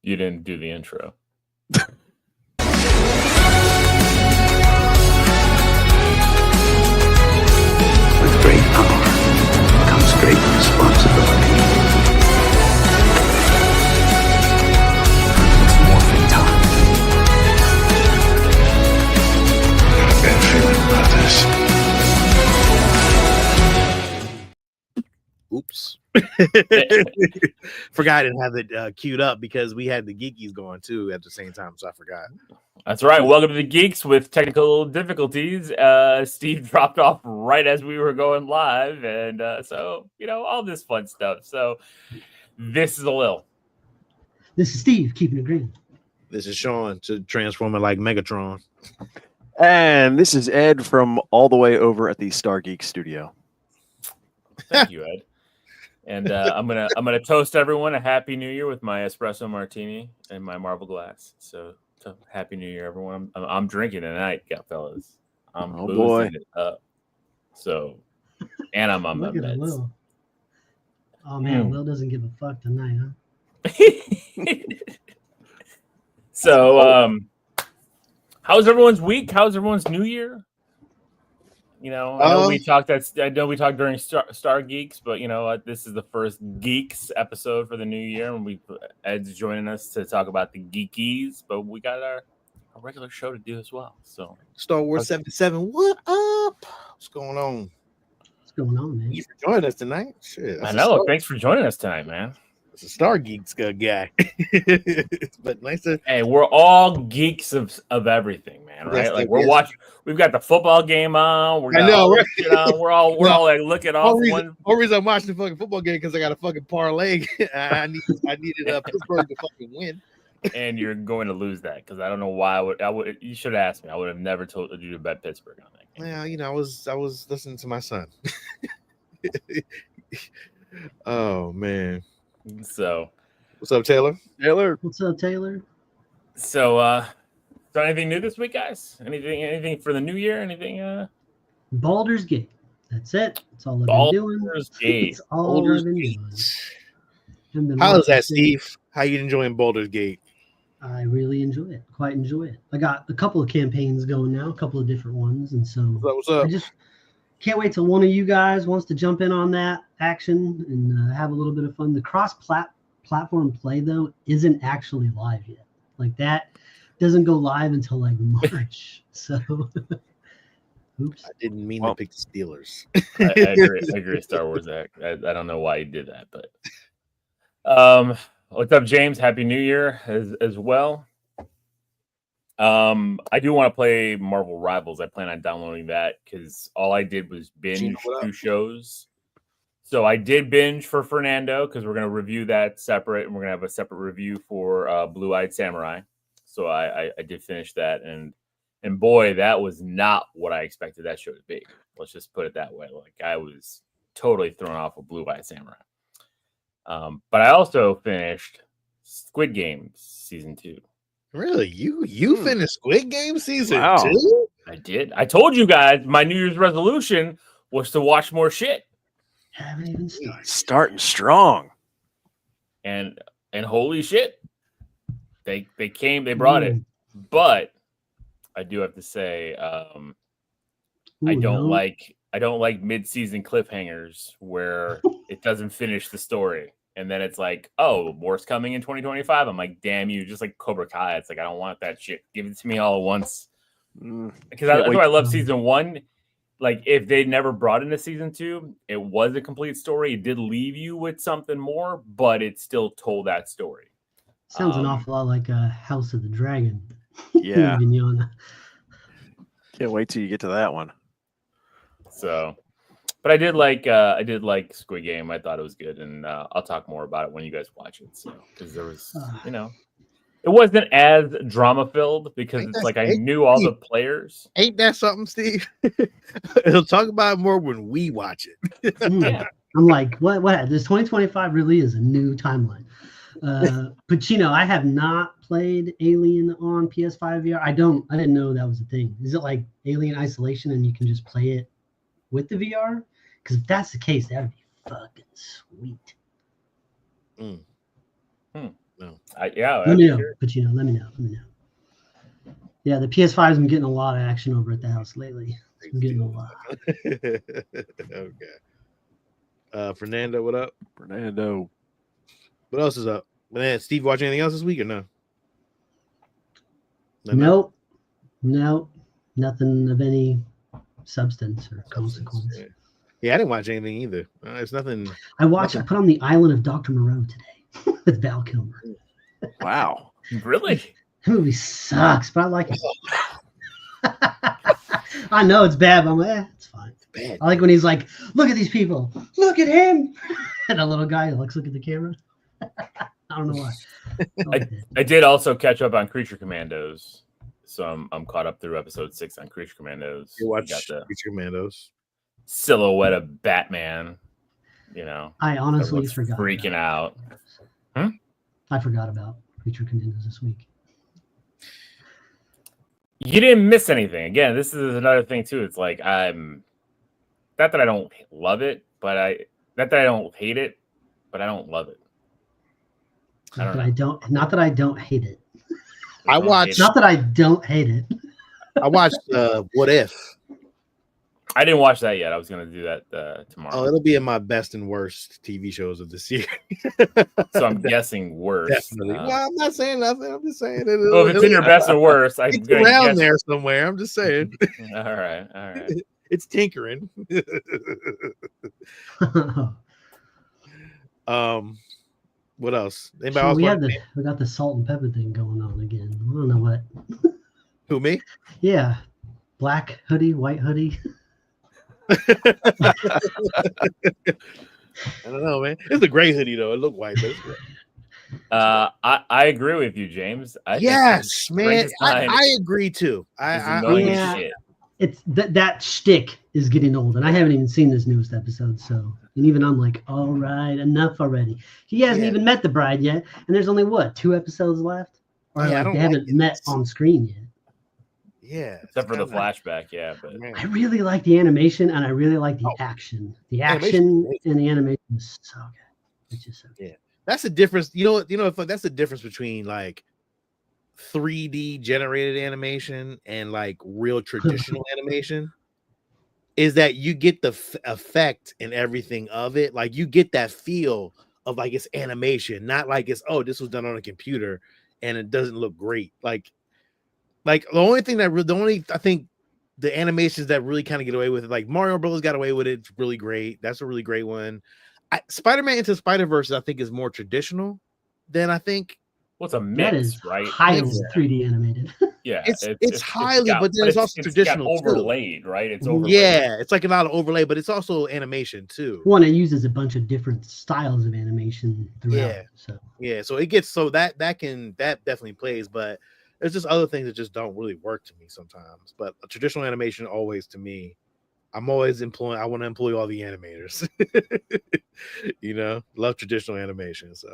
You didn't do the intro. With great power comes great responsibility. It's morphing time. Got a bad feeling about this. Oops. Forgot I didn't have it queued up because we had the Geekiez going too at the same time, so I forgot. That's right. Welcome to the Geeks with technical difficulties. Steve dropped off right as we were going live, and so all this fun stuff. So this is a Lil. This is Steve, keeping it green. This is Sean to transforming like Megatron. And this is Ed from all the way over at the Star Geek studio. Thank you, Ed. And I'm gonna toast everyone a happy New Year with my espresso martini and my marble glass. So happy New Year, everyone. I'm drinking tonight, fellas. I'm boozing it up. So, and I'm on my Look at meds. Lil. Oh man, Lil doesn't give a fuck tonight, huh? So, how's everyone's week? How's everyone's New Year? I know we talked during Star Geeks, but this is the first Geeks episode for the new year, and Ed's joining us to talk about the Geekiez, but we got our regular show to do as well. So Star Wars 77, what up? What's going on? What's going on, man? Thank you for joining us tonight. Shit, I know. Thanks for joining us tonight, man. It's a Star Geeks guy. But nice to. Hey, we're all geeks of everything, man. Right? Like we're watching. We've got the football game on. I know, right? We're all like looking off. Only reason I'm watching the fucking football game because I got a fucking parlay. I needed Pittsburgh to fucking win. And you're going to lose that because I don't know why. I would. You should have asked me. I would have never told you to bet Pittsburgh on that game. Yeah, I was listening to my son. Oh man. So, what's up, Taylor? What's up, Taylor? So anything new this week, guys? Anything for the new year? Anything? Baldur's Gate. That's it. That's all I've been doing. Baldur's Gate. That's all I've been doing. How is that, Steve? How you enjoying Baldur's Gate? I really enjoy it. Quite enjoy it. I got a couple of campaigns going now, a couple of different ones, and so what's up? I just can't wait till one of you guys wants to jump in on that action and have a little bit of fun. The cross-platform play, though, isn't actually live yet. Like, that doesn't go live until, like, March. So, oops. I didn't mean to pick the Steelers. I agree, Star Wars Act. I don't know why you did that, but... what's up, James? Happy New Year as well. I do want to play Marvel Rivals. I plan on downloading that because all I did was binge 2 shows. So I did binge for Fernando because we're going to review that separate, and we're going to have a separate review for Blue-Eyed Samurai. So I did finish that, and boy, that was not what I expected that show to be. Let's just put it that way. Like, I was totally thrown off of Blue-Eyed Samurai. But I also finished Squid Game season 2. Really? You finished Squid Game season 2? I did. I told you guys my New Year's resolution was to watch more shit. Haven't even started. Starting strong. And holy shit. They brought it. But I do have to say, I don't like mid-season cliffhangers where it doesn't finish the story. And then it's like, oh, more's coming in 2025. I'm like, damn you, just like Cobra Kai. It's like, I don't want that shit. Give it to me all at once. Because that's why I love season 1. Like, if they never brought into season 2, it was a complete story. It did leave you with something more, but it still told that story. Sounds an awful lot like House of the Dragon. Yeah. Can't wait till you get to that one. So, but I did like Squid Game. I thought it was good, and I'll talk more about it when you guys watch it. So, because there was, it wasn't as drama filled because it's like I knew all the players. Ain't that something, Steve? He'll talk about it more when we watch it. Yeah. I'm like, what? This 2025 really is a new timeline. Pacino, I have not played Alien on PS5 VR. I didn't know that was a thing. Is it like Alien Isolation and you can just play it with the VR? Because if that's the case, that would be fucking sweet. No. Yeah, Let me know, Pacino. Let me know. Yeah, the PS5's been getting a lot of action over at the house lately. I'm getting a lot. Okay. Fernando, what up? Fernando. What else is up? Man, Steve, watch anything else this week or no? Nope. Nothing of any substance or consequence. Yeah, I didn't watch anything either. It's nothing. I put on The Island of Dr. Moreau today with Val Kilmer. Wow. Really? That movie sucks, but I like it. I know it's bad, but I'm like, it's fine. It's bad. I like when he's like, look at these people. Look at him. And a little guy looks at the camera. I don't know why. I did also catch up on Creature Commandos. So I'm caught up through episode 6 on Creature Commandos. You watch Creature Commandos. Silhouette of Batman. You know. I honestly forgot. Freaking out. I forgot about Creature Commandos this week. You didn't miss anything. Again, this is another thing too. It's like I'm not that I don't love it, but not that I don't hate it, but I don't love it. Not that I don't hate it. I watched. Not that I don't hate it. I watched What If. I didn't watch that yet. I was going to do that tomorrow. Oh, it'll be in my best and worst TV shows of this year. So I'm guessing worst. Definitely. Well, I'm not saying nothing. I'm just saying it. Well, if it's in your best or worst, I'm it's around there somewhere. I'm just saying. All right. It's tinkering. What else? Anybody else? We got the salt and pepper thing going on again. I don't know what. Who, me? Yeah, black hoodie, white hoodie. I don't know, man. It's a gray hoodie though. It looked white, but it's gray. I agree with you, James. Yes, man. I agree too. Shit. It's that shtick is getting old, and I haven't even seen this newest episode. So, and even I'm like, all right, enough already. He hasn't even met the bride yet, and there's only 2 episodes left, or they haven't met on screen yet. Yeah, except for the flashback. Yeah, but I really like the animation, and I really like the action. The action and the animation is so good. It's just so good. Yeah, that's the difference. You know, that's the difference between like 3D generated animation and like real traditional animation. Is that you get the effect and everything of it. Like you get that feel of like it's animation, not like it's this was done on a computer and it doesn't look great. Like the only thing that I think the animations that really kind of get away with it, like Mario Bros. Got away with it. It's really great. That's a really great one. Spider-Man Into Spider-Verse, I think, is more traditional than I think. Well, it's a mix, right? Highly 3D animated. Yeah, it's highly, but then it's also traditional overlaid, too. Right? It's overlaid. Yeah, it's like a lot of overlay, but it's also animation too. One, it uses a bunch of different styles of animation throughout. So it gets that definitely plays, but there's just other things that just don't really work to me sometimes. But a traditional animation always, to me, I'm always I want to employ all the animators. Love traditional animation. So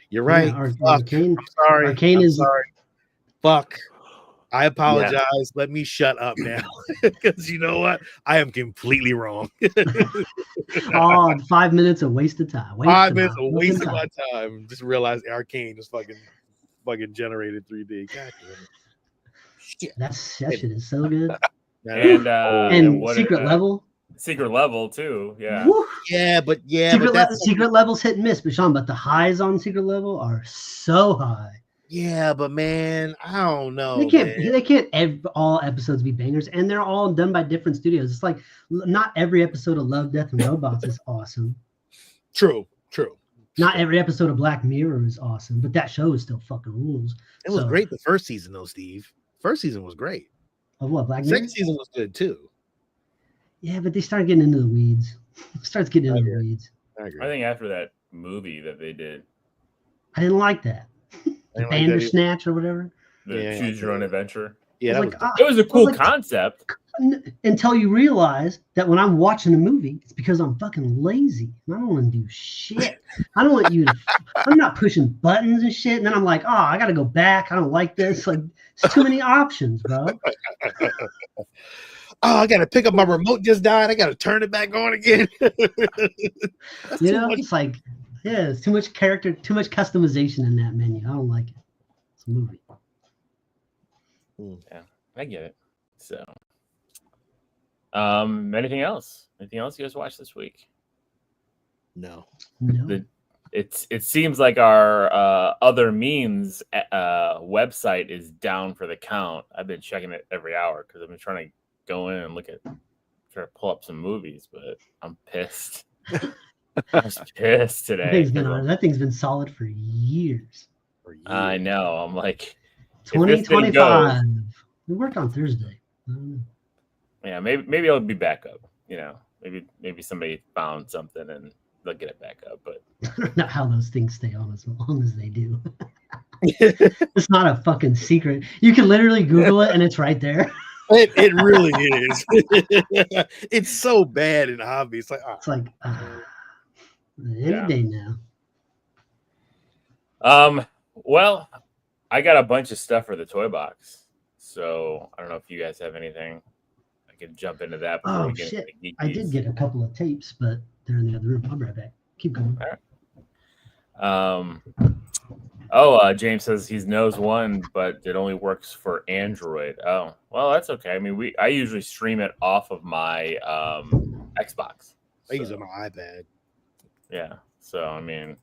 you're right. Arcane, I'm sorry. Arcane is sorry. Fuck. I apologize. Yeah. Let me shut up now. Because you know what? I am completely wrong. 5 minutes of wasted time. 5 minutes of wasting my time. Just realized Arcane is fucking generated 3D. God damn it. Shit. That shit is so good. and Secret Level too. Yeah. Woo. Secret Level's hit and miss, but Sean, the highs on Secret Level are so high. Yeah, but man, I don't know. They can't all episodes be bangers, and they're all done by different studios. It's like not every episode of Love, Death, and Robots is awesome. True. Not every episode of Black Mirror is awesome, but that show is still fucking rules. It was great the first season, though, Steve. First season was great. Of what, Black Mirror? Second season was good too. Yeah, but they started getting into the weeds. I agree. I think after that movie that they did, I didn't like that. The Bandersnatch or whatever. Choose Your Own Adventure. Yeah, it was a cool concept. Until you realize that when I'm watching a movie, it's because I'm fucking lazy. I don't want to do shit. I'm not pushing buttons and shit. And then I'm like, I got to go back. I don't like this. Like, it's too many options, bro. I got to pick up my remote just died. I got to turn it back on again. It's like, Yeah, it's too much character, too much customization in that menu. I don't like it. It's a movie. Yeah, I get it. So, anything else? Anything else you guys watched this week? No. It seems like our other means website is down for the count. I've been checking it every hour because I've been trying to go in and try to pull up some movies, but I'm pissed. I was pissed today. That thing's been solid for years. I know. I'm like, 2025. We worked on Thursday. Yeah, maybe I'll be back up. You know, maybe somebody found something and they'll get it back up. But not how those things stay on as long as they do. It's not a fucking secret. You can literally Google it and it's right there. It really is. It's so bad and obvious. It's like any day now. Well, I got a bunch of stuff for the toy box, so I don't know if you guys have anything. I could jump into that. Oh shit! I did get a couple of tapes, but they're in the other room. I'll be right back. Keep going. All right. James says he knows one, but it only works for Android. Oh, well, that's okay. I mean, I usually stream it off of my Xbox. I use it on my iPad. Yeah. So I mean,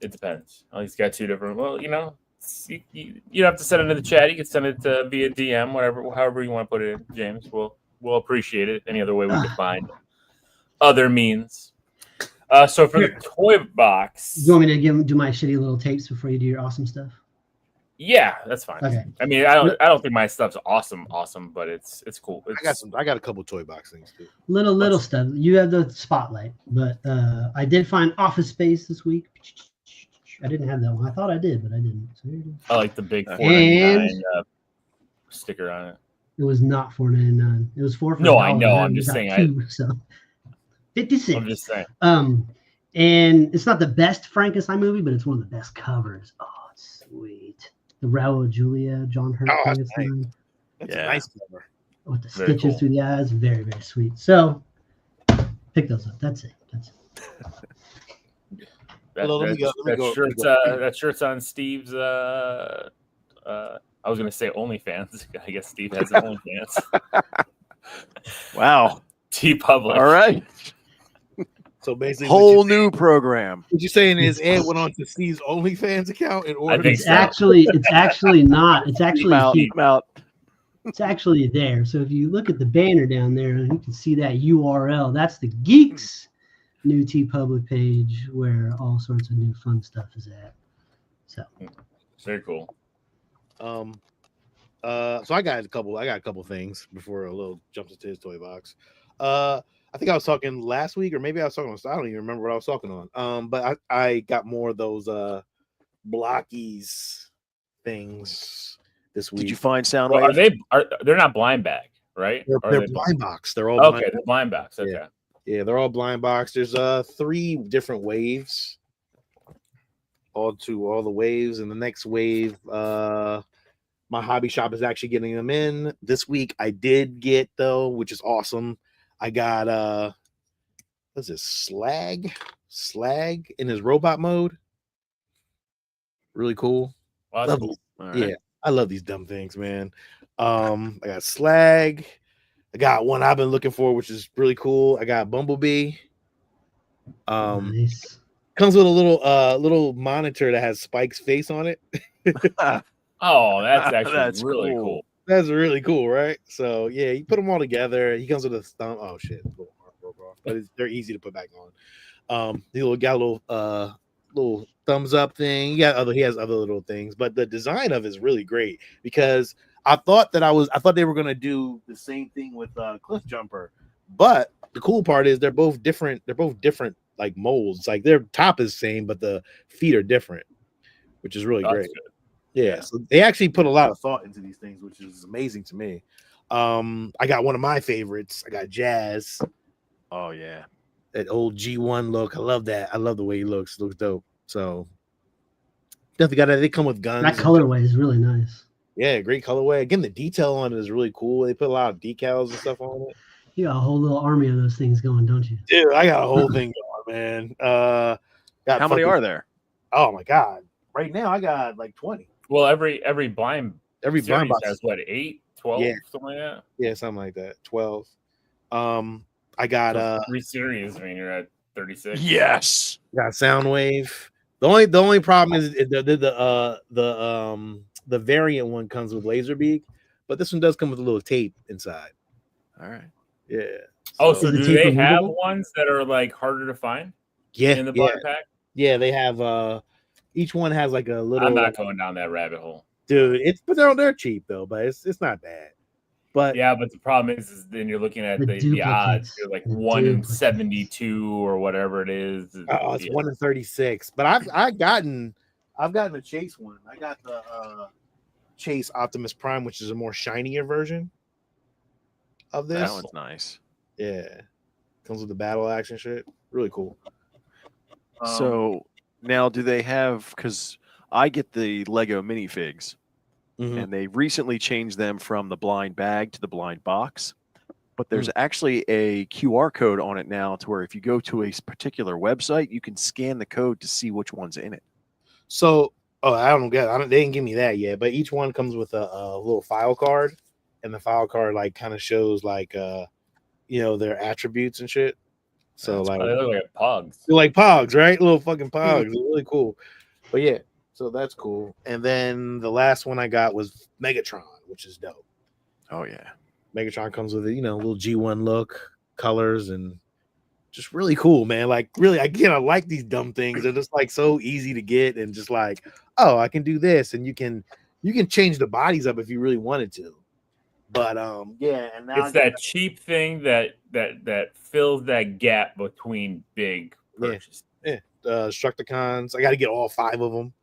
it depends. Oh, he's got two different. Well, you know, you don't have to send it in the chat. You can send it via DM, however you want to put it in, James. We'll appreciate it. Any other way we can find other means. So for the toy box, you want me to do my shitty little tapes before you do your awesome stuff? Yeah, that's fine. Okay. I mean, I don't think my stuff's awesome, but it's cool. I got a couple toy box things too. Little stuff. You have the spotlight, but I did find Office Space this week. I didn't have that one. I thought I did, but I didn't. So here it is. I like the big $4.99 sticker on it. It was not $4.99. It was $4. No, I know. I'm just saying. 56. I'm just saying. And it's not the best Frankenstein movie, but it's one of the best covers. Oh, it's sweet. The Raul Julia, John Hurt. That's a nice cover. With the stitches through the eyes. Very, very sweet. So pick those up. That's it. That shirt's on Steve's. I was gonna say OnlyFans. I guess Steve has an OnlyFans. Wow. T-Public. All right. So basically, whole new program. What you saying is Ed went on to Steve's OnlyFans account in order. It's actually not. It's actually out. It's actually there. So if you look at the banner down there, you can see that URL. That's the Geeks new T-Public page where all sorts of new fun stuff is at. So very cool. So I got a couple things before a little jumps into his toy box. I think I was talking last week, or maybe I was talking on. I don't even remember what I was talking on. But I got more of those Blockies things this week. Did you find Soundwave? Well, they're not blind bag, right? They're blind box. They're all okay. They're blind box. Okay. Yeah, they're all blind box. There's 3 different waves. All the waves, and the next wave, my hobby shop is actually getting them in this week. I did get though, which is awesome. I got what's this slag in his robot mode. Really cool. Awesome. Yeah, I love these dumb things, man. I got slag. I got one I've been looking for, which is really cool. I got Bumblebee. Nice. Comes with a little monitor that has Spike's face on it. Oh, that's actually really cool. That's really cool, right? So yeah, you put them all together. He comes with a thumb. Oh shit, but they're easy to put back on. He got a little thumbs up thing. He has other little things, but the design of it is really great because I thought they were gonna do the same thing with Cliff Jumper, but the cool part is they're both different. They're both different like molds. Like their top is the same, but the feet are different, which is really great. Good. Yeah, so they actually put a lot of thought into these things, which is amazing to me. I got one of my favorites. I got Jazz. Oh yeah, that old G1 look. I love that. I love the way he looks. Looks dope. So definitely got that. They come with guns. That colorway is really nice. Yeah, great colorway. Again, the detail on it is really cool. They put a lot of decals and stuff on it. You got a whole little army of those things going, don't you? Dude, I got a whole thing going, man. Got How many fucking- are there? Oh my god! Right now I got like 20. Well, every blind Every blind series box has what 8, 12, Yeah. something like that. Yeah, something like that. 12. I got So 3 series. I mean, you're at 36. Yes. got Soundwave. The only problem is the variant one comes with Laserbeak, but this one does come with a little tape inside. All right. Yeah. Oh, So- so Is the do tape they have removable? ones that are like harder to find yeah, in the yeah, blind pack? yeah. They have each one has like a little. I'm not going down that rabbit hole. Dude, but they're cheap though, but it's not bad. But Yeah, but the problem is then you're looking at the odds. duplicates. You're like The 1 in duplicates. 72 or whatever it is. it's Yeah. 1 in 36. But I've gotten a Chase one. I got the Chase Optimus Prime, which is a more shinier version of this. That one's nice. Yeah, comes with the battle action shit. Really cool. So now, do they have? Because I get the Lego minifigs, Mhm. and they recently changed them from the blind bag to the blind box. But there's actually a QR code on it now, to where if you go to a particular website, you can scan the code to see which one's in it. So, they didn't give me that yet, but each one comes with a little file card, and the file card like kind of shows like their attributes and shit. So That's like Oh, they look like pogs. they're like pogs, right? Little fucking pogs. They're really cool. But yeah, so that's cool. And then the last one I got was Megatron, which is dope. Oh yeah. Megatron comes with a little G1 look, colors, and just really cool, man. Like really, I like these dumb things. They're just like so easy to get, and just like, oh, I can do this, and you can change the bodies up if you really wanted to. But yeah, and now It's that cheap thing that fills that gap between big purchases. Destructicons. I got to get all 5 of them.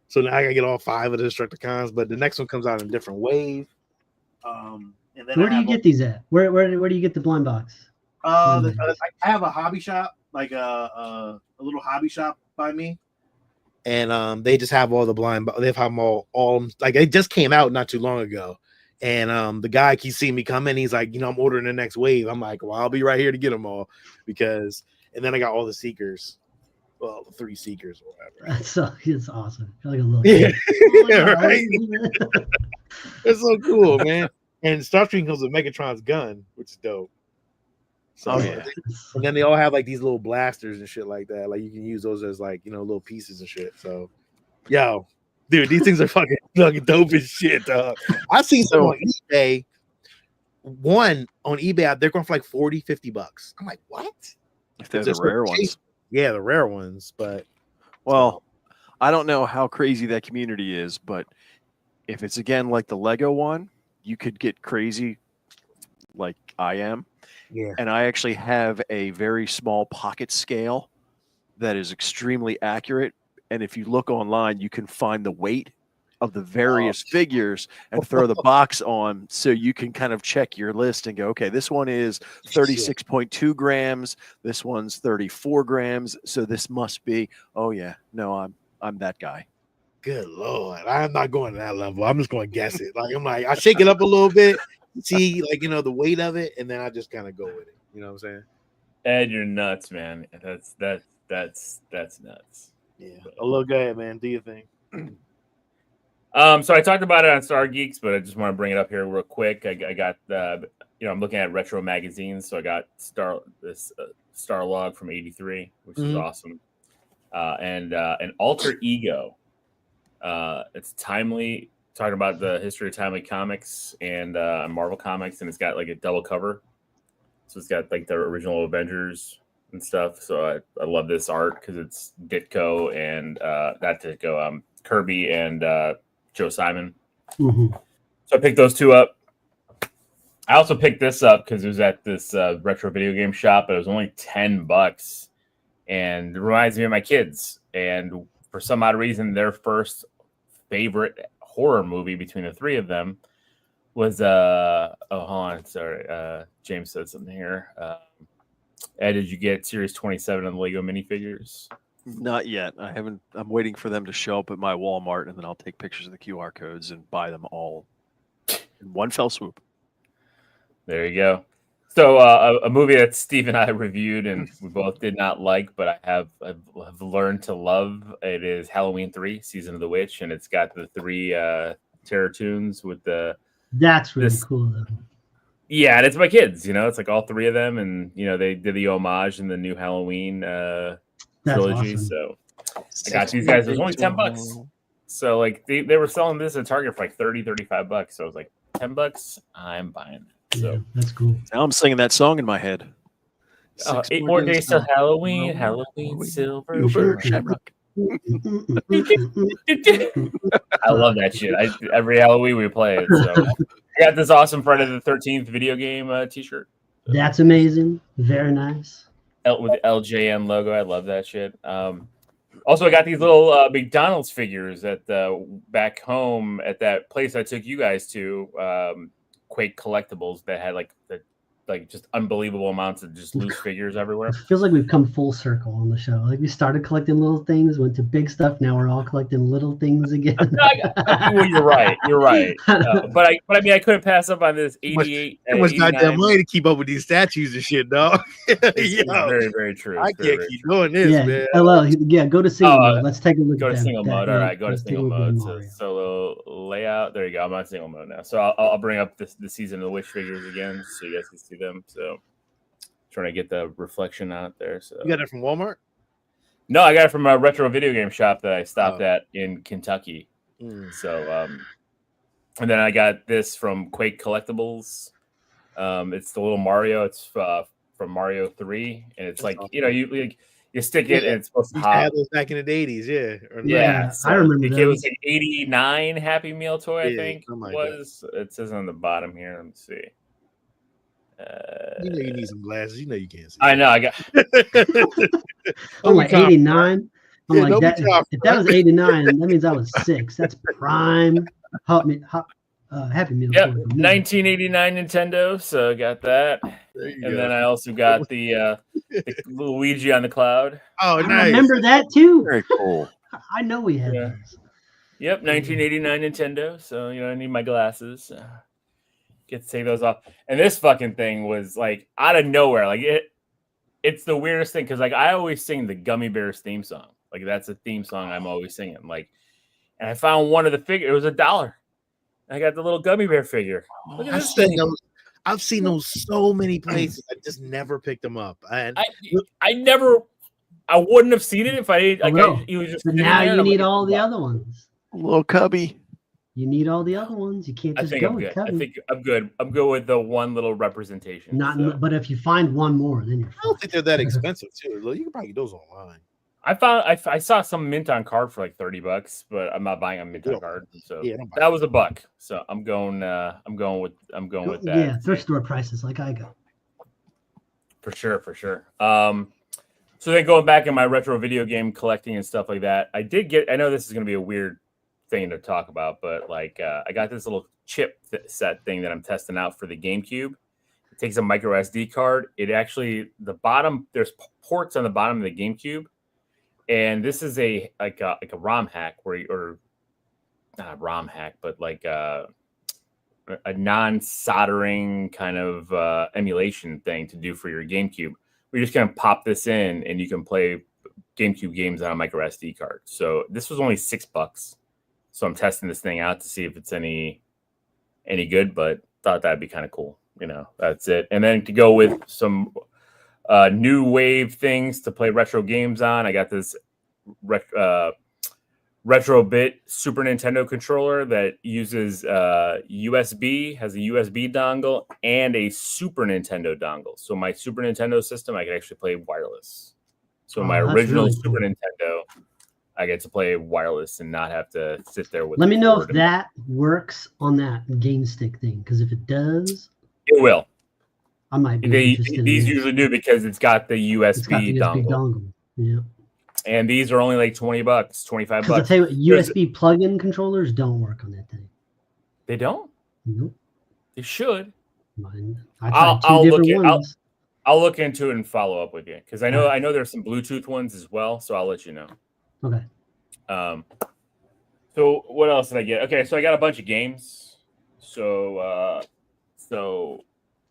So now I got to get all 5 of the Destructicons. But the next one comes out in a different wave. And then Where do you get these at? Where do you get the blind box? I have a hobby shop, like a little hobby shop by me, and they just have all the blind. They have them all like they just came out not too long ago, and the guy keeps seeing me come in. He's like, I'm ordering the next wave. I'm like, well, I'll be right here to get them all and then I got all the Seekers, well, the 3 Seekers or whatever. It's awesome. I feel like a little Yeah, kid. right. It's so cool, man. And Starscream comes with Megatron's gun, which is dope. So, Oh, yeah. And then they all have like these little blasters and shit like that. Like you can use those as like little pieces and shit. So, yo, dude, these things are fucking dope as shit, dog. I seen some on eBay. One on eBay, they're going for like $40-$50. I'm like, what? If they're the rare ones. Yeah, the rare ones. But Well, I don't know how crazy that community is, but if it's again like the Lego one, you could get crazy like I am. yeah, And I actually have a very small pocket scale that is extremely accurate. And if you look online, you can find the weight of the various figures and throw the box on, so you can kind of check your list and go, okay, this one is 36.2 grams. This one's 34 grams. So this must be, oh yeah, no, I'm that guy. good Lord. I'm not going to that level. I'm just going to guess it. Like, I'm like, I shake it up a little bit, see like, the weight of it. And then I just kind of go with it. You know what I'm saying? Ed, you're nuts, man. That's nuts. Yeah. A little go ahead, man. Do your thing. So I talked about it on Star Geeks, but I just want to bring it up here real quick. I got I'm looking at retro magazines, so I got Starlog from '83, which is awesome, and an Alter Ego. It's timely, talking about the history of timely comics and Marvel comics, and it's got like a double cover, so it's got like the original Avengers and stuff. So I love this art because it's Ditko and not Ditko, Kirby and Joe Simon. Mm-hmm. So I picked those 2 up. I also picked this up because it was at this retro video game shop, but it was only $10, and it reminds me of my kids. And for some odd reason, their first favorite horror movie between the 3 of them was hold on, sorry, James said something here. Ed, did you get Series 27 on the Lego minifigures? Not yet. I haven't. I'm waiting for them to show up at my Walmart, and then I'll take pictures of the QR codes and buy them all in one fell swoop. There you go. So a movie that Steve and I reviewed and we both did not like, but I've learned to love. It is Halloween 3: Season of the Witch, and it's got the 3 terror tunes with That's really this. cool though. Yeah, and it's my kids. It's like all 3 of them, and they did the homage in the new Halloween That's trilogy. awesome. So I got these guys. It was only $10. So like they were selling this at Target for like $30-$35. So I was like, $10, I'm buying it. So Yeah, that's cool. Now I'm singing that song in my head. 8 more days till Halloween. Halloween silver Shamrock. I love that shit. Every Halloween we play it. So I got this awesome Friday the 13th video game T-shirt. That's amazing. Very nice. With the LJN logo. I love that shit. Also, I got these little McDonald's figures at back home at that place I took you guys to, Quake Collectibles, that had like just unbelievable amounts of just loose figures everywhere. It feels like we've come full circle on the show. Like we started collecting little things, went to big stuff. Now we're all collecting little things again. Well, you're right. You're right. But I mean, I couldn't pass up on this 88. It was not that money to keep up with these statues and shit, dog. It's very, very true. I can't keep doing this, yeah, man. hello. Yeah, go to single mode. Let's take a look Go at to single mode. All right, go to let's single take a look at mode. So Mario. solo layout. There you go. I'm on single mode now. So I'll bring up the Season of the Witch figures again, so you guys can see them. So trying to get the reflection out there. So You got it from Walmart? No, I got it from a retro video game shop that I stopped at in Kentucky. So and then I got this from Quake Collectibles. It's the little Mario. It's from Mario 3, and it's like, you stick it and it's supposed to You hop. had those back in the 80s, yeah. Yeah, I remember it was an 89 Happy Meal toy, I Yeah, think something like was. It says on the bottom here. Let me see. You know you need some glasses. You know you can't see. I know. I got. I'm like 89. I'm Yeah, like don't be that. tough, If that was 89, that means I was 6. That's prime Happy Meal. Yep, toy for me. 1989 Nintendo. So I got that, and then I also got the Luigi on the cloud. Oh, I nice. remember that too. Very cool. I know we had Yeah. those. Yep, 1989 Nintendo. So I need my glasses. Get to take those off. And this fucking thing was like out of nowhere. Like it's the weirdest thing because like I always sing the Gummy Bears theme song. Like that's a theme song I'm always singing. Like, and I found one of the figure. It was $1. I got the little Gummy Bear figure. Look at this thing. I've seen those so many places. I just never picked them up. I wouldn't have seen it if I didn't. Like he was just. But now you need all the other ones. Little cubby. You need all the other ones. You can't just go with I think I'm good. I'm good with the one little representation. But if you find one more, then you're. I don't think they're that expensive too. You can probably get those online. I saw some mint on card for like $30, but I'm not buying a mint on card. So that was $1. So I'm going with that. Yeah, thrift store prices like I go. For sure. So then going back in my retro video game collecting and stuff like that, I know this is going to be a weird thing to talk about, but like I got this little chip set thing that I'm testing out for the GameCube. It takes a micro SD card. It actually, there's ports on the bottom of the GameCube. And this is a ROM hack or not a ROM hack, but like a non-soldering kind of emulation thing to do for your GameCube. We're just gonna pop this in, and you can play GameCube games on a micro SD card. So this was only $6. So I'm testing this thing out to see if it's any good, but thought that'd be kind of cool. That's it. And then to go with some new wave things to play retro games on, I got this retro bit Super Nintendo controller that uses USB, has a USB dongle and a Super Nintendo dongle. So my Super Nintendo system, I can actually play wireless. So my original really Super cool. Nintendo, I get to play wireless and not have to sit there with. Let me know if that works on that game stick thing, because if it does, it will. I might be interested. These usually do because it's got the USB dongle. Yeah. And these are only like $20, $25. I'll tell you what, USB plug-in controllers don't work on that thing. They don't? Nope. They should. I'll look into it and follow up with you because I know there's some Bluetooth ones as well, so I'll let you know. Okay. So what else did I get? Okay, so I got a bunch of games. So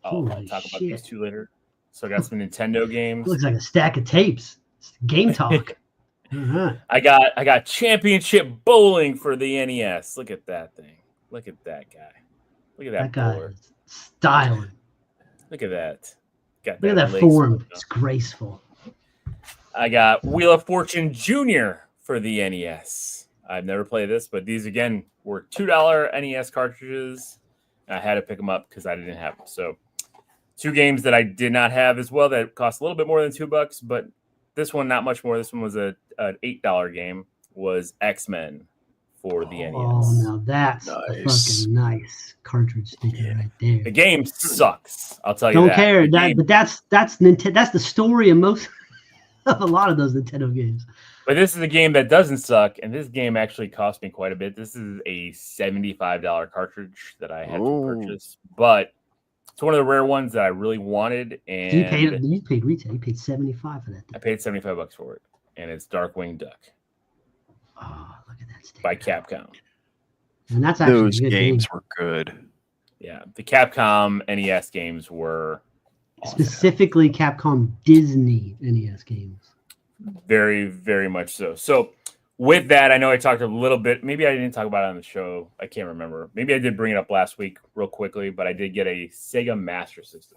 I'll Holy talk about shit. those two later. So I got some Nintendo games. Looks like a stack of tapes. It's game talk. Uh-huh. I got Championship Bowling for the NES. Look at that thing. Look at that guy. Look at That that guy bowler. is styling. Look at that. Got Look at that leg form. swing It's up. graceful. I got Wheel of Fortune Jr. for the NES. I've never played this, but these again were $2 NES cartridges. I had to pick them up because I didn't have them. So 2 games that I did not have as well that cost a little bit more than $2, but this one not much more. This one was an $8 game. Was X-Men for the NES. Oh, now that's a Nice. fucking nice cartridge sticker right there. The game sucks. I'll tell you Don't that. care. The game- But that's Nintendo. That's the story of most of a lot of those Nintendo games. But this is a game that doesn't suck, and this game actually cost me quite a bit. This is a $75 cartridge that I had to purchase, but it's one of the rare ones that I really wanted. And So you paid retail. You paid $75 for that thing. I paid $75 for it, and it's Darkwing Duck Oh, look at that sticker. by Capcom. And that's actually Those a good games game. were good. Yeah, the Capcom NES games were awesome. Specifically Capcom Disney NES games. Very, very much so. So with that, I know I talked a little bit. Maybe I didn't talk about it on the show. I can't remember. Maybe I did bring it up last week real quickly, but I did get a Sega Master System.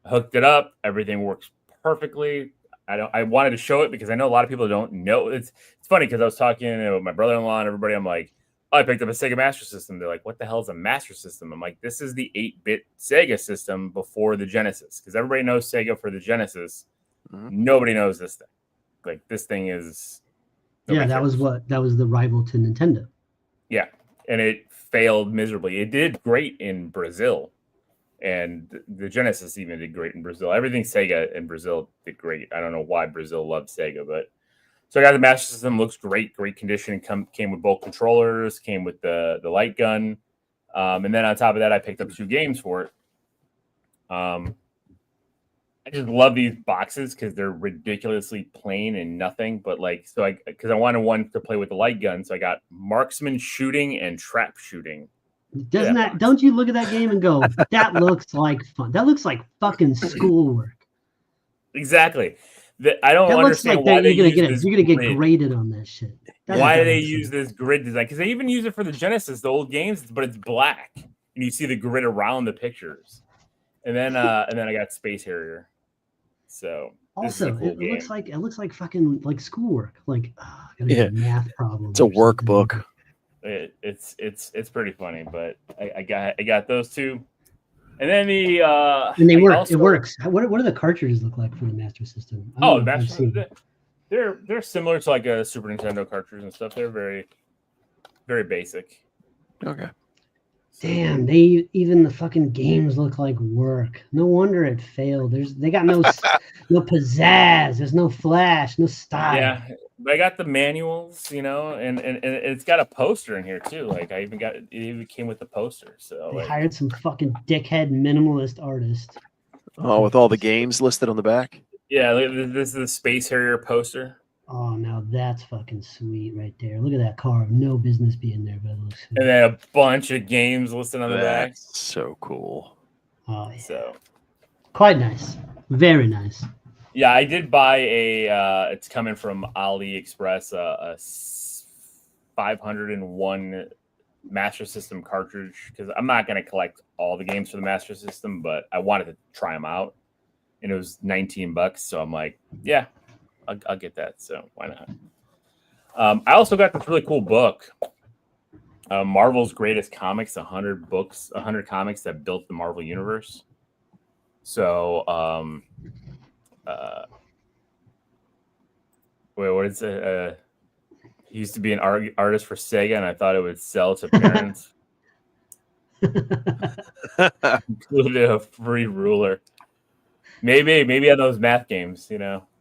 I hooked it up. Everything works perfectly. I wanted to show it because I know a lot of people don't know. It's funny because I was talking with my brother-in-law and everybody. I'm like, oh, I picked up a Sega Master System. They're like, what the hell is a Master System? I'm like, this is the 8-bit Sega system before the Genesis, because everybody knows Sega for the Genesis. Nobody knows this thing. Like, this thing is That was the rival to Nintendo. Yeah, and it failed miserably. It did great in Brazil, and the Genesis even did great in Brazil. Everything Sega in Brazil did great. I don't know why Brazil loved Sega, but so I got the Master System. Looks great condition. Came with both controllers. Came with the light gun, and then on top of that, I picked up 2 games for it. I just love these boxes because they're ridiculously plain and nothing. But because I wanted one to play with the light gun, so I got marksman shooting and trap shooting. Don't you look at that game and go, that looks like fun. That looks like fucking schoolwork. Exactly. I don't That looks understand like why you're gonna get grid. graded on that shit. Why do they use this grid design? Because they even use it for the Genesis, the old games, but it's black, and you see the grid around the pictures. And then I got Space Harrier. So also, cool it looks like fucking like schoolwork. Like, gotta get a math problem. It's a workbook. It's pretty funny, but I got those 2, and then and they work. It works. What do the cartridges look like for the Master System? They're similar to like a Super Nintendo cartridge and stuff. They're very, very basic. Okay. Damn, even the fucking games look like work. No wonder it failed. They got no no pizzazz. There's no flash, no style. Yeah, but I got the manuals, and it's got a poster in here too. Like it even came with the poster. So they hired some fucking dickhead minimalist artist. Oh, with all the games listed on the back. Yeah, this is the Space Harrier poster. Oh, now that's fucking sweet right there. Look at that car. No business being there, but it looks sweet. And then a bunch of games listed on the back. So cool. Oh, yeah. So quite nice. Very nice. Yeah, I did buy it's coming from AliExpress, a 501 Master System cartridge, because I'm not going to collect all the games for the Master System, but I wanted to try them out. And it was $19. So I'm like, yeah, I'll get that. So why not? I also got this really cool book, Marvel's Greatest Comics, 100 comics that built the Marvel Universe. So, what is it? He used to be an artist for Sega, and I thought it would sell to parents. Included a free ruler. Maybe on those math games,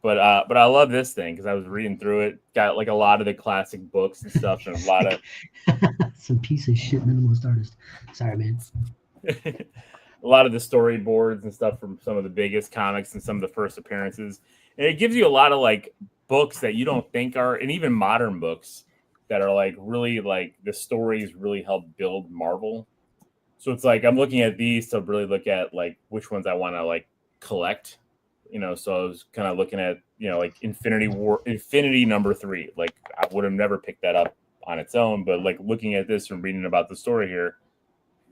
But I love this thing because I was reading through it. Got like a lot of the classic books and stuff, and a lot of some piece of shit minimalist artist. Sorry, man. a lot of the storyboards and stuff from some of the biggest comics and some of the first appearances. And it gives you a lot of like books that you don't think are, and even modern books that are like really like the stories really help build Marvel. So it's like I'm looking at these to really look at like which ones I want to like collect. So I was kind of looking at like Infinity number 3. Like I would have never picked that up on its own, but like looking at this and reading about the story here,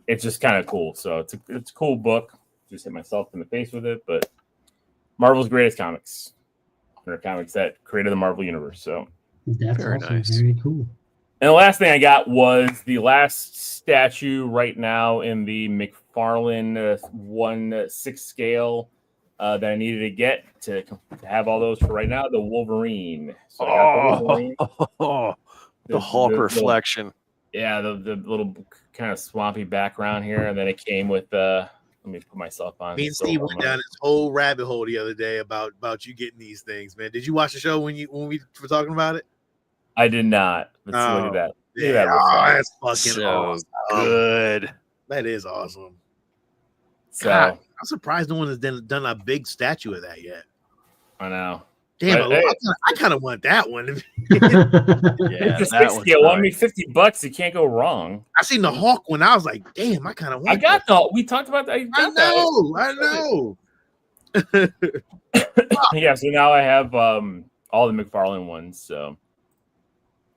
it's just kind of cool. So it's a cool book. Just hit myself in the face with it, but Marvel's greatest comics. 100 comics that created the Marvel universe. So That's Very also nice. very cool. and the last thing I got was the last statue right now in the McFarlane 1/6 scale that I needed to get to have all those for right now. The Wolverine. So I got the Wolverine. The Hulk little- reflection. yeah, the little kind of swampy background here, and then it came with let me put myself on. Me and Steve went down this whole rabbit hole the other day about you getting these things, man. Did you watch the show when we were talking about it? I did not. But look at that. Look at that. Oh, that's fucking So awesome. good. That is awesome. So God, I'm surprised no one has done a big statue of that yet. I know. Damn, But, I kind of want that one. Yeah, it's a that 6 one's scale. I nice. mean, $50. You can't go wrong. I seen the Hawk one. I was like, damn, I kind of want. I got the. We talked about that. I know. Yeah. So now I have all the McFarlane ones. So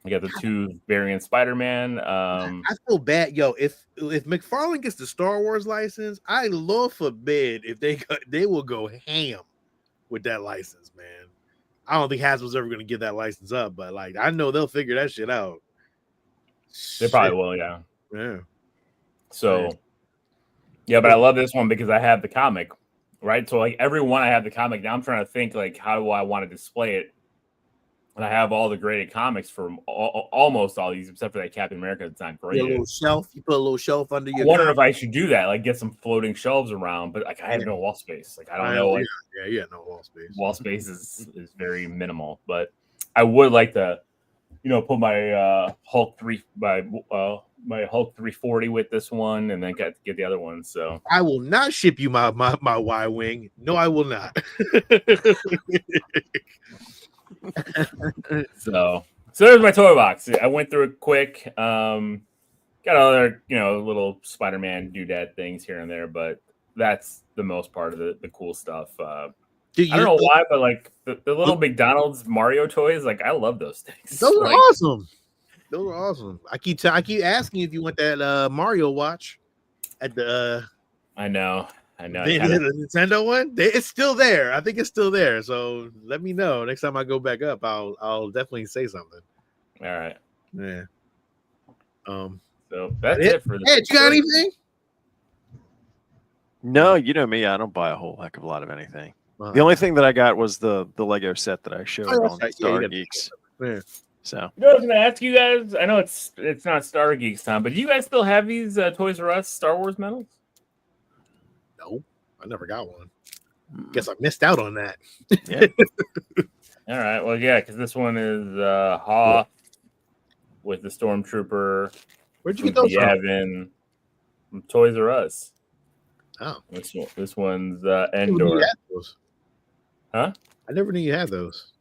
I got the 2 variant Spider-Man. I feel bad, yo. If McFarlane gets the Star Wars license, I Lord forbid if they will go ham with that license, man. I don't think Hasbro's ever going to give that license up, but like I know they'll figure that shit out. They probably will. Yeah. Yeah. So yeah, but I love this one because I have the comic, right? So like every one I have the comic. Now I'm trying to think like how do I want to display it. And I have all the graded comics from almost all these, except for that Captain America that's not You put a little shelf under your. I wonder if I should do that, like get some floating shelves around, but like I have no wall space. Like I don't know. Like, no wall space. Wall space is very minimal, but I would like to, put my Hulk my Hulk 340 with this one, and then get the other one. So I will not ship you my Y-wing. No, I will not. So there's my toy box. I went through it quick. Got other, little Spider-Man doodad things here and there, but that's the most part of the cool stuff. Dude, I don't know why, but like the little McDonald's Mario toys, like I love those things. Those are like, awesome. Those are awesome. I keep asking if you want that Mario watch at the. I know. The Nintendo one. It's still there. I think it's still there. So let me know next time I go back up. I'll definitely say something. All right. Yeah. So that's it for the. Hey, you got anything? No, you know me. I don't buy a whole heck of a lot of anything. Wow. The only thing that I got was the Lego set that I showed on right. Star Yeah, Geeks. Yeah. So I was going to ask you guys. I know it's not Star Geeks time, but do you guys still have these Toys R Us Star Wars medals? No, I never got one. Guess I missed out on that. yeah. All right. Well, yeah, because this one is Hoth with the Stormtrooper. Where'd you get those from? Yavin from Toys R Us. Oh, This one's I never knew Endor. you had those. Huh? I never knew you had those.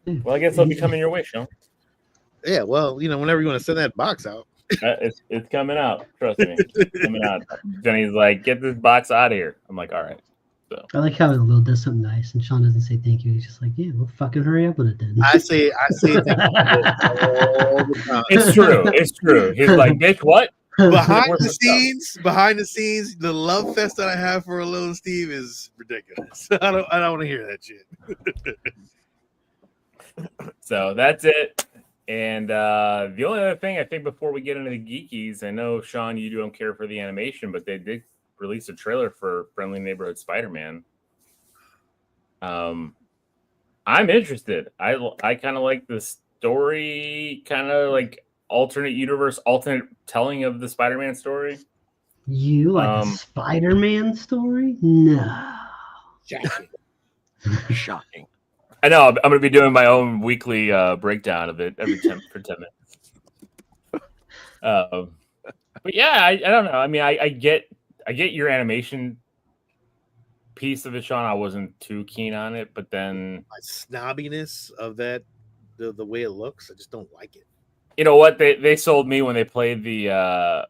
Well, I guess they'll be coming your way, Sean. Yeah, well, whenever you want to send that box out. It's coming out. Trust me, it's coming out. Jenny's like, get this box out of here. I'm like, all right. So I like how Will does something nice and Sean doesn't say thank you. He's just like, yeah, well, fucking hurry up with it then. I say thank you all the time. it's true. It's true. He's like, bitch, what? behind Where's the scenes, the love fest that I have for Lil Steve is ridiculous. I don't want to hear that shit. So that's it. And the only other thing I think before we get into the Geekies, I know Sean, you don't care for the animation, but they did release a trailer for Friendly Neighborhood Spider-Man. I'm interested. I kind of like the story, kind of like alternate universe, alternate telling of the Spider-Man story. You like a Spider-Man story? No. Shocking. I know. I'm going to be doing my own weekly breakdown of it every 10 minutes. But yeah, I don't know. I mean, I get your animation piece of it, Sean. I wasn't too keen on it, but then My snobbiness of that, the way it looks, I just don't like it. you know what? They sold me when they played the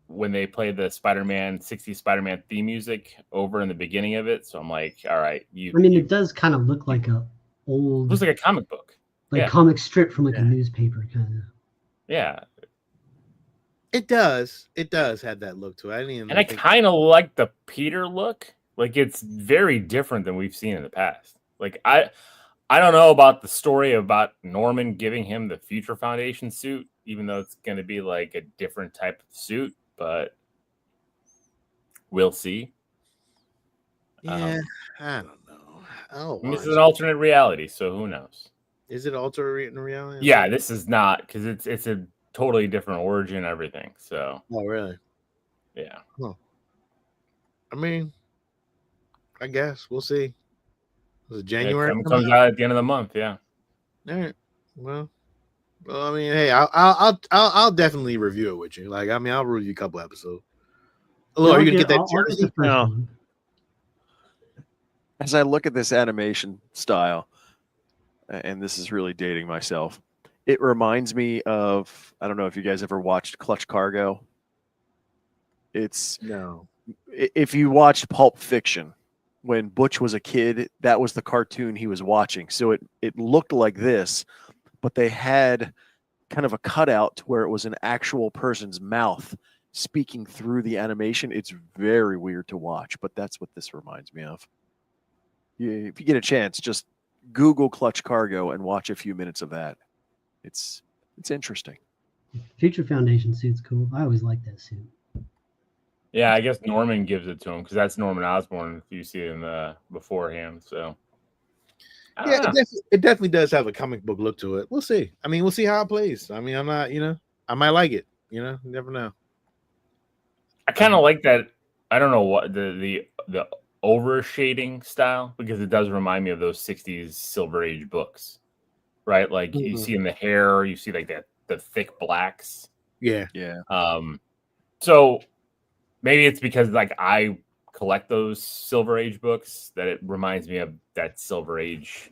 when they play the Spider-Man 60s Spider-Man theme music over in the beginning of it. So I'm like, all right, it does kind of look like a old, looks like a comic book, comic strip from like a newspaper kind of. Yeah, it does. It does have that look to it. I didn't even and I kind of like the Peter look. Like it's very different than we've seen in the past. Like I don't know about the story about Norman giving him the Future Foundation suit, even though it's going to be like a different type of suit, but we'll see. Yeah, I don't know. Oh, this is an alternate reality, so who knows? Is it alternate reality? Yeah, this is not, because it's a totally different origin, everything. So. Oh, really? Yeah. Huh. I mean, I guess we'll see. Was it January? It comes out at the end of the month. Yeah. All right. Well, I mean, hey, I'll definitely review it with you. Like, I mean, I'll review a couple episodes. Oh, are you gonna get that jersey? No. As I look at this animation style, and this is really dating myself, it reminds me of, I don't know if you guys ever watched Clutch Cargo. No. If you watched Pulp Fiction, when Butch was a kid, that was the cartoon he was watching. So it looked like this, but they had kind of a cutout to where it was an actual person's mouth speaking through the animation. It's very weird to watch, but that's what this reminds me of. If you get a chance, just Google Clutch Cargo and watch a few minutes of that. It's interesting. Future Foundation suit's cool. I always like that suit. Yeah, I guess Norman gives it to him because that's Norman Osborn. If you see him beforehand, so yeah, it definitely does have a comic book look to it. We'll see. I mean, we'll see how it plays. I mean, I'm not, I might like it. You never know. I kind of like that. I don't know what the over shading style, because it does remind me of those 60s Silver Age books, right? Like you see in the hair, you see like the thick blacks. Yeah. So maybe it's because like I collect those Silver Age books that it reminds me of that Silver Age,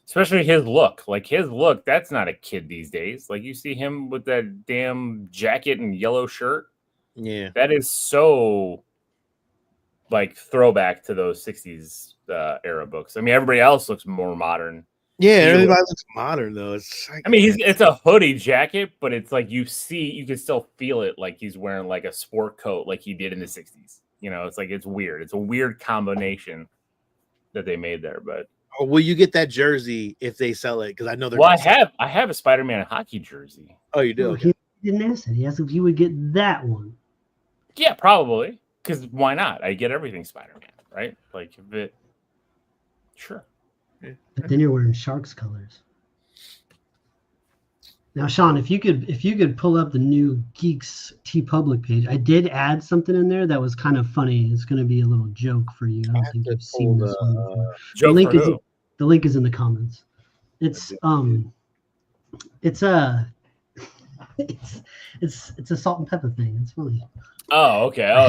especially his look. Like his look, that's not a kid these days. Like you see him with that damn jacket and yellow shirt. Yeah. That is so like throwback to those 60s era books. I mean, everybody else looks more modern. Yeah, everybody looks modern though. It's like, I mean, it's a hoodie jacket, but it's like you can still feel it like he's wearing like a sport coat like he did in the 60s. It's like it's weird. It's a weird combination that they made there. But will you get that jersey if they sell it? Because I know they're. Well, I have a Spider-Man hockey jersey. Oh, you do? Okay. He didn't ask that. He asked if you would get that one. Yeah, probably. Because why not? I get everything Spider-Man, right? Like if it. Sure. But then you're wearing Sharks colors. Now, Sean, if you could pull up the new Geeks TeePublic page, I did add something in there that was kind of funny. It's going to be a little joke for you. I don't think you've seen this one before. The link is in the comments. It's a salt and pepper thing. It's funny. Oh, okay. Oh,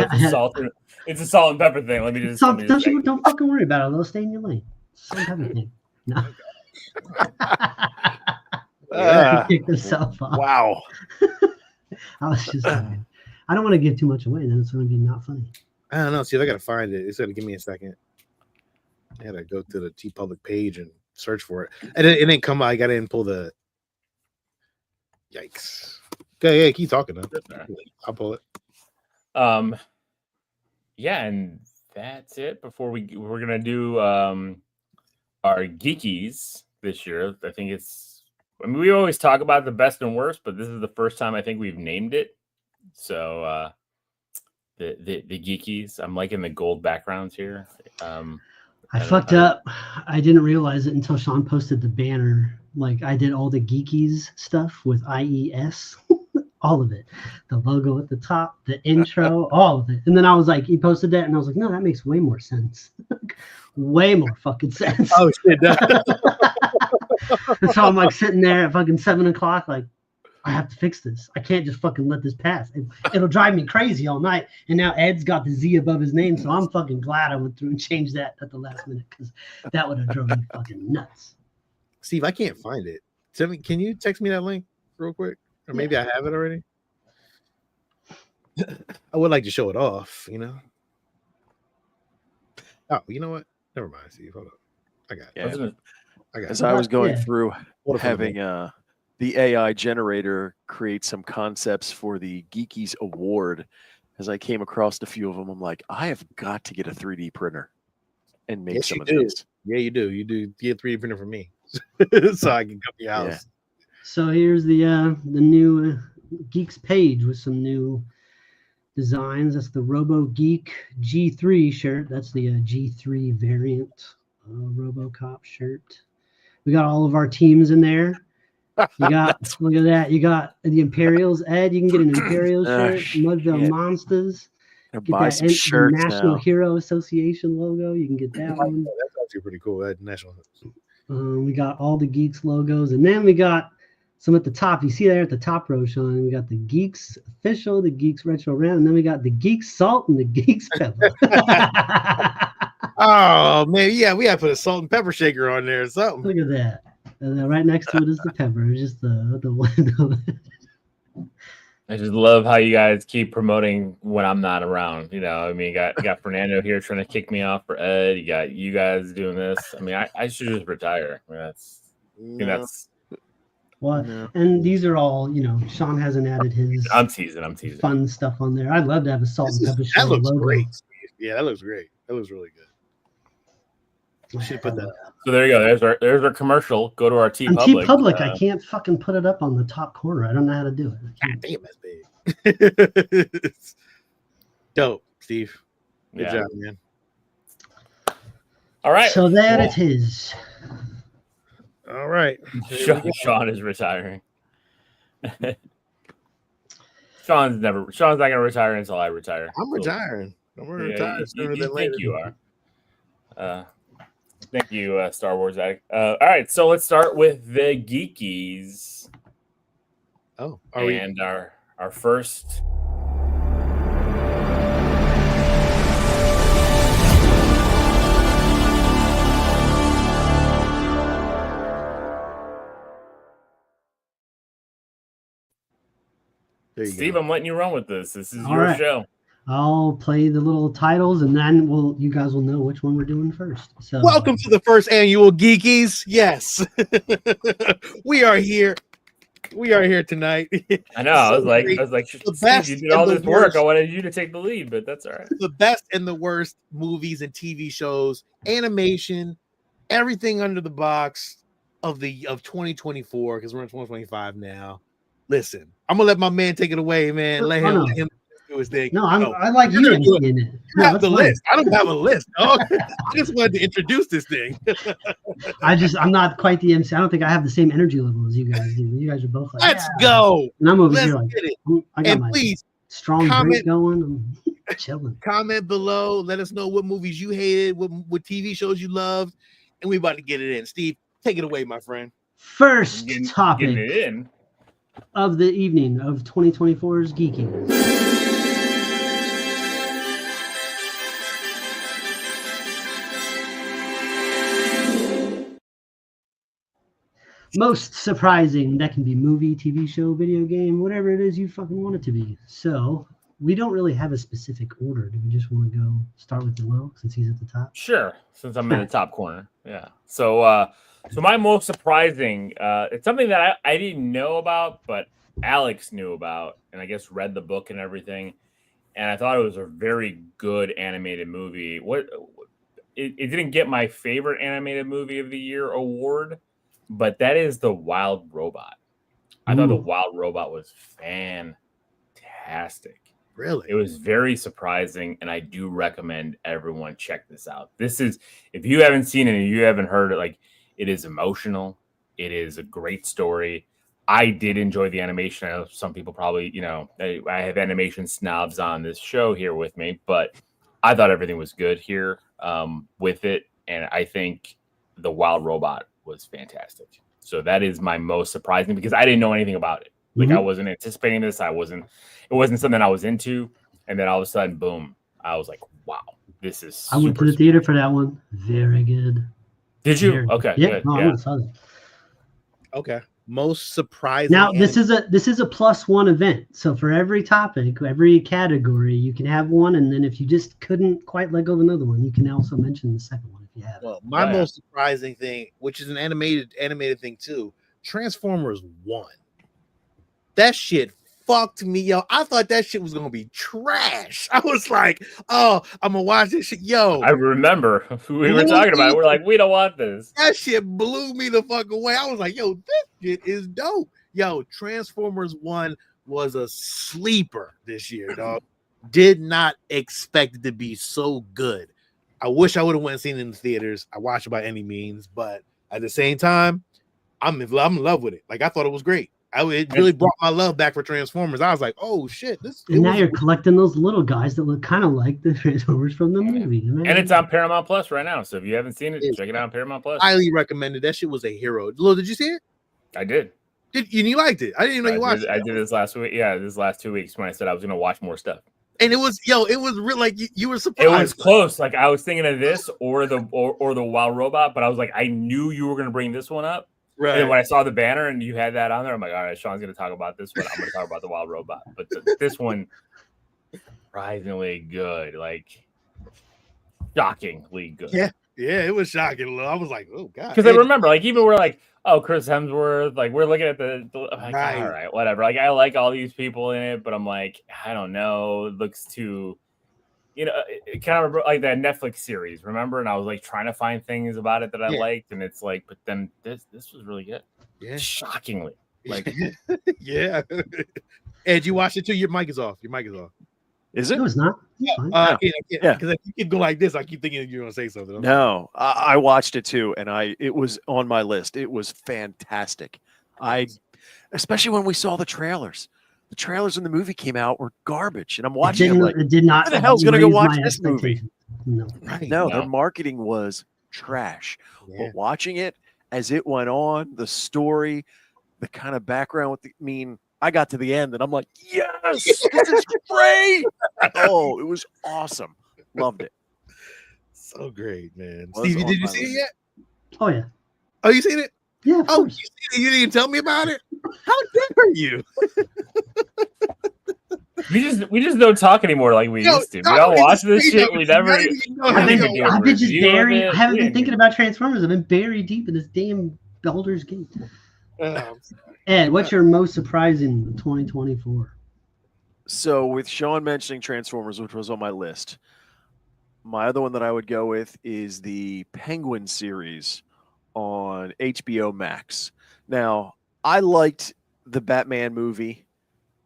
it's a salt and pepper thing. Let me just. Don't fucking worry about it. They'll stay in your lane. Salt and pepper thing. No. Kick yourself off. Wow. I was just saying. I don't want to give too much away. Then it's going to be not funny. I don't know. See if I got to find it. It's going to give me a second. I had to go to the TeePublic page and search for it. And it didn't come out. I got to pull the. Yikes. Okay, yeah, keep talking though. I'll pull it. Yeah, and that's it. Before we're gonna do our Geekiez this year. I think we always talk about the best and worst, but this is the first time I think we've named it. So the Geekiez. I'm liking the gold backgrounds here. I fucked up. I didn't realize it until Sean posted the banner. Like I did all the Geekiez stuff with IES, all of it, the logo at the top, the intro, all of it. And then I was like, he posted that, and I was like, no, that makes way more sense. Way more fucking sense. Oh shit! And so I'm like sitting there at fucking 7:00, like I have to fix this. I can't just fucking let this pass. It'll drive me crazy all night. And now Ed's got the Z above his name, so I'm fucking glad I went through and changed that at the last minute because that would have drove me fucking nuts. Steve, I can't find it. Can you text me that link real quick? Or maybe I have it already. I would like to show it off, you know. Oh, you know what? Never mind, Steve. Hold on. I got it. Yeah. I got As it. I was going Yeah. through Order from the having the AI generator create some concepts for the Geekies Award, as I came across a few of them, I'm like, I have got to get a 3D printer and make Yes, some you of do. these. Yeah, you do. You do get a 3D printer for me, so I can come to your house. Yeah. So here's the new Geeks page with some new designs. That's the Robo Geek G3 shirt. That's the G3 variant RoboCop shirt. We got all of our teams in there. You got look at that. You got the Imperials. Ed, you can get an Imperial shirt. Mudville shit. Monsters. Gonna Get buy that some the shirts National now. Hero Association logo. You can get that one. That's actually pretty cool. That national. We got all the Geeks logos, and then we got some at the top. You see there at the top row, Sean. We got the Geeks official, the Geeks retro round, and then we got the Geeks salt and the Geeks pepper. Oh man, yeah, we got to put a salt and pepper shaker on there or something. Look at that. And then right next to it is the pepper. It's just the window. I just love how you guys keep promoting when I'm not around. You know, I mean, you got Fernando here trying to kick me off for Ed. You got you guys doing this. I mean, I should just retire. I mean, that's Well, No. and these are all, Sean hasn't added his I'm teasing. fun stuff on there. I'd love to have a salt and pepper That show looks logo. great. Steve. Yeah, that looks great. That looks really good. We should put that up. So there you go. There's our commercial. Go to our T On Public. T-Public, I can't fucking put it up on the top corner. I don't know how to do it. God damn, that's big. Dope, Steve. Good Yeah. job, man. All right. So that Well, it is. All right. Sean is retiring. Sean's not gonna retire until I retire. I'm So, retiring. I'm gonna yeah, retire sooner you than later. think you are. Thank you, Star Wars addict. All right, so let's start with the Geekies. Oh, are we? And our first. There you Steve, go. I'm letting you run with this. This is All your right. show. I'll play the little titles, and then you guys will know which one we're doing first. So Welcome to the first annual Geekies. Yes, we are here. We are here tonight. I know. I was like, The Steve, best you did all and the this work. worst. I wanted you to take the lead, but that's all right. The best and the worst movies and TV shows, animation, everything under the box of 2024, because we're in 2025 now. Listen, I'm gonna let my man take it away, man. Let him do his thing. No, No, I like you're you gonna do it. in it. you No, have that's the fine. list. I don't have a list. Dog. I just wanted to introduce this thing. I'm not quite the MC. I don't think I have the same energy level as you guys do. You guys are both like, Let's yeah. go. And I'm over Let's here like, get it. I got And my please strong comment- drink going. I'm chilling. comment below. Let us know what movies you hated, what TV shows you loved, and we about to get it in. Steve, take it away, my friend. First Getting topic it in. of the evening of 2024's Geekiez. Most surprising, that can be movie, TV show, video game, whatever it is you fucking want it to be. So we don't really have a specific order. Do we just want to go start with the low since he's at the top? Sure, since I'm in the top corner. Yeah. So my most surprising, it's something that I didn't know about, but Alex knew about, and I guess read the book and everything. And I thought it was a very good animated movie. It didn't get my favorite animated movie of the year award, but that is The Wild Robot. I thought The Wild Robot was fantastic. Really? It was very surprising, and I do recommend everyone check this out. This is, if you haven't seen it and you haven't heard it, like, it is emotional. It is a great story. I did enjoy the animation. I know some people probably, I have animation snobs on this show here with me, but I thought everything was good here with it, and I think The Wild Robot was fantastic. So that is my most surprising, because I didn't know anything about it. Like, I wasn't anticipating this. It wasn't something I was into. And then all of a sudden, boom, I was like, wow, this is I went to the theater for that one. Very good. Did you? Very Okay. good. Yeah, Good. no, I Yeah. went and saw that. Okay. most surprising. Now this is a +1 event. So for every topic, every category, you can have one, and then if you just couldn't quite let go of another one, you can also mention the second one if you have. Well, my most surprising thing, which is an animated thing too, Transformers 1. That shit fucked me, yo. I thought that shit was gonna be trash. I was like, oh, I'm gonna watch this shit, yo. I remember we were talking about it. We're like, we don't want this. That shit blew me the fuck away. I was like, yo, this shit is dope. Yo, Transformers 1 was a sleeper this year, dog. Did not expect it to be so good. I wish I would have went and seen it in the theaters. I watched it by any means, but at the same time, I'm in love with it. Like, I thought it was great. It really brought my love back for Transformers. I was like, oh shit. And now you're collecting those little guys that look kind of like the Transformers from the movie. Man. And it's on Paramount Plus right now. So if you haven't seen it, check it out on Paramount Plus. Highly recommended. That shit was a hero. Lil, did you see it? I did. You liked it? I didn't even know you watched it. I did this last week. Yeah, this last 2 weeks when I said I was gonna watch more stuff. And it was real, like you were surprised. It was close. Like I was thinking of this or the Wild Robot, but I was like, I knew you were gonna bring this one up. Right. And when I saw the banner and you had that on there, I'm like, all right, Sean's gonna talk about this one. I'm gonna talk about the Wild Robot. But this one, surprisingly good, like shockingly good. Yeah, it was shocking. I was like, oh god. Because I remember, like, even we're like, oh, Chris Hemsworth, like we're looking at like, all right, whatever. Like I like all these people in it, but I'm like, I don't know, it looks too, it kind of like that Netflix series, remember? And I was like trying to find things about it that I liked, and it's like, but then this was really good. Yeah, shockingly, like, yeah. Ed, you watched it too? Your mic is off. Is it? No, it's not. Yeah. Because if you keep going like this, I keep thinking you're gonna say something. No, I watched it too, and it was on my list. It was fantastic. Especially when we saw the trailers. The trailers in the movie came out were garbage, and I'm watching it like, it did not. Who the hell's gonna go watch this movie? No, no, their marketing was trash. Yeah. But watching it as it went on, the story, the kind of background I got to the end and I'm like, yes, this is great. Oh, it was awesome. Loved it. So great, man. Stevie, did you see it yet? Oh, yeah. Oh, you seen it? Yeah. Oh, you seen it? You didn't tell me about it? How dare you? We just don't talk anymore like we used to. We don't watch this shit. We never. I've been just buried. I haven't been thinking about Transformers. I've been buried deep in this damn Baldur's Gate. Ed, what's your most surprising 2024? So with Sean mentioning Transformers, which was on my list, my other one that I would go with is the Penguin series on HBO Max. Now, I liked the Batman movie.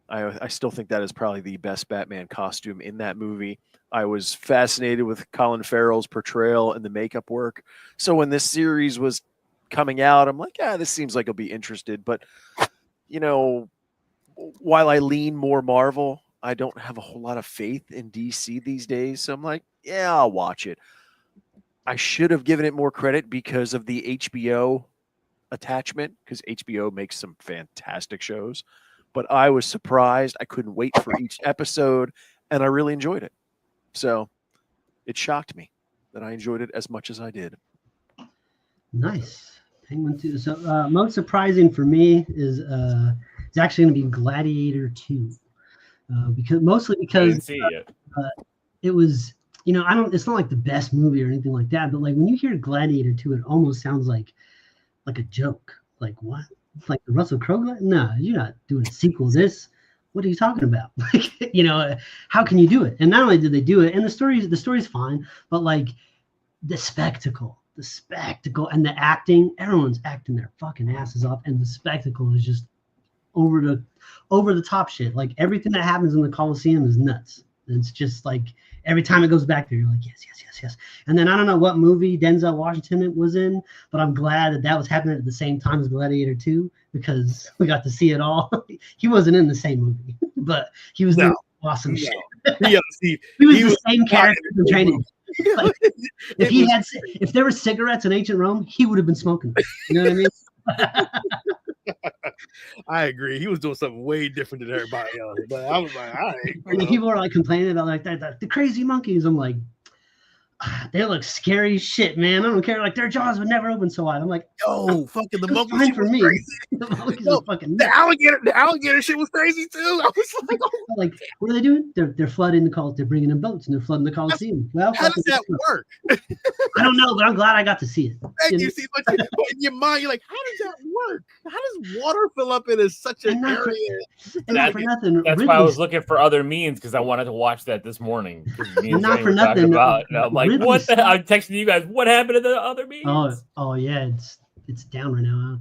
I still think that is probably the best Batman costume in that movie. I was fascinated with Colin Farrell's portrayal and the makeup work. So when this series was coming out, I'm like, this seems like I'll be interested. But, while I lean more Marvel, I don't have a whole lot of faith in DC these days. So I'm like, I'll watch it. I should have given it more credit because of the HBO attachment, because HBO makes some fantastic shows. But I was surprised. I couldn't wait for each episode, and I really enjoyed it. So it shocked me that I enjoyed it as much as I did. Nice. Penguin 2. So most surprising for me is it's actually going to be Gladiator 2. Because I didn't see it yet. It was, it's not like the best movie or anything like that, but like when you hear Gladiator 2, it almost sounds like a joke. Like what? Like the Russell Crowe? No, you're not doing a sequel to this. What are you talking about? Like, how can you do it? And not only did they do it, and the story's fine, but like the spectacle and the acting, everyone's acting their fucking asses off, and the spectacle is just over the top shit. Like everything that happens in the Coliseum is nuts. It's just like every time it goes back there, you're like, yes. And then I don't know what movie Denzel Washington was in, but I'm glad that was happening at the same time as Gladiator 2 because we got to see it all. He wasn't in the same movie, but he was doing awesome shit. He was the same character in Training. Like, if there were cigarettes in ancient Rome, he would have been smoking them. You know what I mean? I agree. He was doing something way different than everybody else. But I was like, all right. And people are like complaining about like the crazy monkeys. I'm like, they look scary as shit, man. I don't care. Like their jaws would never open so wide. I'm like, Yo, fucking the it was monkey fine shit for was me. crazy. The monkeys Yo, are fucking the nuts. alligator shit was crazy too. I was like, oh, Like, what are they doing? They're flooding the Col. They're bringing in boats and they're flooding the Coliseum. Well, how does that work? I don't know, but I'm glad I got to see it. And you see, but in your mind, you're like, how does that work? How does water fill up in such an And not for- area? And not for nothing, That's why I was looking for other means because I wanted to watch that this morning. Me and Not Jenny for were talking nothing, about, and I'm like, Ridley what the hell? Scott- I'm texting you guys. What happened to the other means? Oh yeah, it's down right now.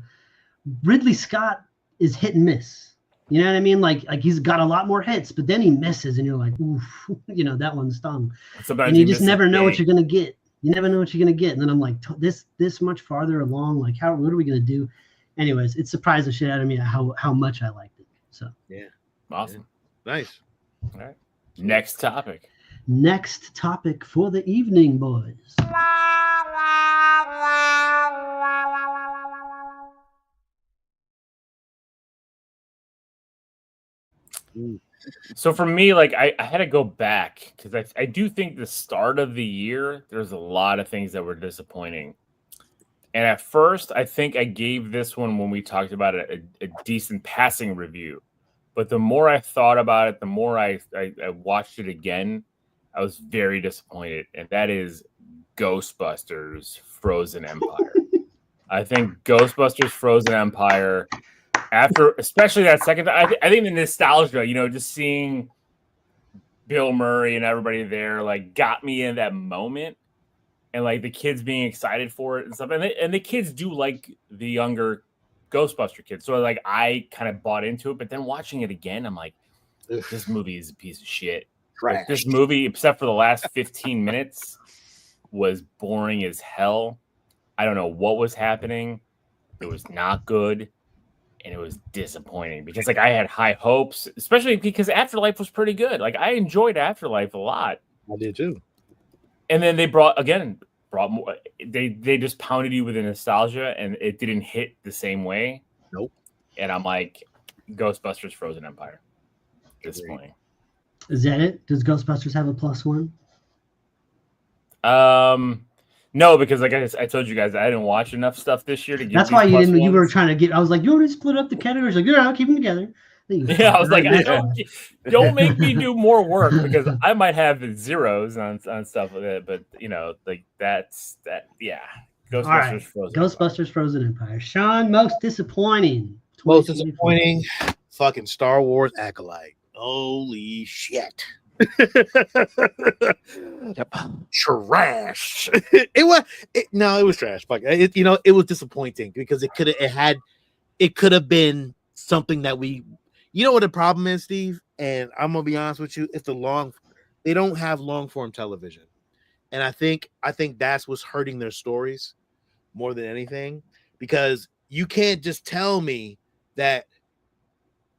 Ridley Scott is hit and miss. You know what I mean? Like he's got a lot more hits, but then he misses, and you're like, oof, that one stung. Sometimes And you just miss never a know what day. you're gonna get. You never know what you're gonna get. And then I'm like, this much farther along, like what are we gonna do? Anyways, it surprised the shit out of me at how much I liked it. So Yeah, Awesome. nice. All right. Next topic. next topic for the evening, boys. So for me, like I had to go back because I do think the start of the year, there's a lot of things that were disappointing. And at first, I think I gave this one when we talked about it a decent passing review. But the more I thought about it, the more I watched it again, I was very disappointed. And that is Ghostbusters Frozen Empire. I think Ghostbusters Frozen Empire, after especially that second, I think the nostalgia, just seeing Bill Murray and everybody there, like, got me in that moment. And like the kids being excited for it and stuff, and the kids do like the younger Ghostbuster kids, so like I kind of bought into it. But then watching it again, I'm like, this movie is a piece of shit. Like, this movie, except for the last 15 minutes, was boring as hell. I don't know what was happening. It was not good, and it was disappointing because like I had high hopes, especially because Afterlife was pretty good. Like I enjoyed Afterlife a lot. I did too. And then they brought more. They just pounded you with the nostalgia, and it didn't hit the same way. Nope. And I'm like, Ghostbusters Frozen Empire. Disappointing. Is that it? Does Ghostbusters have a +1? No, because like I told you guys, I didn't watch enough stuff this year to give. That's why you didn't. You were ones. trying to get. I was like, you want to split up the categories? Like, yeah, I'll keep them together. Yeah, I was like, don't make me do more work because I might have zeros on stuff with it, but like that's that. Yeah, Ghostbusters right. Frozen. Ghostbusters Empire. Frozen Empire. Sean, most disappointing. Most disappointing. Fucking Star Wars Acolyte. Holy shit. Yep. Trash. It was trash. Fuck it was disappointing because it could have been something that we. You know what the problem is, Steve? And I'm gonna be honest with you. It's they don't have long form television, and I think that's what's hurting their stories more than anything, because you can't just tell me that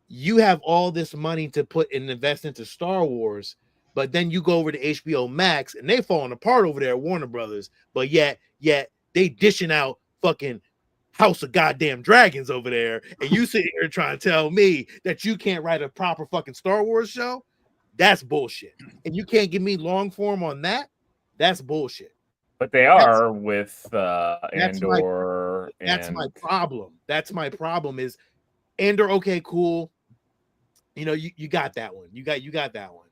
you have all this money to put and invest into Star Wars, but then you go over to HBO Max and they falling apart over there at Warner Brothers, but yet they dishing out fucking House of Goddamn Dragons over there, and you sit here trying to tell me that you can't write a proper fucking Star Wars show? That's bullshit. And you can't give me long form on that? That's bullshit. But they are with Andor. That's my problem. That's my problem is Andor, okay, cool. You got that one. You got that one.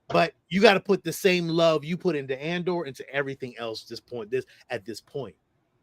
But you got to put the same love you put into Andor into everything else at this point.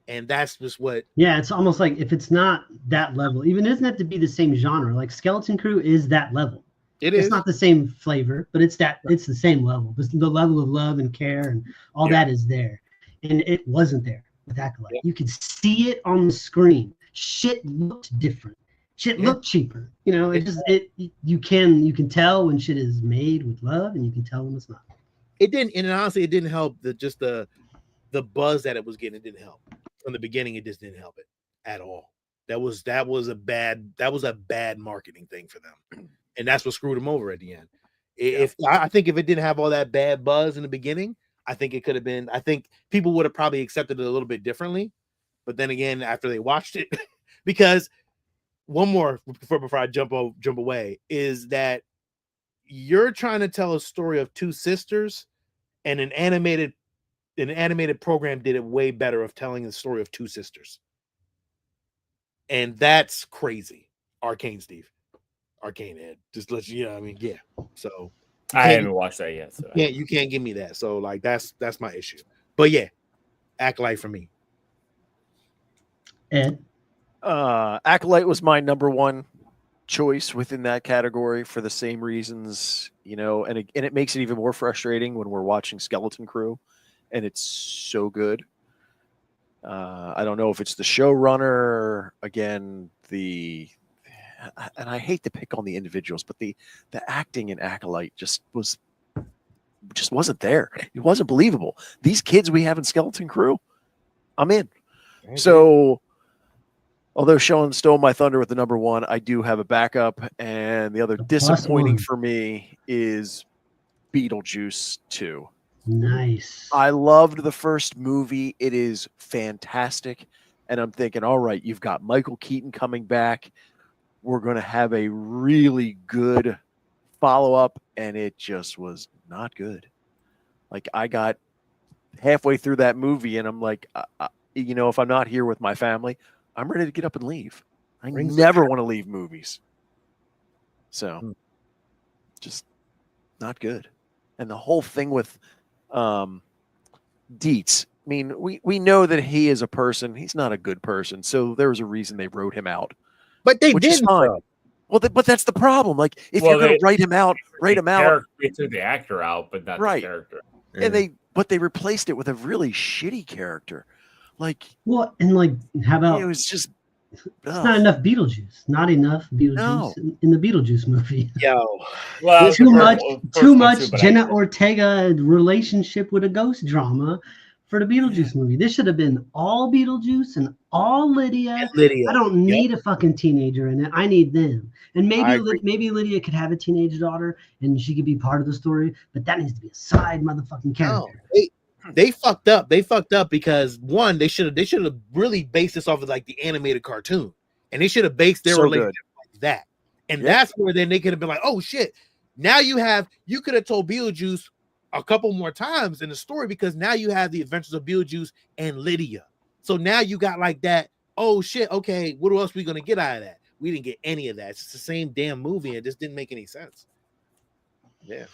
And that's just what. Yeah, it's almost like if it's not that level, even it doesn't have to be the same genre. Like Skeleton Crew is that level. It's not the same flavor, but it's the same level. The level of love and care and all that is there. And it wasn't there with Acolyte. Yeah. You could see it on the screen. Shit looked different. Shit looked cheaper. You can tell when shit is made with love, and you can tell when it's not. It didn't, and honestly, it didn't help the buzz that it was getting. It didn't help. From the beginning, it just didn't help it at all. That was a bad marketing thing for them, and that's what screwed them over at the end. I think if it didn't have all that bad buzz in the beginning, I think it could have been. I think people would have probably accepted it a little bit differently. But then again, after they watched it, because one more before I jump away is that you're trying to tell a story of two sisters and an animated an animated program did it way better of telling the story of two sisters. And that's crazy. Arcane Steve. Arcane Ed. Just let you know, I mean, yeah. So I haven't watched that yet. So you can't give me that. So like that's my issue. But yeah, Acolyte for me. Ed? Acolyte was my number one choice within that category for the same reasons, you know, and it makes it even more frustrating when we're watching Skeleton Crew and it's so good. I don't know if it's the showrunner, again, and I hate to pick on the individuals, but the acting in Acolyte just wasn't there. It wasn't believable. These kids we have in Skeleton Crew, I'm in. So although Sean stole my thunder with the number one, I do have a backup, and the other disappointing for me is Beetlejuice 2. Nice. I loved the first movie. It is fantastic. And I'm thinking, all right, you've got Michael Keaton coming back. We're going to have a really good follow-up, and it just was not good. Like, I got halfway through that movie, and I'm like, you know, if I'm not here with my family, I'm ready to get up and leave. I never want to leave movies. So, just not good. And the whole thing with Dietz, I mean, we know that he is a person. He's not a good person. So there was a reason they wrote him out. But they which did is fine. Well, but that's the problem. Like, if you're going to write him out, write him out. They took the actor out, but not the character. And they replaced it with a really shitty character. Like, well, and like, how about it was just it's not enough Beetlejuice. Not enough Beetlejuice in the Beetlejuice movie. Yo, well, too much Jenna Ortega relationship with a ghost drama for the Beetlejuice movie. This should have been all Beetlejuice and all Lydia. I don't need a fucking teenager in it. I need them. And maybe Lydia could have a teenage daughter and she could be part of the story, but that needs to be a side motherfucking character. No, they fucked up. They fucked up because one, they should have really based this off of like the animated cartoon, and they should have based their relationship like that. And that's where then they could have been like, oh shit, now you could have told Beetlejuice a couple more times in the story because now you have the adventures of Beetlejuice and Lydia. So now you got like that. Oh shit. Okay, what else we gonna get out of that? We didn't get any of that. It's just the same damn movie. It just didn't make any sense. Yeah.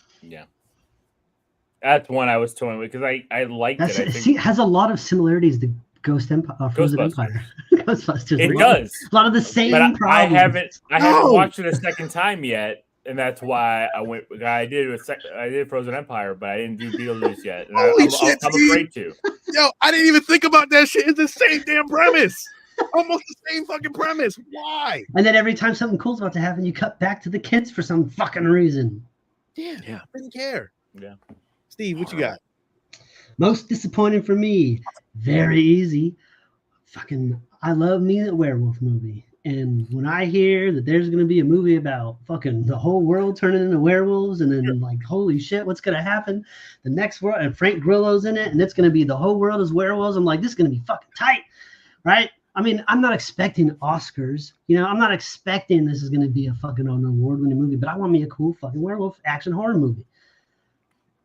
That's one I was toying with because I liked it. I think it has a lot of similarities to Ghost Empire, Frozen Empire. Ghostbusters. It does. A lot of the same problems. I haven't watched it a second time yet, and that's why I did Frozen Empire, but I didn't do Beetlejuice yet. And I'm afraid to. Yo, I didn't even think about that shit. It's the same damn premise. Almost the same fucking premise. Why? And then every time something cool's about to happen, you cut back to the kids for some fucking reason. Yeah. I didn't care. Yeah. Steve, what you got? Most disappointing for me. Very easy. I love me a werewolf movie. And when I hear that there's going to be a movie about fucking the whole world turning into werewolves and then like, holy shit, what's going to happen? The next world, and Frank Grillo's in it, and it's going to be the whole world is werewolves. I'm like, this is going to be fucking tight, right? I mean, I'm not expecting Oscars. You know, I'm not expecting this is going to be a fucking award-winning movie, but I want me a cool fucking werewolf action horror movie.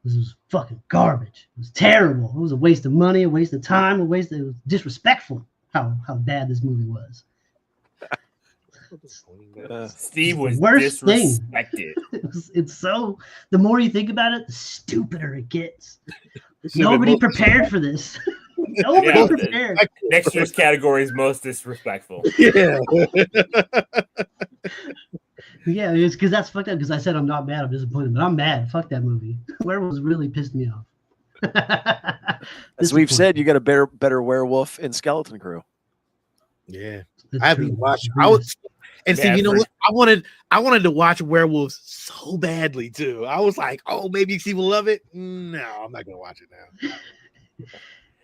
This was fucking garbage. It was terrible. It was a waste of money, a waste of time, it was disrespectful how bad this movie was. Steve was worst disrespected. It's so, the more you think about it, the stupider it gets. Nobody prepared for this. Nobody prepared. Next year's category is most disrespectful. Yeah. Yeah, it's because that's fucked up. Because I said I'm not mad, I'm disappointed, but I'm mad. Fuck that movie. Werewolves really pissed me off. As we've said, you got a better werewolf in Skeleton Crew. Yeah, That's I haven't true. watched. Steve, you know what? I wanted to watch Werewolves so badly too. I was like, oh, maybe Steve will love it. No, I'm not gonna watch it now.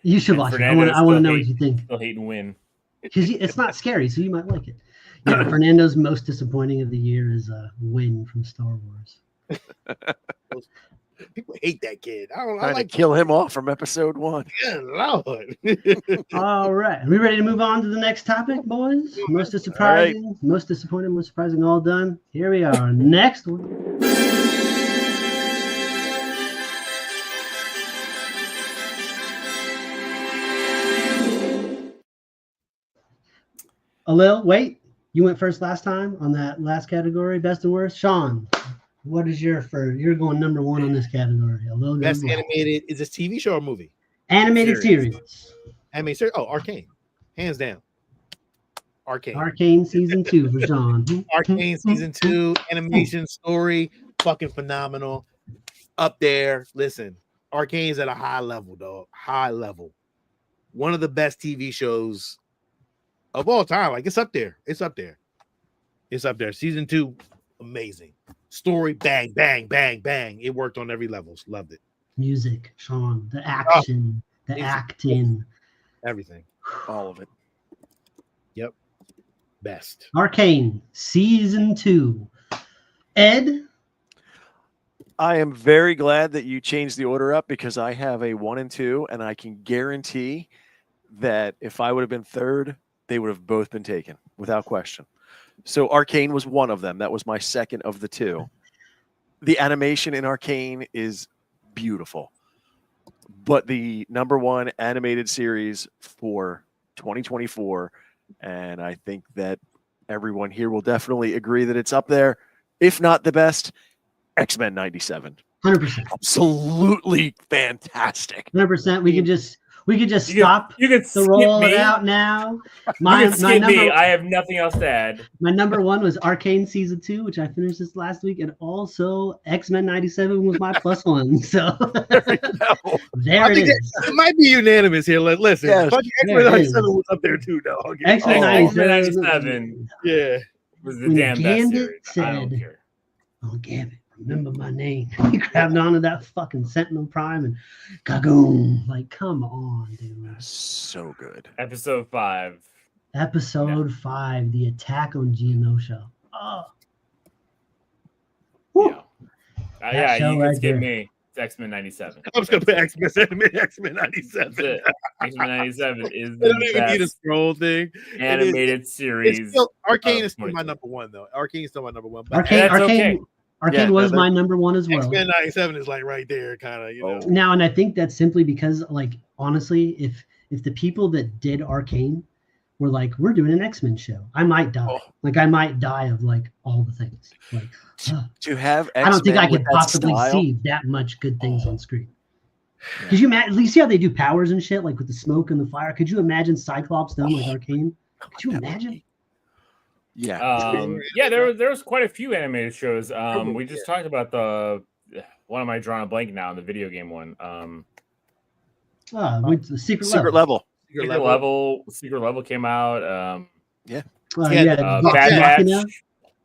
You should watch it. I want to know what you think. Still hate and win. Because it's not scary, so you might like it. Yeah, Fernando's most disappointing of the year is Win from Star Wars. People hate that kid. I like to kill him off from episode 1. Yeah, Lord. All right. Are we ready to move on to the next topic, boys? Most surprising, most disappointing, most surprising, all done. Here we are. Next one. Alil, wait. You went first last time on that last category, best and worst. Sean, what is your first? You're going number one on this category. Alil, Best goes last. animated is this TV show or movie? Animated series. Animated series. Oh, Arcane, hands down. Arcane. Arcane season 2 for Sean. Arcane season 2 animation story, fucking phenomenal. Up there. Listen, Arcane's at a high level, dog. High level. One of the best TV shows of all time. Like it's up there. It's up there. It's up there. Season 2, amazing. Story, bang, bang, bang, bang. It worked on every level. Loved it. Music, Sean. The action, the music. acting. Everything. All of it. Yep. Best. Arcane season 2. Ed. I am very glad that you changed the order up because I have a 1 and 2, and I can guarantee that if I would have been third, they would have both been taken without question. So Arcane was one of them. That was my second of the 2. The animation in Arcane is beautiful. But the number 1 animated series for 2024, and I think that everyone here will definitely agree that it's up there, if not the best, X-Men 97. 100%. Absolutely fantastic. 100%. We could just stop You could to skip roll me. it out now. You can skip me. I have nothing else to add. My number 1 was Arcane season 2, which I finished this last week, and also X-Men 97 was my +1. So there it is. It might be unanimous here. Listen, Yes, X-Men 97 was up there too, dog. X-Men 97 Yeah. was the When damn best Gambit series. I don't said- care. Oh, Gambit, remember my name. He grabbed onto that fucking Sentinel Prime and kagoom. Like, come on, dude. So good. Episode 5. Episode 5, the attack on Geonosia. Oh. Yeah. Woo. Yeah, show you can right skip there. me. It's X-Men 97. I'm just gonna put X-Men 97. That's it. X-Men 97 is They the don't even need a best scroll thing. animated series. It's still, Arcane of is still my 22. number 1, though. Arcane is still my number 1. But Arcane, that's Arcane, okay. Arcane Yeah, was no, my number 1 as well. X-Men 97 is like right there, kind of, you know. Now, and I think that's simply because, like, honestly, if the people that did Arcane were like, we're doing an X-Men show, I might die. Oh. Like, I might die of like all the things. Like, To have X-Men I don't think I with could that possibly style, see that much good things on screen. Because you see how they do powers and shit, like with the smoke and the fire. Could you imagine Cyclops done like Arcane? Could you imagine? Yeah. Yeah, there was quite a few animated shows. We just talked about the one of my drawing a blank now, the video game one. With the Secret Level. Secret Level came out. Yeah, Bad Vox Batch. Machina,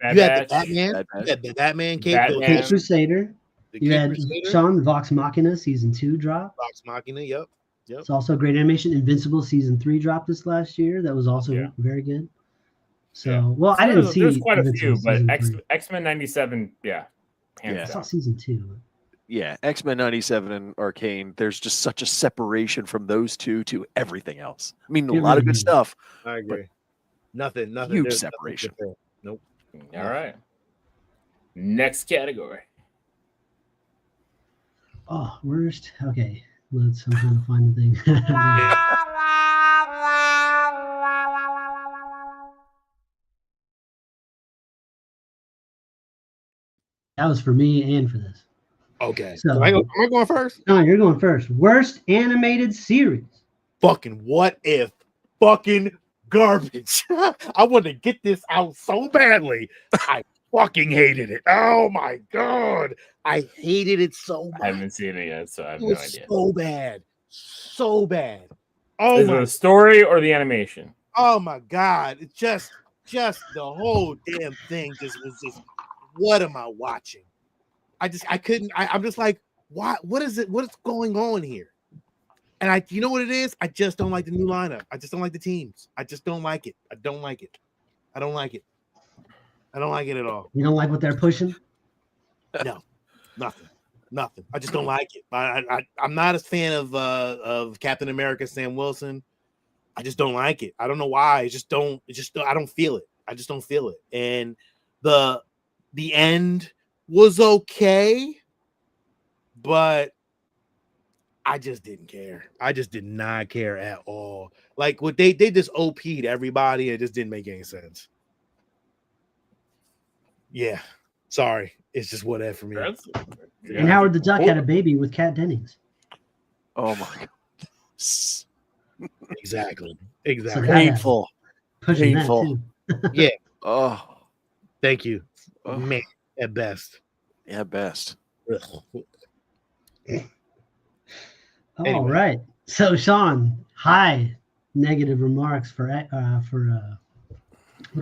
Bad you had the Batch. Batman. Bad Batch. You had the Batman Cape. Batman. Cape Crusader. The You Cape had Crusader, Sean Vox Machina season 2 drop. Vox Machina. Yep. It's also great animation. Invincible season 3 dropped this last year. That was also Yeah. very good. So, Yeah. well, I didn't see. There's quite a Invincible few, but season 3. X-Men 97, yeah. Hands Yeah. I saw down. season 2. Yeah. X-Men 97 and Arcane, there's just such a separation from those two to everything else. I mean, a It lot of really good is. stuff. I agree. Nothing. Huge There's nothing separation. to compare. Nope. All right. Next category. Oh, worst. Okay, I'm trying to find the thing. That was for me and for this. Okay. So- Am I going first? No, you're going first. Worst animated series. Fucking what if? Fucking garbage. I want to get this out so badly. I fucking hated it. Oh my god. I hated it so I much. haven't seen it yet, so I have It no was idea. so bad. So bad. Oh Is it my the story or the animation? oh my god. It just the whole damn thing was just what am I watching? I couldn't I'm just like, what is it? What is going on here? And you know what it is? I just don't like the new lineup. I just don't like the teams. I just don't like it. I don't like it. I don't like it. I don't like it at all. You don't like what they're pushing? Nothing. I just don't like it. I'm not a fan of Captain America, Sam Wilson. I just don't like it. I don't know why. I don't feel it. I just don't feel it. And the end was okay, but I just didn't care. I just did not care at all. Like what they just OP'd everybody. It just didn't make any sense. Yeah, sorry. It's just whatever for me. And Howard the Duck had a baby with Kat Dennings. Oh my god. Exactly. So Painful. Pushing Painful. that too. Yeah. Oh. Thank you. Oh. Man, at best. Yeah, best. All Anyway. right. So Sean, high negative remarks for what do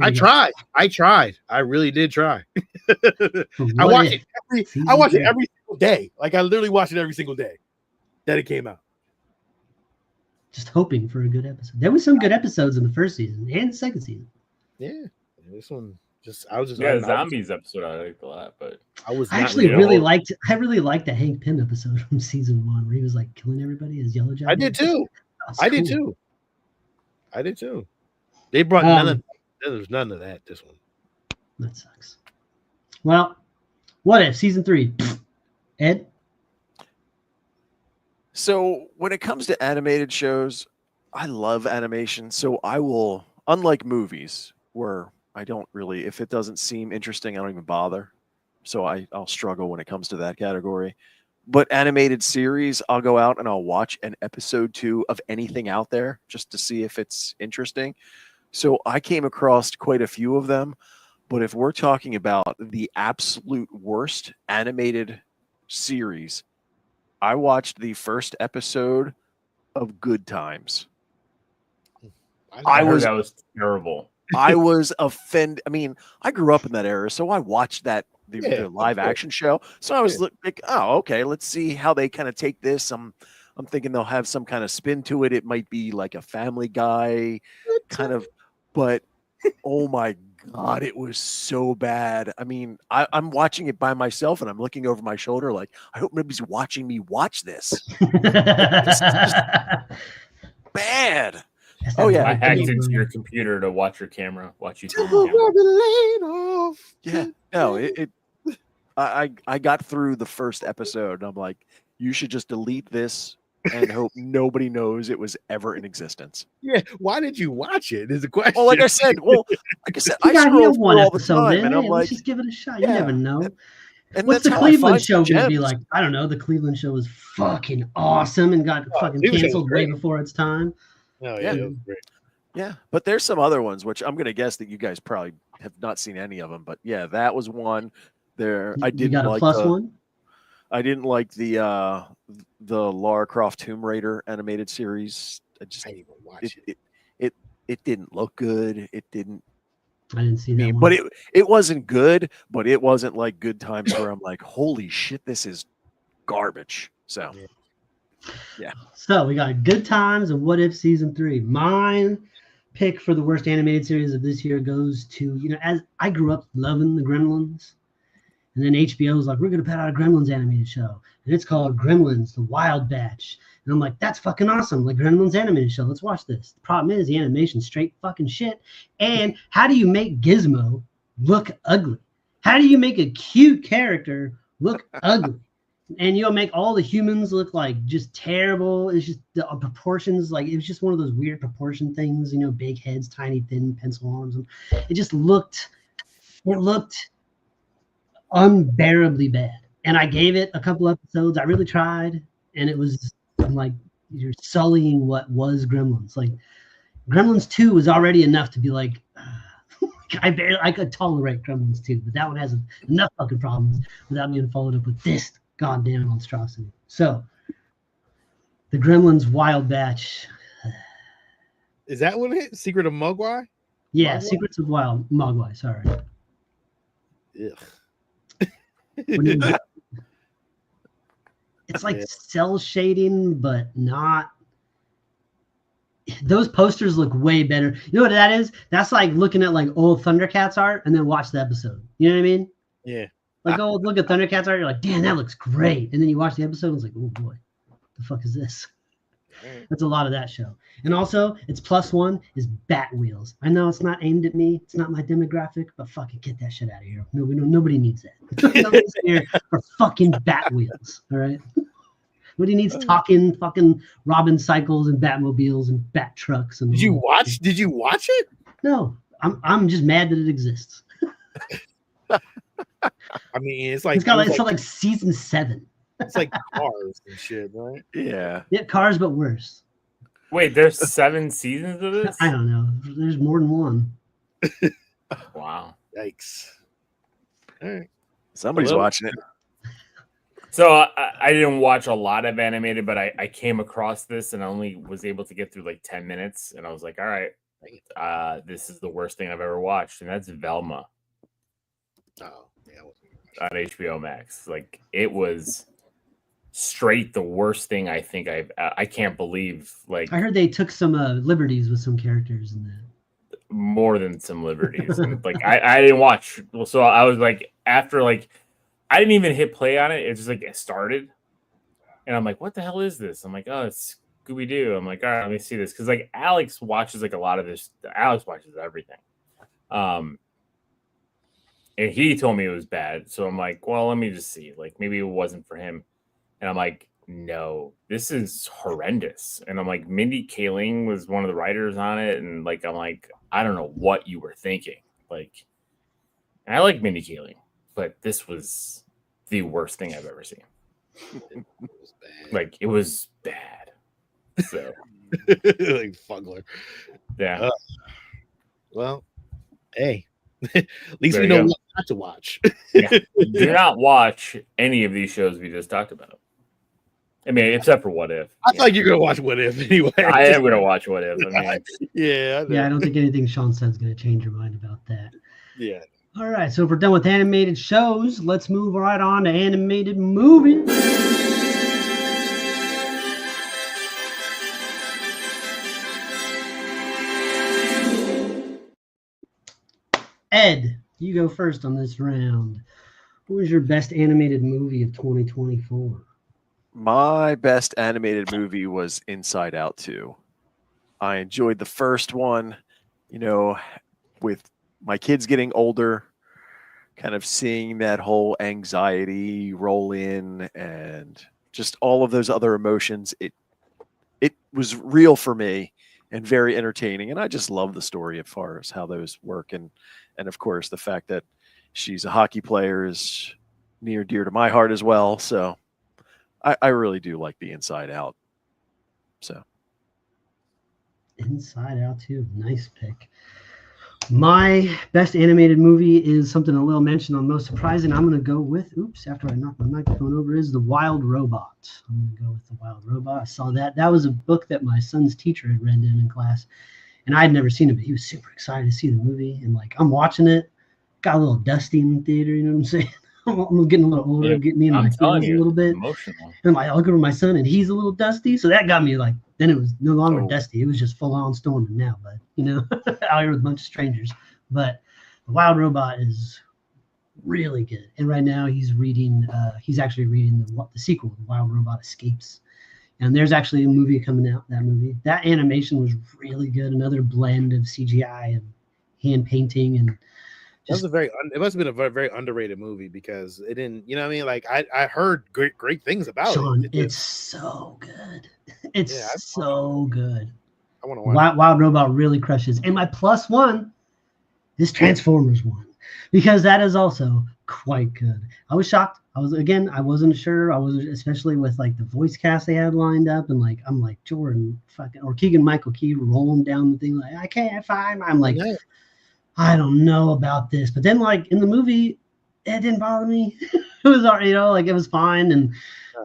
I we got? tried. I really did try. For I What watch If it Season every 3. single day. Like I literally watch it every single day that it came out. Just hoping for a good episode. There was some good episodes in the first season and the second season. Yeah. This one I was just Yeah, I the zombies episode I liked a lot, but I was I not actually really- really liked the Hank Pym episode from season 1 where he was like killing everybody as Yellow Jacket. I did too. That was I did cool. too. I did too. They brought there's none of that this one. That sucks. Well, What If season 3? Ed? So when it comes to animated shows, I love animation. So I will, unlike movies, where I don't really, if it doesn't seem interesting, I don't even bother. So I'll struggle when it comes to that category. But animated series, I'll go out and I'll watch an episode 2 of anything out there just to see if it's interesting. So I came across quite a few of them. But if we're talking about the absolute worst animated series, I watched the first episode of Good Times. I heard that was terrible. I was offended. I mean, I grew up in that era, so I watched the live of course. action show. So I was like, oh, okay, let's see how they kind of take this. I'm thinking they'll have some kind of spin to it. It might be like a Family Guy kind of, but oh my God, it was so bad. I mean, I'm watching it by myself and I'm looking over my shoulder like, I hope nobody's watching me watch this. Bad. Oh, yeah. I hacked into your computer to watch your camera, watch you. Camera. Yeah, no, I got through the first episode and I'm like, you should just delete this and hope nobody knows it was ever in existence. Yeah, why did you watch it? Is the question. Well, like I said, I scroll through all the time and I'm like, let's just give it a shot. You never know. And What's the that's how I Cleveland find show some going to be gems. like? I don't know. The Cleveland show was fucking awesome and got fucking Cleveland show was canceled way great. before its time. Oh, Yeah. it was great. Yeah, but there's some other ones which I'm going to guess that you guys probably have not seen any of them. But yeah, that was one. There, I You didn't got a like plus one? I didn't like the Lara Croft Tomb Raider animated series. I didn't even watch it. It didn't look good. It didn't. I didn't see that one. But it wasn't good. But it wasn't like Good Times where I'm like, holy shit, this is garbage. So yeah. So we got Good Times and What If season 3. Mine pick for the worst animated series of this year goes to, as I grew up loving the Gremlins. And then HBO was like, we're going to put out a Gremlins animated show. And it's called Gremlins, The Wild Batch. And I'm like, that's fucking awesome. Like Gremlins animated show. Let's watch this. The problem is the animation's straight fucking shit. And how do you make Gizmo look ugly? How do you make a cute character look ugly? And you'll make all the humans look like just terrible. It's just the proportions, like it was just one of those weird proportion things, big heads, tiny, thin pencil arms. And it looked unbearably bad. And I gave it a couple episodes. I really tried. And I'm like, you're sullying what was Gremlins. Like Gremlins 2 was already enough to be like, I could tolerate Gremlins 2, but that one has enough fucking problems without being followed up with this goddamn monstrosity. So the Gremlins Wild Batch. Is that what it? Secret of Mogwai? Yeah, Mogwai? Secrets of Wild Mogwai, sorry. Ugh. It's like cell shading, but not. Those posters look way better. You know what that is? That's like looking at like old Thundercats art and then watch the episode. You know what I mean? Yeah. Like look at Thundercats art, you're like, damn, that looks great. And then you watch the episode and it's like, oh boy, what the fuck is this? That's a lot of that show. And also, its plus one is Bat Wheels. I know it's not aimed at me. It's not my demographic, but fucking get that shit out of here. Nobody needs that. Nobody's here for fucking Bat Wheels. All right. Nobody needs talking fucking Robin cycles and Batmobiles and Bat trucks. And Did you watch it? No, I'm just mad that it exists. I mean, it's like It's like season 7. It's like Cars and shit, right? Yeah. Yeah, Cars, but worse. Wait, there's 7 seasons of this? I don't know. There's more than one. Wow. Yikes. All right. Somebody's watching it. So I didn't watch a lot of animated, but I came across this and I only was able to get through like 10 minutes. And I was like, all right, this is the worst thing I've ever watched. And that's Velma. Oh, yeah. On HBO Max. Like, it was straight the worst thing I think I can't believe. Like, I heard they took some liberties with some characters in that. More than some liberties. And like, I didn't watch. Well, so I was like, after like, I didn't even hit play on it. It's just like it started. And I'm like, what the hell is this? I'm like, oh, it's Scooby-Doo. I'm like, all right, let me see this. Because like Alex watches like a lot of this. Alex watches everything. And he told me it was bad. So I'm like, well, let me just see. Like, maybe it wasn't for him. And I'm like, no, this is horrendous. And I'm like, Mindy Kaling was one of the writers on it. And like, I'm like, I don't know what you were thinking. Like, and I like Mindy Kaling, but this was the worst thing I've ever seen. Like, it was bad. So, like Fugler. yeah. Well, hey, at least There we you know go. what not to watch. Yeah. Do not watch any of these shows we just talked about. I mean, except for What If. I thought you were gonna watch What If anyway. I am going to watch What If. I mean, yeah, Yeah, I don't think anything Sean said is going to change your mind about that. yeah. All right, so if we're done with animated shows, let's move right on to animated movies. Ed, you go first on this round. What was your best animated movie of 2024? My best animated movie was Inside Out 2. I enjoyed the first one, you know, with my kids getting older, kind of seeing that whole anxiety roll in and just all of those other emotions. It was real for me and very entertaining. And I just love the story as far as how those work. And of course, the fact that she's a hockey player is near dear to my heart as well. So I really do like the Inside Out. So Inside Out 2, nice pick. My best animated movie is something a little mentioned on Most Surprising. I'm going to go with, after I knock my microphone over, is The Wild Robot. I'm going to go with The Wild Robot. I saw that. That was a book that my son's teacher had read in class, and I had never seen it, but he was super excited to see the movie. And like, I'm watching it, got a little dusty in the theater, you know what I'm saying? I'm getting a little older, getting me in my feelings a little bit. Emotional. And I look over my son, and he's a little dusty, so that got me like. Then it was no longer dusty; it was just full on storming now. But you know, out here with a bunch of strangers. But The Wild Robot is really good, and right now he's reading. He's actually reading the sequel, The Wild Robot Escapes. And there's actually a movie coming out. That animation was really good. Another blend of CGI and hand painting and. It must have been a very, very underrated movie because it didn't, you know what I mean? Like I heard great things about Sean, it. It's so good. It's so good. I want to watch Wild Robot really crushes. And my +1 is Transformers 1 because that is also quite good. I was shocked. I wasn't sure. I was especially with like the voice cast they had lined up, and like I'm like Jordan or Keegan Michael Key rolling down the thing like I can't find. I'm like. Yeah. I don't know about this, but then like in the movie, it didn't bother me. It was alright, you know, like it was fine, and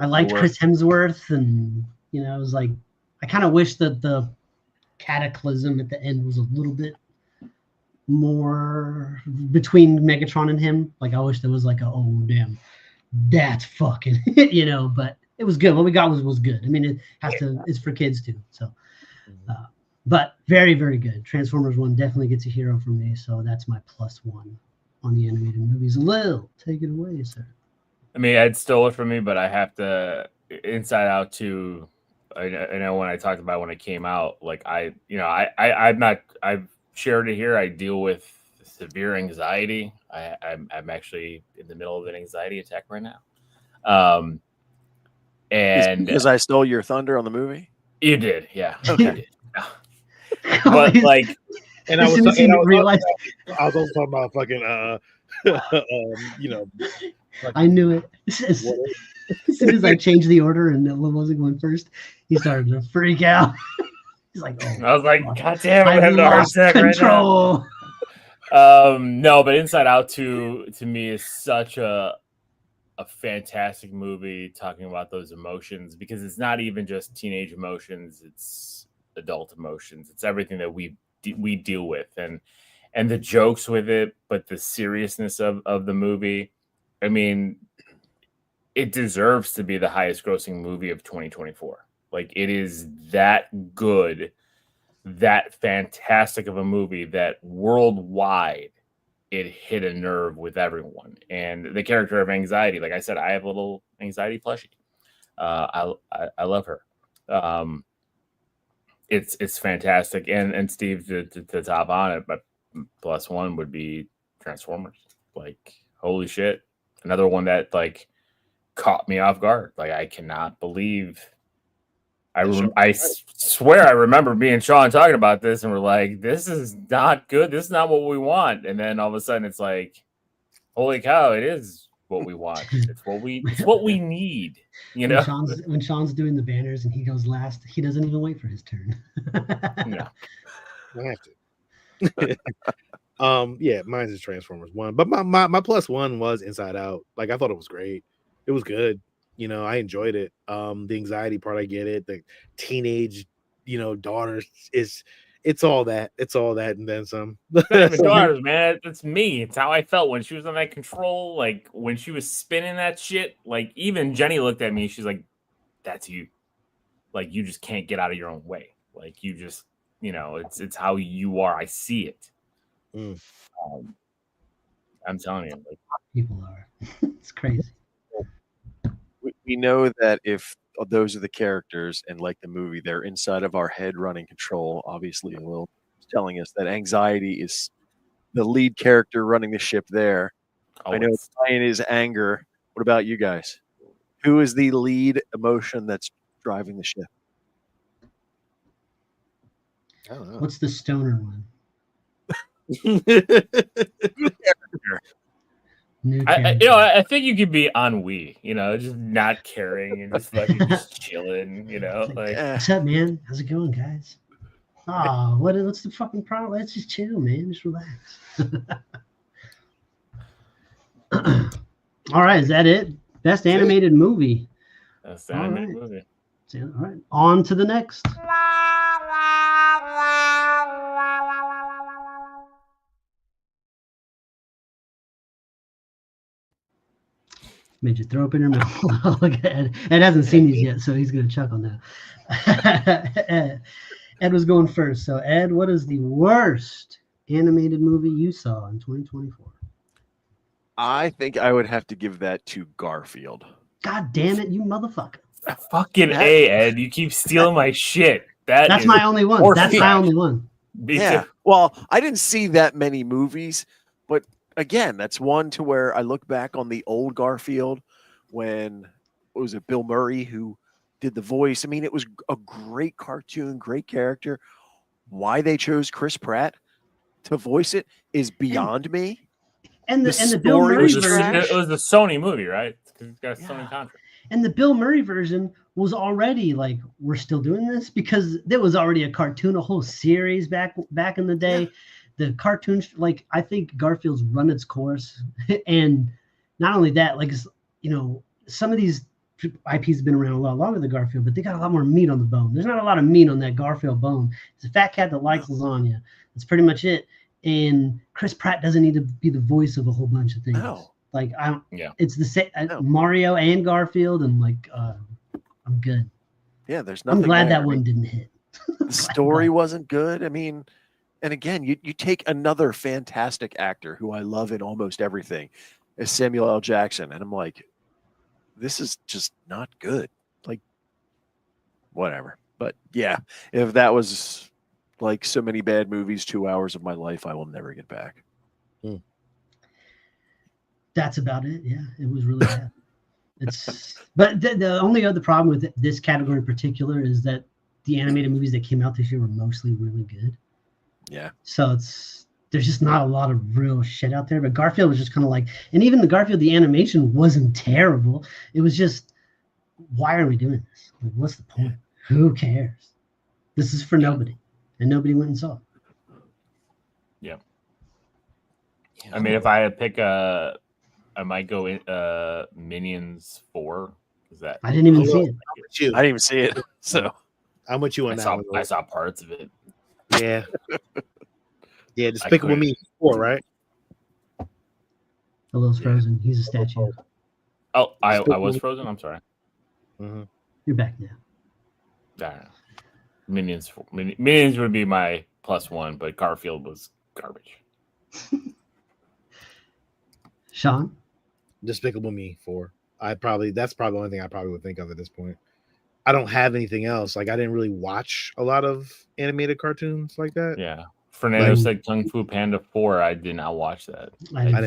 I liked Chris Hemsworth, and you know, it was like I kind of wish that the cataclysm at the end was a little bit more between Megatron and him. Like I wish there was like oh damn, that's fucking you know, but it was good. What we got was good. I mean, it has to. It's for kids too, so. But very, very good. Transformers 1 definitely gets a hero from me, so that's my +1 on the animated movies. Lil, take it away, sir. I mean, Ed stole it from me, but I have to Inside Out 2. I know when I talked about when it came out, like I've shared it here. I deal with severe anxiety. I'm actually in the middle of an anxiety attack right now. And because I stole your thunder on the movie. you did, yeah. Okay. You did. But like, And as soon as he realized, I was also talking about fucking you know, I knew it. As soon as I changed the order and what wasn't going first, he started to freak out. He's like, "Oh, I was like, God damn, I'm I having a heart lost attack control." right now. No, but Inside Out 2 to me is such a fantastic movie talking about those emotions, because it's not even just teenage emotions, it's adult emotions. It's everything that we deal with, and the jokes with it, but the seriousness of the movie. I mean, it deserves to be the highest grossing movie of 2024. Like, it is that good, that fantastic of a movie that worldwide it hit a nerve with everyone. And the character of Anxiety, like I said, I have a little Anxiety plushie. I love her. It's fantastic. And Steve, to top on it, but plus one would be Transformers. Like, holy shit, another one that like caught me off guard. Like, I cannot believe. I swear I remember me and Sean talking about this, and we're like, "This is not good. This is not what we want." And then all of a sudden, it's like, "Holy cow! It is what we want. It's what we need." You know, when Sean's doing the banners and he goes last, he doesn't even wait for his turn. no, I have to. Yeah, mine's is Transformers 1, but my plus one was Inside Out. Like, I thought it was great. It was good. You know, I enjoyed it. The anxiety part, I get it. The teenage, daughters it's all that. It's all that and then some. not even daughters, man. It's me. It's how I felt when she was on that control. Like, when she was spinning that shit. Like, even Jenny looked at me. She's like, "That's you. Like, you just can't get out of your own way. Like, you just, it's how you are. I see it." I'm telling you, like, people are. It's crazy. We know that if those are the characters and like the movie, they're inside of our head running control. Obviously, Will is telling us that Anxiety is the lead character running the ship there. I know Ryan is anger. What about you guys? Who is the lead emotion that's driving the ship? I don't know. What's the stoner one? I think you could be ennui, just not caring and just fucking just chilling, like, what's up, man? How's it going, guys? Oh, what's the fucking problem? Let's just chill, man. Just relax. All right, is that it? Best animated movie. Best animated movie. All right, on to the next. Made you throw up in your mouth. Look at Ed. Ed hasn't seen these yet, so he's gonna chuckle now. Ed was going first. So Ed, what is the worst animated movie you saw in 2024? I think I would have to give that to Garfield. God damn it, you motherfucker! Fucking A, Ed. You keep stealing my shit. That's my only one. That's my only one. Yeah. Well, I didn't see that many movies, but again, that's one to where I look back on the old Garfield when, what was it, Bill Murray who did the voice. I mean, it was a great cartoon, great character. Why they chose Chris Pratt to voice it is beyond me. And the Bill Murray version. It was the Sony movie, right? Because it's got a Sony contract. And the Bill Murray version was already like, we're still doing this, because there was already a cartoon, a whole series back in the day. Yeah. The cartoons, like, I think Garfield's run its course. And not only that, like, some of these IPs have been around a lot longer than Garfield, but they got a lot more meat on the bone. There's not a lot of meat on that Garfield bone. It's a fat cat that likes lasagna. That's pretty much it. And Chris Pratt doesn't need to be the voice of a whole bunch of things. No. Like, I don't. Yeah. It's the same. Mario and Garfield, and like, I'm good. Yeah, there's nothing. I'm glad that one didn't hit. The story wasn't good. I mean, and again, you take another fantastic actor who I love in almost everything, as Samuel L. Jackson, and I'm like, this is just not good. Like, whatever. But yeah, if that was like so many bad movies, 2 hours of my life, I will never get back. That's about it. Yeah, it was really bad. But the only other problem with this category in particular is that the animated movies that came out this year were mostly really good. Yeah. So there's just not a lot of real shit out there. But Garfield was just kind of like, and even the Garfield, the animation wasn't terrible. It was just, why are we doing this? Like, what's the point? Who cares? This is for nobody, and nobody went and saw it. Yeah. I mean, if I had to pick I might go in Minions 4. Is that I didn't even see it. I didn't even see it. So I'm with you on that one. I saw parts of it. Yeah. Yeah, Despicable Me 4, right? Hello's frozen. He's a statue. Oh, I was frozen. I'm sorry. Mm-hmm. You're back now. Minions would be my +1, but Garfield was garbage. Sean? Despicable Me 4. That's probably the only thing I probably would think of at this point. I don't have anything else. Like, I didn't really watch a lot of animated cartoons like that. Yeah. Fernando said Kung Fu Panda 4. I did not watch that. I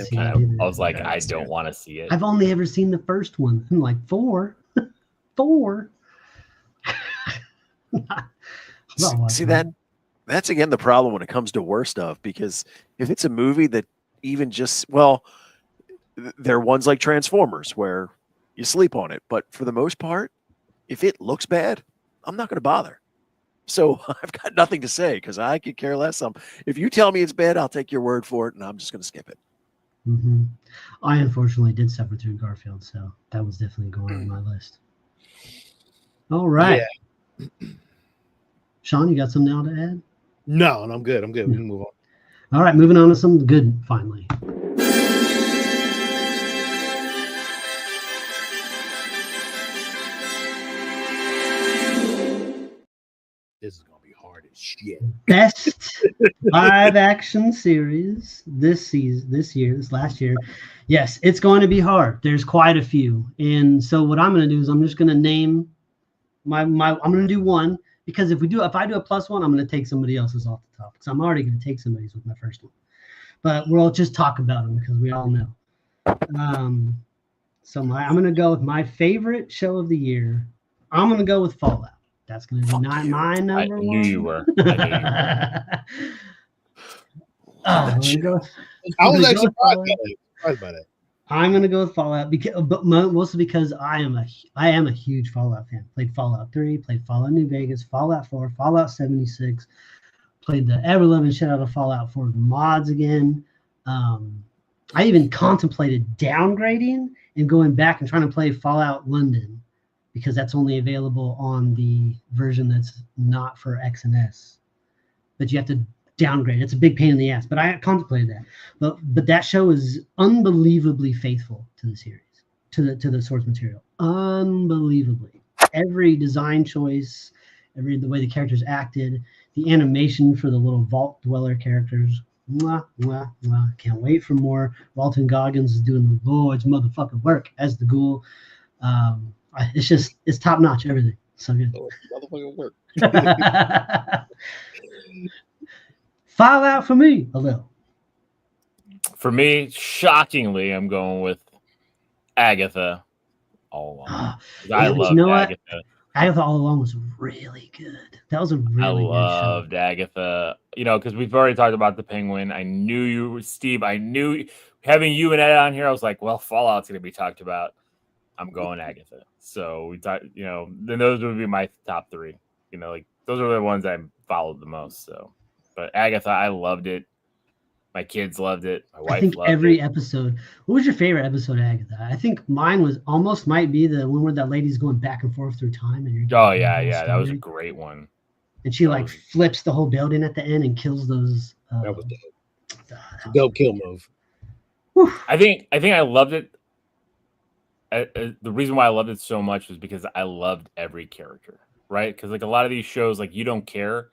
was like, I don't want to see it. I've only ever seen the first one. I'm like, 4? 4? See, that's again the problem when it comes to worst of, because if it's a movie that even just, well, there are ones like Transformers where you sleep on it, but for the most part, if it looks bad, I'm not going to bother. So I've got nothing to say because I could care less. If you tell me it's bad, I'll take your word for it, and I'm just going to skip it. Mm-hmm. I unfortunately did suffer through Garfield, so that was definitely going on my list. All right. Yeah. Sean, you got something now to add? No, I'm good. We can move on. All right, moving on to something good finally. This is gonna be hard as shit. Best live action series this last year. Yes, it's going to be hard. There's quite a few, and so what I'm going to do is I'm just going to name I'm going to do one, because if I do a +1, I'm going to take somebody else's off the top, because I'm already going to take somebody's with my first one. But we'll just talk about them because we all know. So I'm going to go with my favorite show of the year. I'm going to go with Fallout. That's going to be not my number one. I knew you were. I was actually surprised by that. I'm going to go with Fallout, but mostly because I am a huge Fallout fan. Played Fallout 3, played Fallout New Vegas, Fallout 4, Fallout 76, played the ever-loving shit out of Fallout 4 mods again. I even contemplated downgrading and going back and trying to play Fallout London, because that's only available on the version that's not for X and S. But you have to downgrade. It's a big pain in the ass, but I contemplated that. But that show is unbelievably faithful to the series, to the source material. Unbelievably. Every design choice, the way the characters acted, the animation for the little vault dweller characters. Mwah, mwah, mwah. Can't wait for more. Walton Goggins is doing the Lord's motherfucking work as the ghoul. It's top notch, everything. So good. Motherfucking work. Fallout for me, a little. For me, shockingly, I'm going with Agatha all along. I love Agatha. What? Agatha All Along was really good. That was a really good show. I loved Agatha. Because we've already talked about the Penguin. I knew you, Steve. I knew having you and Ed on here. I was like, well, Fallout's going to be talked about. I'm going Agatha. So we thought, then those would be my top 3. Those are the ones I followed the most. So, but Agatha, I loved it. My kids loved it. My wife loved it. Every episode. What was your favorite episode of Agatha? I think mine might be the one where that lady's going back and forth through time. And that was a great one. And she flips the whole building at the end and kills those. That was dope. Dope kill move. Whew. I think I loved it. The reason why I loved it so much was because I loved every character, right? Because a lot of these shows, you don't care.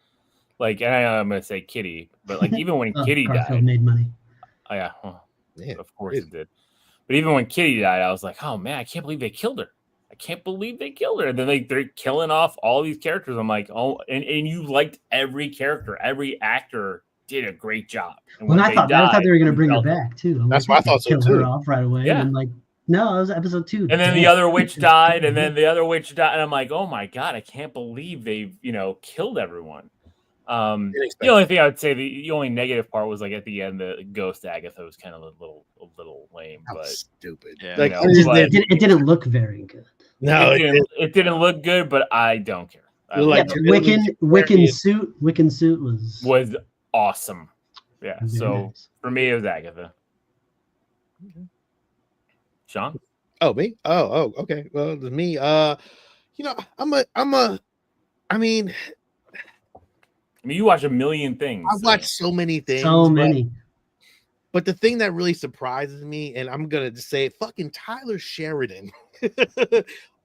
And I'm going to say Kitty, but even when Kitty died, made money. Oh yeah, of course it did. But even when Kitty died, I was like, oh man, I can't believe they killed her. And then they're killing off all these characters. I'm like, oh, and you liked every character. Every actor did a great job. And I thought they were going to bring her back too. That's why I thought so too. Her off right away. Yeah. And No, it was episode 2. And then the other witch died, and then the other witch died, and I'm like, oh my god, I can't believe they've killed everyone. The only thing I would say, the only negative part was like at the end, the ghost Agatha was kind of a little lame, but stupid. Yeah, Like, it didn't look very good. no, it didn't look good, but I don't care. I Like, liked it. Wiccan suit was awesome. Yeah, very so nice. for me, it was Agatha. Sean? Oh, me? Oh, okay. Well, it's me. I mean, you watch a million things. I watch so many things. So many. But the thing that really surprises me, and I'm gonna just say, fucking Tyler Sheridan,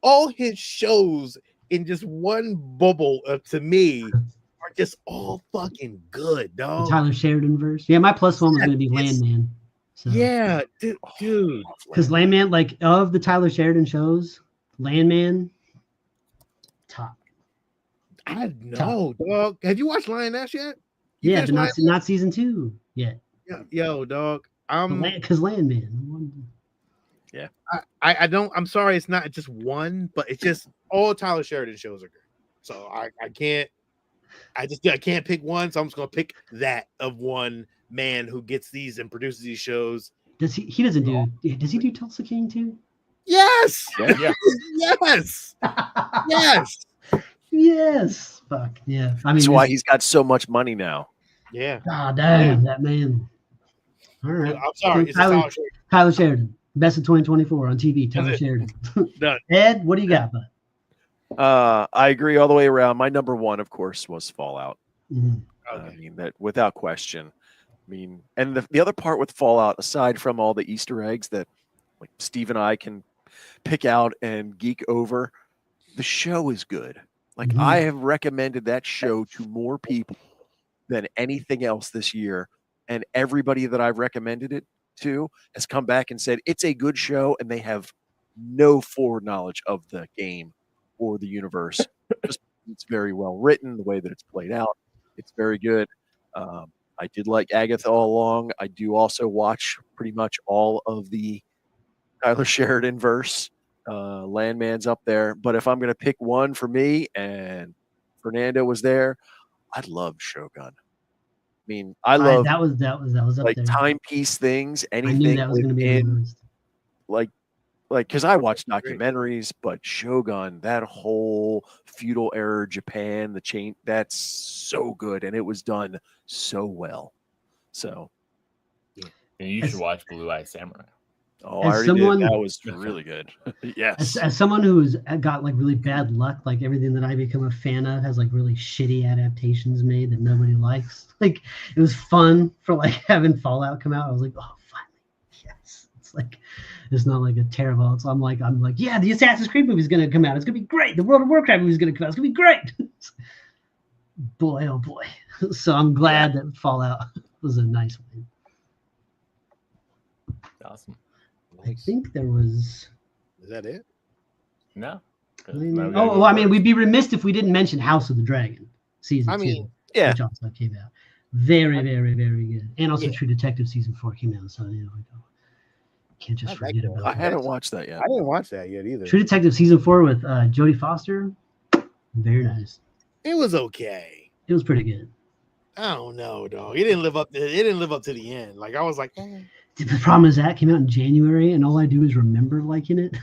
all his shows in just one bubble to me are just all fucking good, The dog. Tyler Sheridan verse. Yeah, my plus one was going to be Landman. So. Yeah, dude. Because Landman, like of the Tyler Sheridan shows, Landman, top. I know, dog. Have you watched Lioness yet? Yeah, but not season 2 yet. Yo, dog. Because Landman. Yeah. I don't. I'm sorry, it's not just one, but it's just all Tyler Sheridan shows are good. So I can't. I can't pick one. So I'm just gonna pick that of one man who gets these and produces these shows. Does he doesn't do? Does he do Tulsa King too? Yes. Yeah. Yes. Yes. Yes. Fuck yeah. I mean, That's why he's got so much money now. Yeah. God damn that man. All right. I'm sorry. It's Tyler Sheridan, best of 2024 on TV. Tyler Sheridan. Done. Ed, what do you got, bud? I agree all the way around. My number one, of course, was Fallout. Mm-hmm. Okay. I mean, that without question. I mean, and the other part with Fallout, aside from all the Easter eggs that like Steve and I can pick out and geek over, the show is good. Like Mhm. I have recommended that show to more people than anything else this year. And everybody that I've recommended it to has come back and said it's a good show, and they have no forward knowledge of the game or the universe. Just it's very well written, the way that it's played out. It's very good. I did like Agatha all along. I do also watch pretty much all of the Tyler Sheridan verse. Landman's up there. But if I'm going to pick one for me, and Fernando was there, I love Shogun. I mean, I love that was up like there. timepiece things, I knew anything that was going to be on the within, list. like because I watch documentaries, but Shogun, that whole feudal era Japan, the chain, that's so good, and it was done so well. So, And you should watch Blue Eye Samurai. oh, As I already someone- did. That was really good. Yes. As someone who's got like really bad luck, like everything that I become a fan of has like really shitty adaptations made that nobody likes. Like it was fun for like having Fallout come out. I was like, oh, finally, yes. It's like it's not like a terrible. So I'm like, yeah, the Assassin's Creed movie is gonna come out. It's gonna be great. The World of Warcraft movie is gonna come out. It's gonna be great. Boy, oh boy. So I'm glad that Fallout was a nice one. Awesome. I think there was. Is that it? No. Oh, well, I mean, we'd be remiss if we didn't mention House of the Dragon season 2, yeah. which also came out. Very, very, very good. And also True Detective season 4 came out, so can't just forget about I it. haven't watched that yet. I didn't watch that yet either. True Detective season 4 with Jodie Foster, very nice. It was okay. It was pretty good. I don't know, dog. It didn't live up. It didn't live up to the end. Like I was like, The problem is that came out in January, and all I do is remember liking it.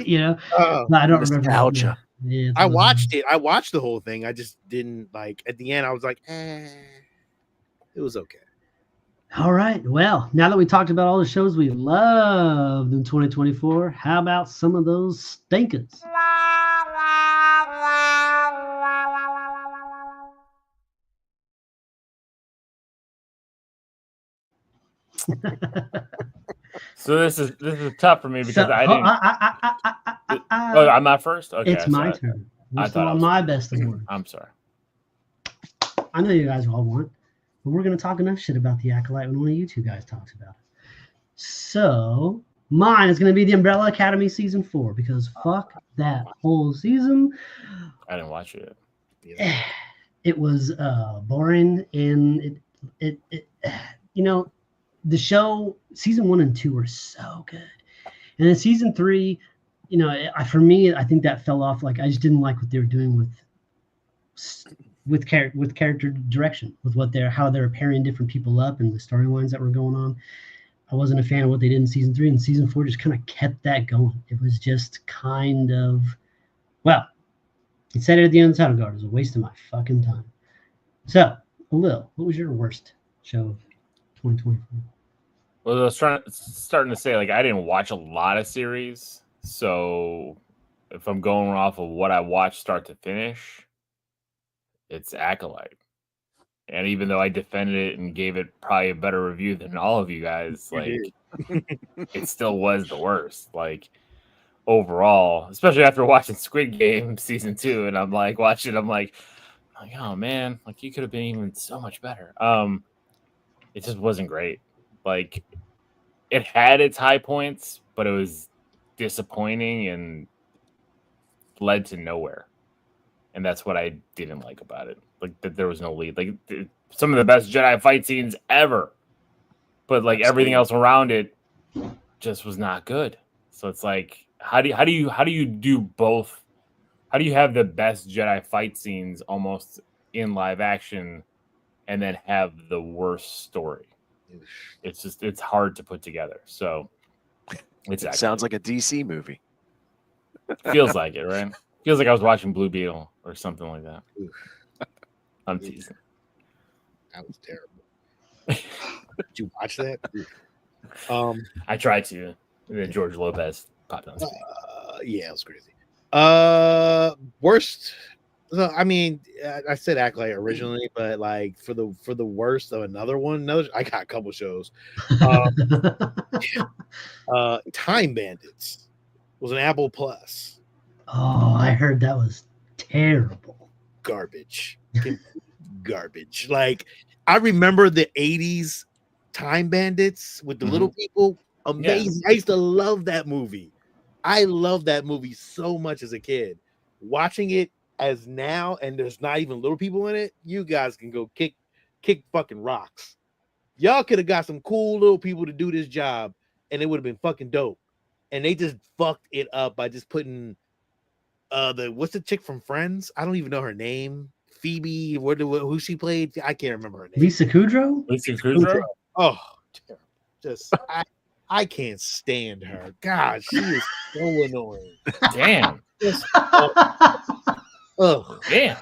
No, I don't remember. Nostalgia. Yeah, I watched it. I watched the whole thing. I just didn't like. At the end, I was like, It was okay. All right. Well, now that we talked about all the shows we loved in 2024, how about some of those stinkers? So this is tough for me because I didn't. Oh, I'm not first. Okay, It's my sorry. turn. I We're still thought I on was- my best award. I'm sorry. I know you guys all want, but we're going to talk enough shit about the Acolyte when one of you two guys talks about it. So mine is going to be the Umbrella Academy season 4 because fuck that whole season. I didn't watch it. It was boring, and it the show season 1 and 2 were so good, And then season 3, you know, for me, I think that fell off. Like I just didn't like what they were doing with character direction, with how they're pairing different people up and the storylines that were going on. I wasn't a fan of what they did in season 3, and season 4 just kind of kept that going. It was just kind of, well, it said it at the end of the title card. It was a waste of my fucking time. So, Lil, what was your worst show of 2024? Well, I was starting to say, like, I didn't watch a lot of series, so if I'm going off of what I watched start to finish, it's Acolyte. And even though I defended it and gave it probably a better review than all of you guys, like, it still was the worst. Like, overall, especially after watching Squid Game season 2, and I'm like, oh man, like, you could have been even so much better. It just wasn't great. Like, it had its high points, but it was disappointing and led to nowhere. And that's what I didn't like about it. Like, that there was no lead. Like, some of the best Jedi fight scenes ever, but like everything else around it just was not good. So it's like, how do you do both? How do you have the best Jedi fight scenes almost in live action and then have the worst story? It's hard to put together. So it sounds like a DC movie. Feels like it, right? Feels like I was watching Blue Beetle or something like that. I'm teasing. That was terrible. Did you watch that? I tried to. And then George Lopez popped on screen. Yeah, it was crazy. Worst. So, I mean, I said Acolyte originally, but like for the worst of another one, no, I got a couple shows. Time Bandits was an Apple Plus. Oh, I heard that was terrible. Garbage. Garbage. Like, I remember the 80s Time Bandits with the little people. Amazing. Yeah. I used to love that movie. I love that movie so much as a kid. Watching it as now, and there's not even little people in it, you guys can go kick fucking rocks. Y'all could have got some cool little people to do this job, and it would have been fucking dope. And they just fucked it up by just putting what's the chick from Friends? I don't even know her name. Phoebe, who she played? I can't remember her name. Lisa Kudrow? Oh, terrible. Just I can't stand her. God, she is so annoying. Damn. Just, damn.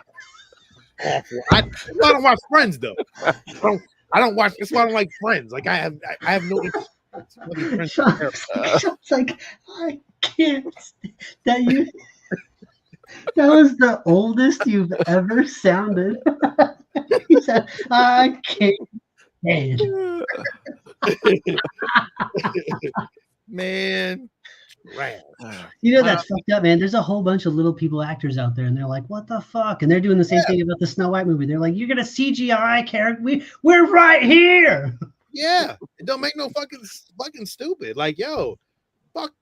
Awful. I don't watch Friends though. I don't watch. That's why I don't like Friends. Like I have no interest. It's like I can't. That was the oldest you've ever sounded. He said, "I can't." Man, right. You know that's fucked up, man. There's a whole bunch of little people actors out there, and they're like, "What the fuck?" And they're doing the same thing about the Snow White movie. They're like, "You're gonna CGI character? We're right here." Yeah, it don't make no fucking stupid. Like, fuck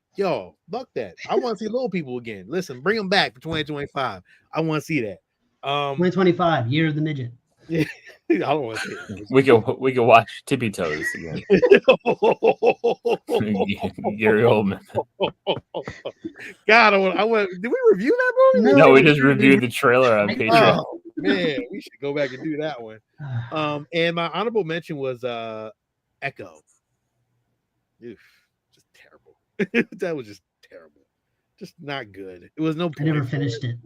that. I want to see little people again. Listen, bring them back for 2025. I want to see that. 2025, year of the midget. Yeah, I don't want to see it. We can watch Tippy Toes again. Gary Oldman. God, I want. Did we review that movie? No, we just reviewed the trailer on Patreon. Oh, man, we should go back and do that one. And my honorable mention was Echo. Oof, just terrible. That was just terrible. Just not good. It was no point. I never finished it.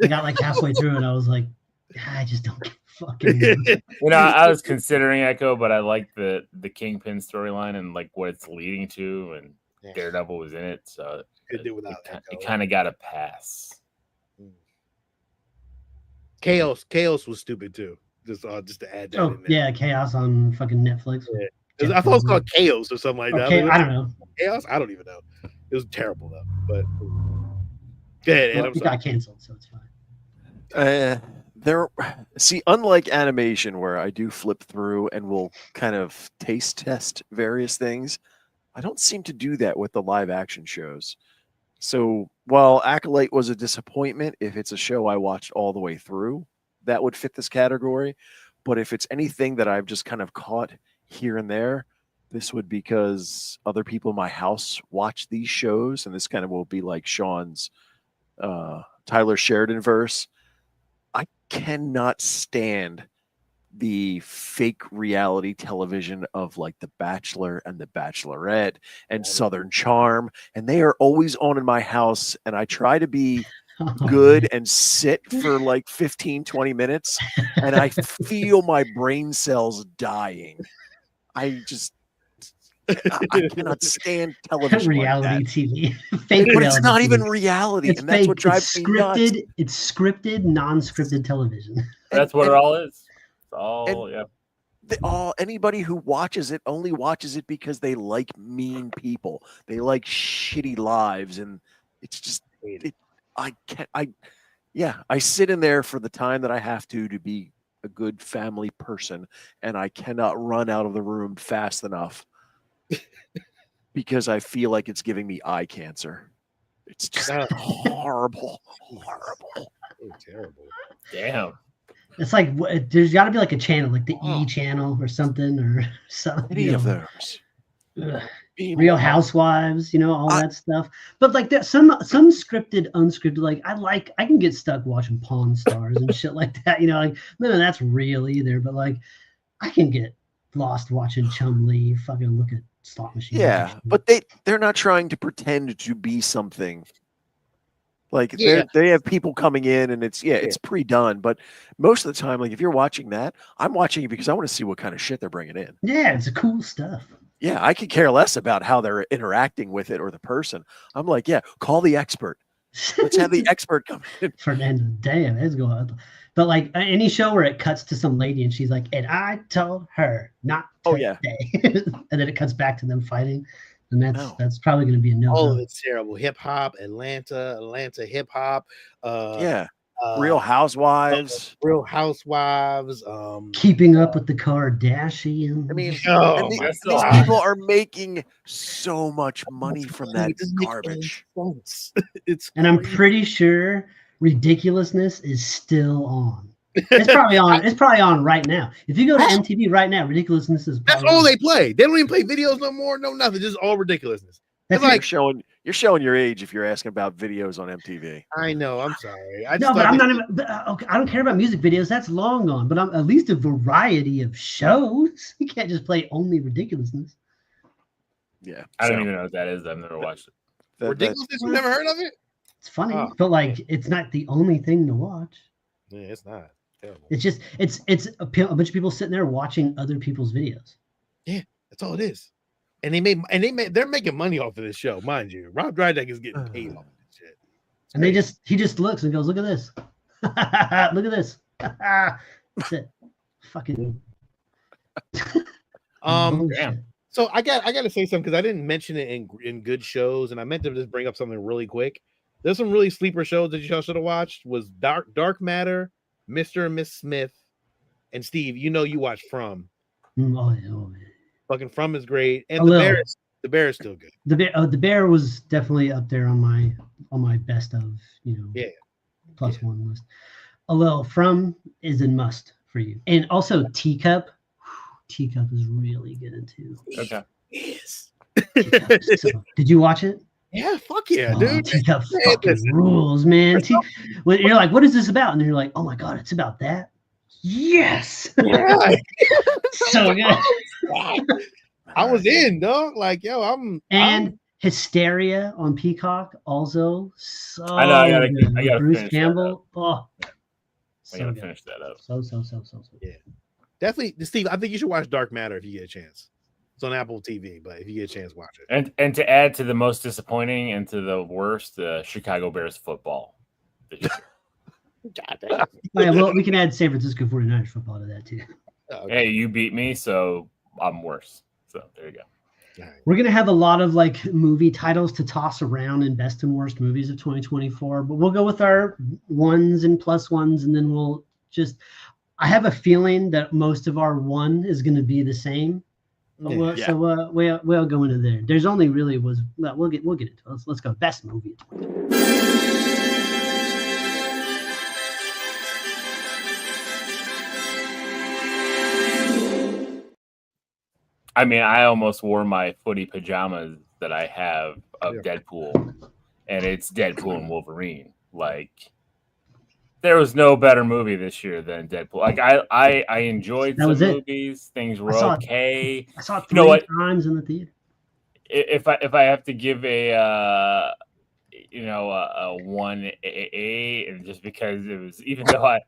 I got like halfway through and I was like, I just don't fucking know. I was considering Echo, but I like the Kingpin storyline and like what it's leading to, and Daredevil was in it, so it kind of got a pass. Chaos was stupid too. Just to add that. Oh yeah, Chaos on fucking Netflix. Yeah. I thought it was called Chaos or something like that. Okay, I don't know. Chaos? I don't even know. It was terrible though. But yeah, it got canceled, so it's fine. Unlike animation where I do flip through and will kind of taste test various things, I don't seem to do that with the live action shows. So while Acolyte was a disappointment, if it's a show I watched all the way through, that would fit this category. But if it's anything that I've just kind of caught here and there, this would because other people in my house watch these shows, and this kind of will be like Sean's Tyler Sheridan verse. I cannot stand the fake reality television of like The Bachelor and The Bachelorette and Southern Charm, and they are always on in my house, and I try to be good and sit for like 15-20 minutes, and I feel my brain cells dying. I cannot stand television reality like that. TV. Fake But reality it's not TV. even reality, It's and that's fake. what drives me nuts. It's scripted, non-scripted television. That's what it all is. It's all, yeah. Anybody who watches it only watches it because they like mean people. They like shitty lives, and it's just I sit in there for the time that I have to be a good family person, and I cannot run out of the room fast enough because I feel like it's giving me eye cancer. It's just horrible. Oh, terrible. Damn. It's like there's got to be like a channel, like the E channel or something, or something. Any of those. Real Housewives, all that stuff. But like that, some scripted, unscripted. Like I can get stuck watching Pawn Stars and shit like that. Like none of that's real either. But like I can get lost watching Chumlee fucking look at slot machines. Yeah, but they're not trying to pretend to be something. Like they have people coming in, and it's pre-done. But most of the time, like if you're watching that, I'm watching it because I want to see what kind of shit they're bringing in. Yeah, it's cool stuff. Yeah, I could care less about how they're interacting with it or the person. I'm like, yeah, call the expert. Let's have the expert come in. Fernando, damn, it's going. But like any show where it cuts to some lady and she's like, and I told her not to stay. And then it cuts back to them fighting. And that's probably going to be a no. Oh, it's terrible. Hip hop, Atlanta hip hop. Real Housewives. Keeping Up with the Kardashians. I mean, these people are making so much money from that garbage. And I'm pretty sure Ridiculousness is still on. It's probably on. It's probably on right now. If you go to MTV right now, Ridiculousness is. That's all they play. They don't even play videos no more. No nothing. Just all ridiculousness. It's like you're showing your age if you're asking about videos on MTV. I know. I'm sorry. I'm not even. Okay, I don't care about music videos. That's long gone. But I'm at least a variety of shows. You can't just play only Ridiculousness. Yeah, I don't even know what that is. I've never watched it. Ridiculousness. You never heard of it? It's funny, but like it's not the only thing to watch. Yeah, it's not. Terrible. It's just it's a bunch of people sitting there watching other people's videos. Yeah, that's all it is. And they're making money off of this show, mind you. Rob Dyrdek is getting paid off of this shit. And he just looks and goes, "Look at this, look at this." That's it. Fucking. Damn. So I got to say something because I didn't mention it in good shows, and I meant to just bring up something really quick. There's some really sleeper shows that you should have watched. Was Dark Matter, Mr. and Miss Smith, and Steve. You watch From. Oh yeah. Fucking From is great, and the Bear is still good. The Bear was definitely up there on my best of plus one list. Although From is a must for you, and also Teacup. Teacup is really good too. Okay. Yes. Did you watch it? Yeah, fuck yeah, dude. Teacup fucking rules, man. When you're like, what is this about? And you're like, oh my god, it's about that. Yes. Yeah. So good. I was in, dog. Like, yo, Hysteria on Peacock also. So I know. I gotta Bruce finish Campbell. I gotta finish that up. So. Yeah. Definitely, Steve. I think you should watch Dark Matter if you get a chance. It's on Apple TV, but if you get a chance, watch it. And to add to the most disappointing and to the worst, Chicago Bears football. God damn. Yeah, well, we can add San Francisco 49ers football to that too. Okay. Hey, you beat me, so I'm worse. So there you go. Right. We're gonna have a lot of like movie titles to toss around in best and worst movies of 2024, but we'll go with our ones and plus ones, and then we'll just. I have a feeling that most of our one is going to be the same. Yeah. So we'll go into there. There's only really we'll get into it. Let's go best movie. I mean, I almost wore my footy pajamas that I have of Deadpool, and it's Deadpool and Wolverine. Like, there was no better movie this year than Deadpool. Like, I enjoyed That some was it. movies. Things were saw it. okay. I saw it You know 3 what? times in the theater. If I have to give a 1A, and just because it was, even though I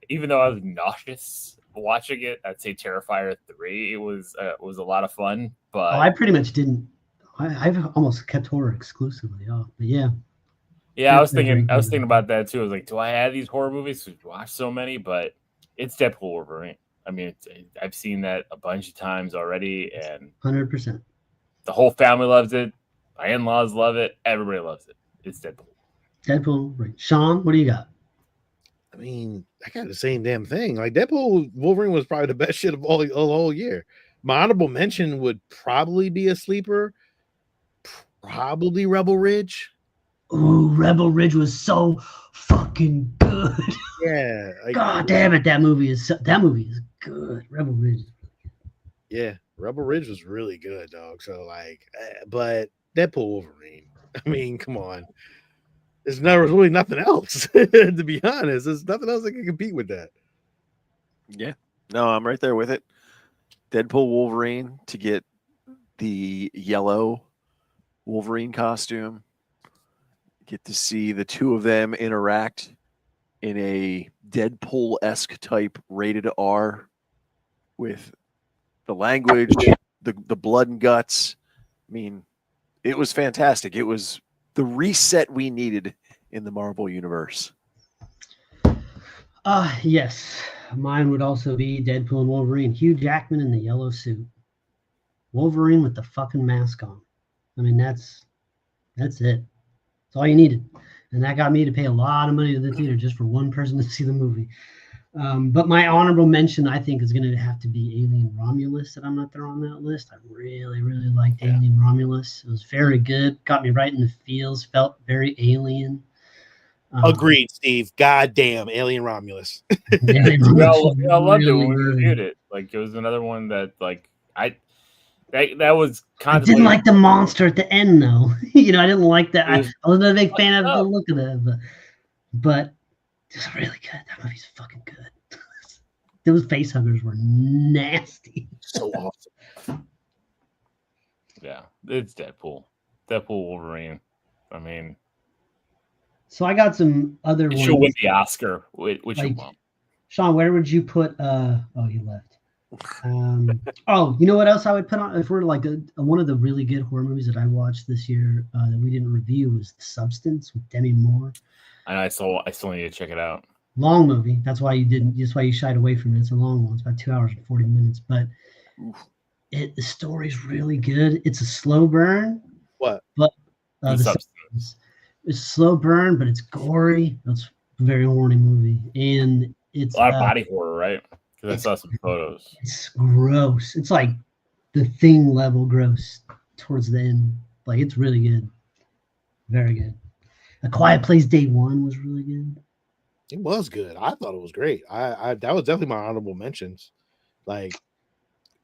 was nauseous watching it, I'd say Terrifier 3. It was a lot of fun, but I pretty much didn't. I've almost kept horror exclusively off, but yeah. yeah, I was thinking about that too. I was like, do I add these horror movies? We watch so many, but it's Deadpool Wolverine. I mean, I've seen that a bunch of times already, and 100%. the whole family loves it. My in-laws love it. Everybody loves it. It's Deadpool. Deadpool, right? Sean, what do you got? I mean, I got the same damn thing. Like Deadpool Wolverine was probably the best shit of all the whole year. My honorable mention would probably be a sleeper. Probably Rebel Ridge. Ooh, Rebel Ridge was so fucking good. Yeah. Like, God damn it, that movie is good. Rebel Ridge. Yeah, Rebel Ridge was really good, dog. So like, but Deadpool Wolverine. I mean, come on. There's never really nothing else. To be honest, there's nothing else that can compete with that. Yeah, no, I'm right there with it. Deadpool Wolverine to get the yellow Wolverine costume. Get to see the two of them interact in a Deadpool-esque type rated R with the language, the blood and guts. I mean, it was fantastic. It was the reset we needed in the Marvel universe. Yes. Mine would also be Deadpool and Wolverine. Hugh Jackman in the yellow suit. Wolverine with the fucking mask on. I mean, that's it. That's all you needed. And that got me to pay a lot of money to the theater just for one person to see the movie. But my honorable mention, I think, is going to have to be Alien Romulus that I'm not there on that list. I really, really liked Alien Romulus. It was very good. Got me right in the feels. Felt very alien. Agreed, Steve. Goddamn, Alien Romulus. Alien We Romulus all was loved it really when we good. reviewed it. Like, it was another one that, like, that was I didn't like the monster at the end, though. I didn't like that. I wasn't a big fan of the look of it, but it was really good. That movie's fucking good. Those face huggers were nasty. So awesome. Yeah, it's Deadpool. Deadpool Wolverine. I mean, so I got some other ones. She'll win the Oscar. Which like, one? Sean, where would you put? Oh, he left. Oh, you know what else I would put on if we're like one of the really good horror movies that I watched this year that we didn't review was The Substance with Demi Moore. I still need to check it out. Long movie. That's why you didn't. That's why you shied away from it. It's a long one. It's about 2 hours and 40 minutes. But the story's really good. It's a slow burn. What? But The Substance. It's a slow burn, but it's gory. It's a very horny movie, and it's a lot of body horror, right? Because I saw some photos. It's gross. It's like The Thing level gross towards the end. Like, it's really good. Very good. A Quiet Place Day One was really good. It was good. I thought it was great. I that was definitely my honorable mentions. Like,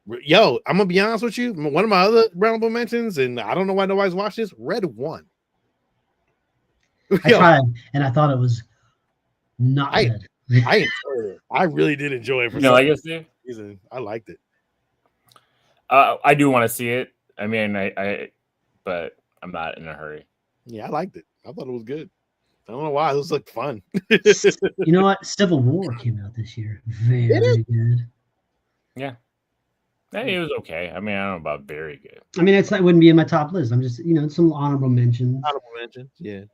yo, I'm gonna be honest with you. One of my other honorable mentions, and I don't know why nobody's watched this. Red One. I tried, and I thought it was not good. I enjoyed it. I really did enjoy it. For like it, Steve? Reason. I liked it. I do want to see it. I mean, but I'm not in a hurry. Yeah, I liked it. I thought it was good. I don't know why. It was like fun. You know what? Civil War came out this year. Very good. Yeah. It was okay. I mean, I don't know about very good. I mean, it wouldn't be in my top list. I'm just, some honorable mentions. Honorable mentions, yeah.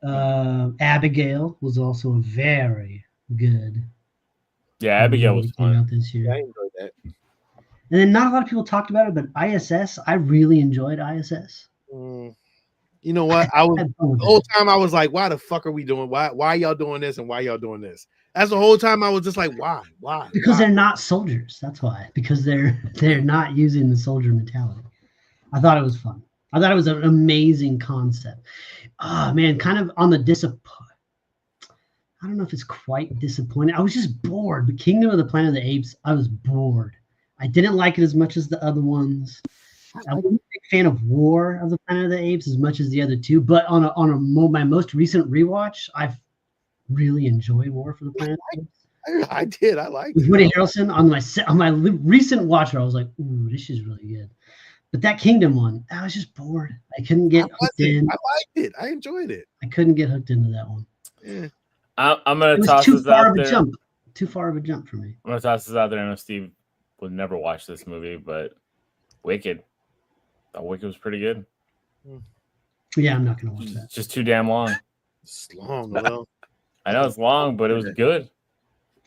Abigail was also a very good. Yeah, Abigail was fun. Out this year. Yeah, I enjoyed that. And then not a lot of people talked about it, but ISS, I really enjoyed ISS. You know what? The whole time I was like, why the fuck are we doing? Why y'all doing this and why y'all doing this? That's the whole time I was just like, why? Because they're not soldiers. That's why. Because they're not using the soldier mentality. I thought it was fun. I thought it was an amazing concept. Oh man, kind of on the I don't know if it's quite disappointing. I was just bored. But Kingdom of the Planet of the Apes, I was bored. I didn't like it as much as the other ones. I wasn't a big fan of War of the Planet of the Apes as much as the other two, but my most recent rewatch, I've really enjoyed War for the Planet of the Apes. I did. I liked With it. Woody Harrelson on my recent watch, I was like, "Ooh, this is really good." But that Kingdom one, I was just bored. I couldn't get hooked in. I liked it. I enjoyed it. I couldn't get hooked into that one. Yeah. I'm gonna It was toss too this far out of a there. jump. Too far of a jump for me. I'm gonna toss this out there. I know Steve would never watch this movie, but Wicked. I thought Wicked was pretty good. Yeah, I'm not gonna watch that. It's just too damn long. It's long, though. I know it's long, but it was good.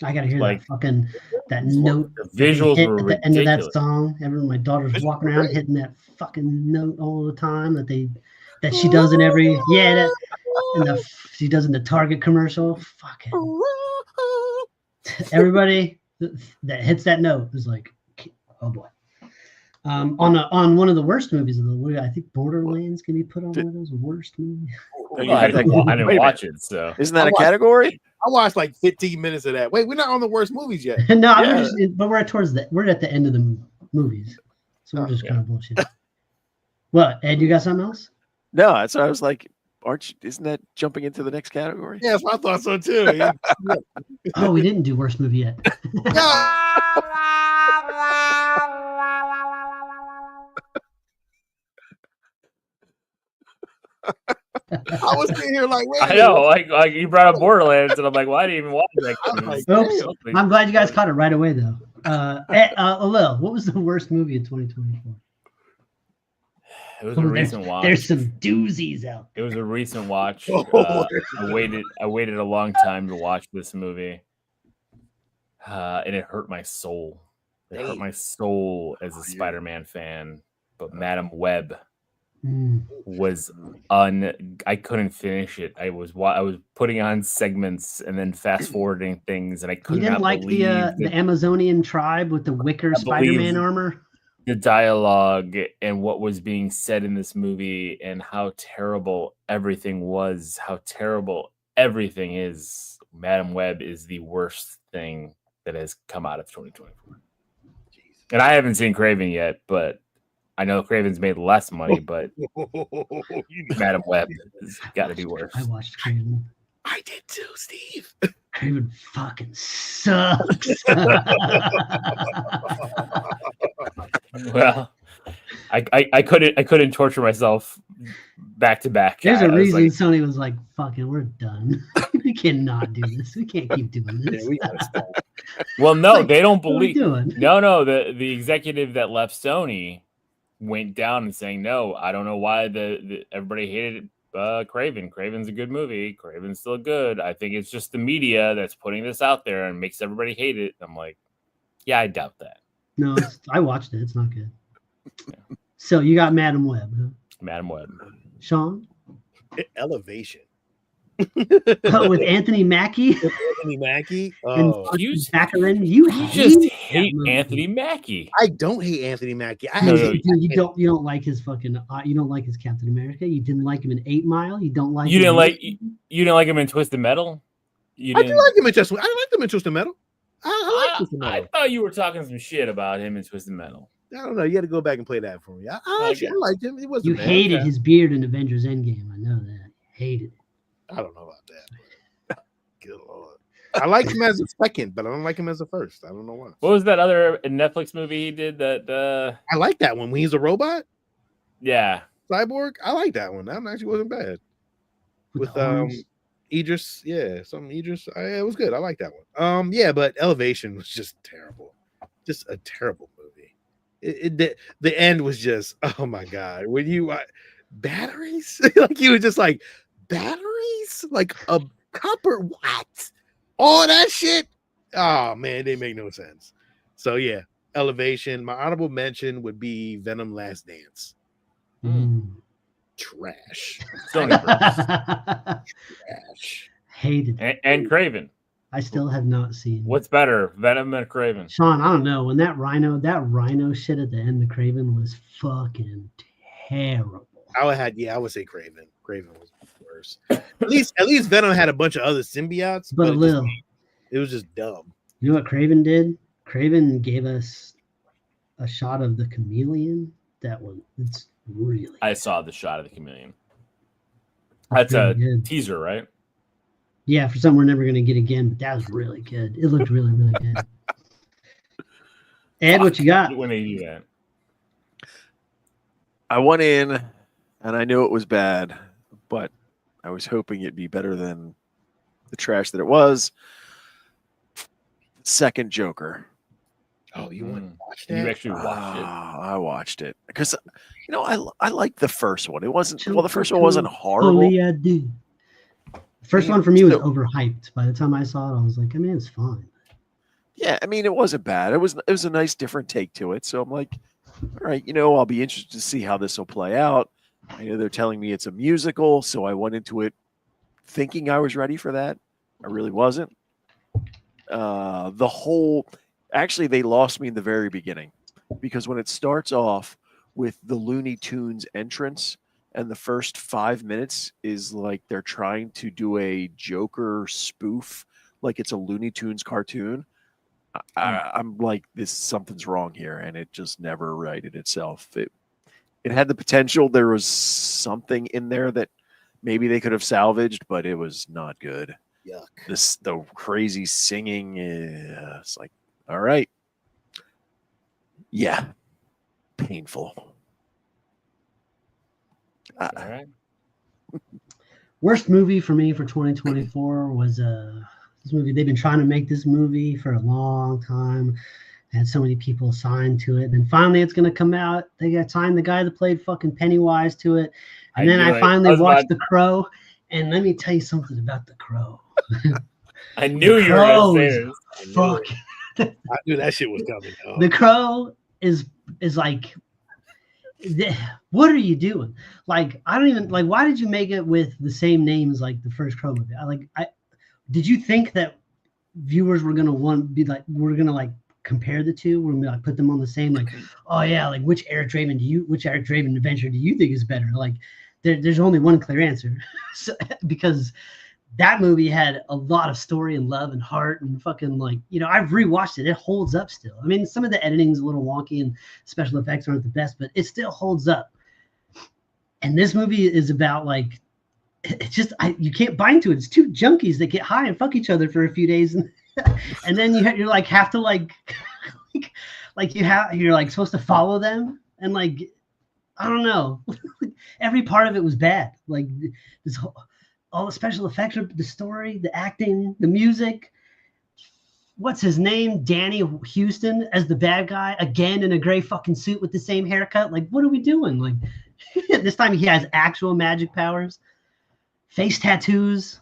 I gotta hear Like, that note. The visuals hit were at the end of that ridiculous. song. My daughter's Visuals walking were around great. hitting that fucking note all the time that she does in every she does in the Target commercial. Fucking everybody that hits that note is like, oh boy. On one of the worst movies of the week, I think Borderlands can be put on one of those worst movies. Well, I didn't Wait a minute. watch it, so Isn't that a category? I watched like 15 minutes of that. Wait, we're not on the worst movies yet. No, Yeah. but we're at the end of the movies, so we're just yeah. kind of bullshit. What, Ed? You got something else? No, that's why I was like, isn't that jumping into the next category? Yes, I thought so too. Yeah. Oh, we didn't do worst movie yet. I was sitting here like, wait. I know, like you brought up Borderlands, and I'm like, well, I didn't even watch that. I'm like, Oops. I'm glad you guys caught it right away, though. Lil, what was the worst movie of 2024? It was a recent watch. There's some doozies out It was a recent watch. Oh, I waited a long time to watch this movie, and it hurt my soul. It hurt my soul as a Spider-Man fan. But Madam Web was I couldn't finish it. I was putting on segments and then fast forwarding things, and I You couldn't didn't like the Amazonian tribe with the wicker Spider-Man armor? The dialogue and what was being said in this movie and how terrible everything was, how terrible everything is. Madam Web is the worst thing that has come out of 2024. And I haven't seen Craven yet, but I know Craven's made less money, but Madam Web has got to be worse. I watched Craven. I did too, Steve. Craven fucking sucks. Well, I couldn't torture myself back to back. There's I a was reason like, Sony was like, fucking, we're done. We cannot do this. We can't keep doing this. Yeah, we gotta stop. well, no, Like, they don't what are we believe. doing? No, the executive that left Sony went down and saying, no, I don't know why the everybody hated Craven. Craven's a good movie. Craven's still good. I think it's just the media that's putting this out there and makes everybody hate it. I'm like, yeah, I doubt that. No, I watched it. It's not good. So you got Madam Web, huh? Madam Web. Sean? Elevation. Oh, with Anthony Mackie Anthony Mackie. and Oh, You Baccarin. You just hate hate that movie. Anthony Mackie. I don't hate Anthony Mackie. No, Dude, you don't like his fucking you don't like his Captain America. You didn't like him in 8 Mile. You don't like You didn't him like you didn't like him in Twisted Metal. You I didn't. do like him in Twisted. I like him in Twisted Metal. I like Twisted I Metal. thought you were talking some shit about him in Twisted Metal. I don't know. You had to go back and play that for me. I liked him. It wasn't You bad. hated okay. his beard in Avengers Endgame. I know that. Hated it. I don't know about that. Good Lord. I like him as a second, but I don't like him as a first. I don't know why. What was that other Netflix movie he did? That I like that one when he's a robot, yeah. cyborg. I like that one. That one actually wasn't bad. With the arms. Idris, Idris. It was good. I like that one. Yeah, but Elevation was just terrible. Just a terrible movie. The end was just, oh my god. When you batteries, like you were just like batteries, like a copper what? All that shit. Oh man, they make no sense. So yeah, Elevation. My honorable mention would be Venom: Last Dance. Trash. Stony Brook. Trash. Hated it. and Craven. I still have not seen. What's better, Venom or Craven? Sean, I don't know. When that rhino shit at the end of Craven was fucking terrible. I would say Craven. Craven was worse. At least Venom had a bunch of other symbiotes, But a little. it was just dumb. You know what Craven did? Craven gave us a shot of the chameleon That one, it's really. I saw the shot of the chameleon. It's That's a really good. teaser, right? Yeah, for something we're never gonna get again, but that was really good. It looked really, really good. Ed, what you got? When they do that. I went in and I knew it was bad, but I was hoping it'd be better than the trash that it was. Second Joker. Oh, you want to watch that? You actually watched it? I watched it because I liked the first one. It wasn't the first one wasn't horrible. Only I do. The first one for me was overhyped. By the time I saw it, I was like, I mean, it's fine. Yeah, I mean, it wasn't bad. It was a nice different take to it. So I'm like, all right, I'll be interested to see how this will play out. I know they're telling me it's a musical, so I went into it thinking I was ready for that. I really wasn't. Actually, they lost me in the very beginning because when it starts off with the Looney Tunes entrance and the first 5 minutes is like they're trying to do a Joker spoof, like it's a Looney Tunes cartoon. I'm like, something's wrong here, and it just never righted itself. It had the potential. There was something in there that maybe they could have salvaged, but it was not good. Yuck. The crazy singing is like, all right. Yeah. Painful. All right. Worst movie for me for 2024 was this movie. They've been trying to make this movie for a long time. Had so many people signed to it. And finally it's gonna come out. They got signed the guy that played fucking Pennywise to it. And then I finally watched The Crow. And let me tell you something about The Crow. I knew you were gonna say this. Fuck. I knew that shit was coming. The Crow is like, what are you doing? Like, I don't even like. Why did you make it with the same name as like the first Crow movie? Did you think that viewers were gonna we're gonna like compare the two? We're gonna like put them on the same like, oh yeah, like which Eric Draven adventure do you think is better? Like, there's only one clear answer, because that movie had a lot of story and love and heart and fucking like, I've rewatched it. It holds up still. I mean, some of the editing is a little wonky and special effects aren't the best, but it still holds up. And this movie is about like, it's just, you can't bind to it. It's two junkies that get high and fuck each other for a few days. And then you're like, have to like, you're like supposed to follow them. And like, I don't know. Every part of it was bad. Like all the special effects, the story, the acting, the music. What's his name? Danny Houston as the bad guy, again in a gray fucking suit with the same haircut. Like, what are we doing? Like, this time he has actual magic powers, face tattoos.